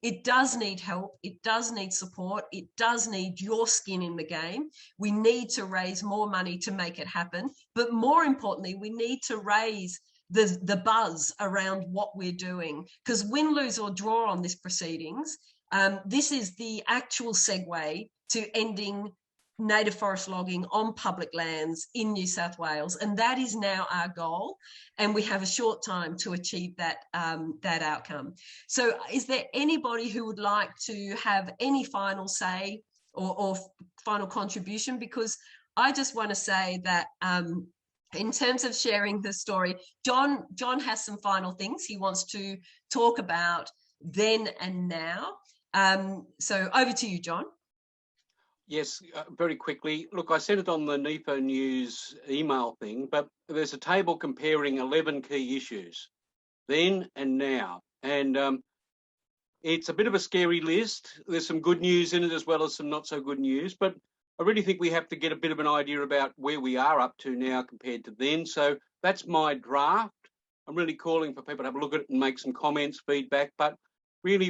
It does need help. It does need support. It does need your skin in the game. We need to raise more money to make it happen. But more importantly, we need to raise the buzz around what we're doing, because win, lose or draw on this proceedings, this is the actual segue to ending native forest logging on public lands in New South Wales, and that is now our goal, and we have a short time to achieve that that outcome. So is there anybody who would like to have any final say or final contribution? Because I just want to say that in terms of sharing the story, John has some final things he wants to talk about then and now. So over to you, John. Yes, very quickly. Look, I said it on the NEFA News email thing, but there's a table comparing 11 key issues, then and now. And it's a bit of a scary list. There's some good news in it as well as some not so good news, but I really think we have to get a bit of an idea about where we are up to now compared to then. So that's my draft. I'm really calling for people to have a look at it and make some comments, feedback, but really,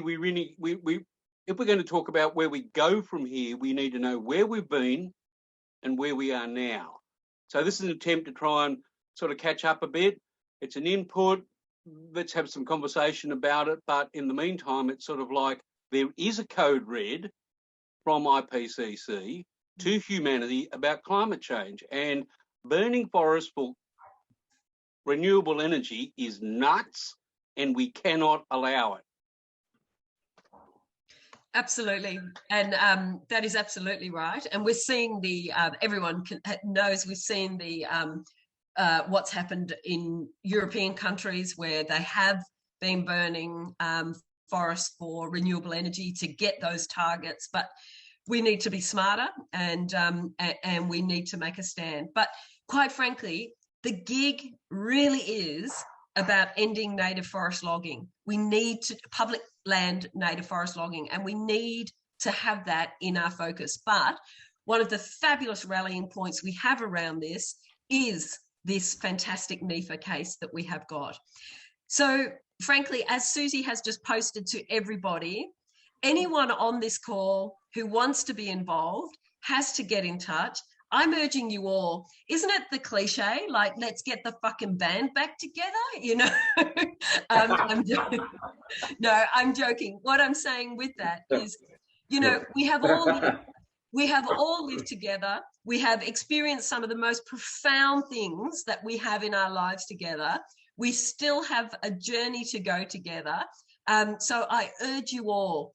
if we're going to talk about where we go from here, we need to know where we've been and where we are now. So this is an attempt to try and sort of catch up a bit. It's an input. Let's have some conversation about it. But in the meantime, it's sort of like there is a code red from IPCC to humanity about climate change, and burning forests for renewable energy is nuts, and we cannot allow it. Absolutely, and that is absolutely right. And we're seeing the everyone knows we've seen the what's happened in European countries where they have been burning forests for renewable energy to get those targets. But we need to be smarter, and we need to make a stand. But quite frankly, the gig really is about ending native forest logging. We need to public land native forest logging, and we need to have that in our focus. But one of the fabulous rallying points we have around this is this fantastic NEFA case that we have got. So frankly, as Susie has just posted to everybody, anyone on this call who wants to be involved has to get in touch. I'm urging you all, isn't it the cliche, like, let's get the fucking band back together, you know? I'm joking. What I'm saying with that is, you know, we have all lived together. We have experienced some of the most profound things that we have in our lives together. We still have a journey to go together. So I urge you all,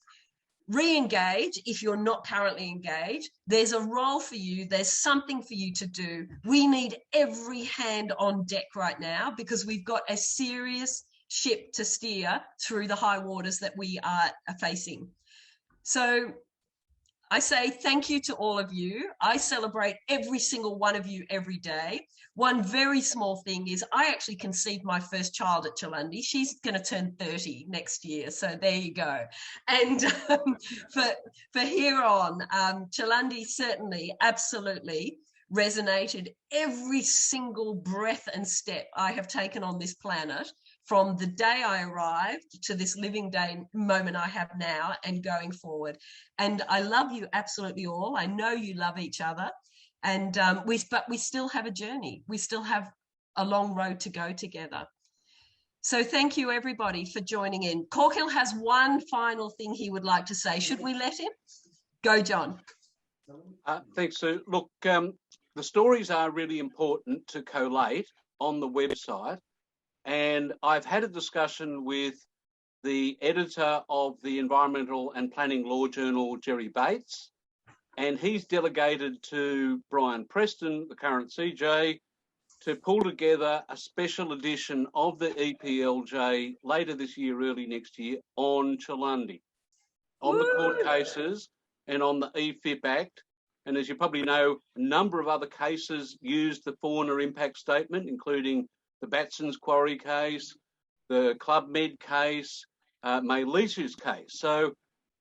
re-engage if you're not currently engaged. There's a role for you. There's something for you to do. We need every hand on deck right now because we've got a serious ship to steer through the high waters that we are facing. So I say thank you to all of you. I celebrate every single one of you every day. One very small thing is I actually conceived my first child at Chaelundi. She's going to turn 30 next year. So there you go. And for here on, Chaelundi certainly, absolutely resonated every single breath and step I have taken on this planet from the day I arrived to this living day moment I have now and going forward. And I love you absolutely all. I know you love each other. And but we still have a journey. We still have a long road to go together. So thank you, everybody, for joining in. Corkhill has one final thing he would like to say. Should we let him? Go, John. Thanks, Sue. Look, the stories are really important to collate on the website. And I've had a discussion with the editor of the Environmental and Planning Law Journal, Jerry Bates, and he's delegated to Brian Preston, the current CJ, to pull together a special edition of the EPLJ later this year, early next year, on Chaelundi, on the court cases and on the EFIP Act. And as you probably know, a number of other cases used the fauna impact statement, including the Batson's Quarry case, the Club Med case, Maylishu's case. So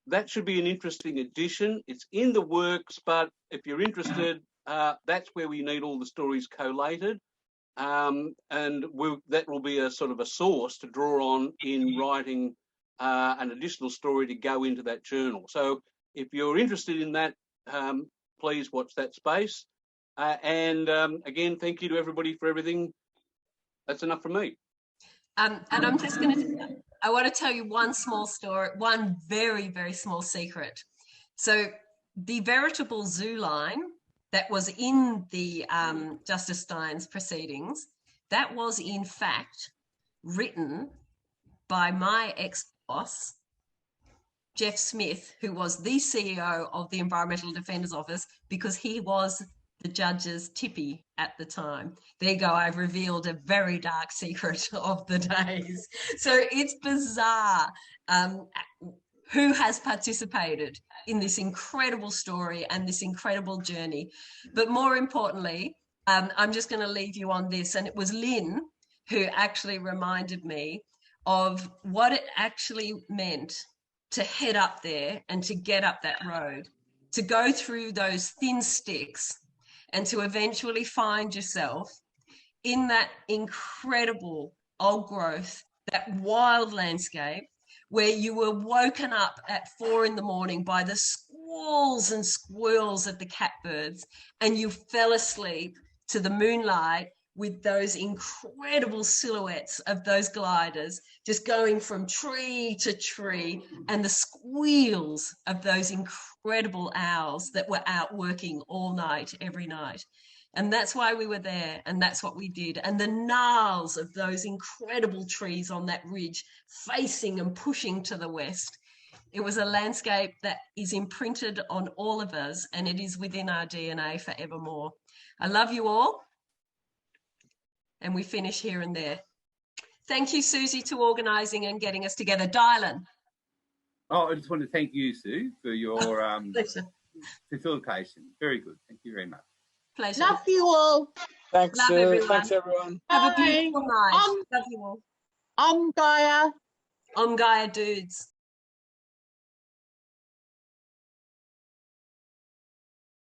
that should be an interesting addition. It's in the works, but if you're interested, that's where we need all the stories collated. And that will be a sort of a source to draw on in writing an additional story to go into that journal. So if you're interested in that, please watch that space. And again, thank you to everybody for everything. That's enough from me. And I'm just going to, I want to tell you one small story, one very, very small secret. So the veritable zoo line that was in the Justice Stein's proceedings, that was in fact written by my ex-boss, Jeff Smith, who was the CEO of the Environmental Defenders Office, because he was the judge's tippy at the time. There you go, I've revealed a very dark secret of the days. So it's bizarre who has participated in this incredible story and this incredible journey. But more importantly, I'm just going to leave you on this, and it was Lynn who actually reminded me of what it actually meant to head up there and to get up that road, to go through those thin sticks and to eventually find yourself in that incredible old growth, that wild landscape where you were woken up at 4 a.m. by the squalls and squeals of the catbirds, and you fell asleep to the moonlight with those incredible silhouettes of those gliders just going from tree to tree, and the squeals of those incredible owls that were out working all night, every night. And that's why we were there, and that's what we did. And the gnarls of those incredible trees on that ridge facing and pushing to the west. It was a landscape that is imprinted on all of us, and it is within our DNA forevermore. I love you all. And we finish here and there. Thank you, Susie, to organising and getting us together. Dylan. Oh, I just want to thank you, Sue, for your facilitation. Very good. Thank you very much. Pleasure. Love you all. Thanks, Love Sue. everyone. Thanks, everyone. Have a beautiful night. Love you all. Gaia. Gaia dudes.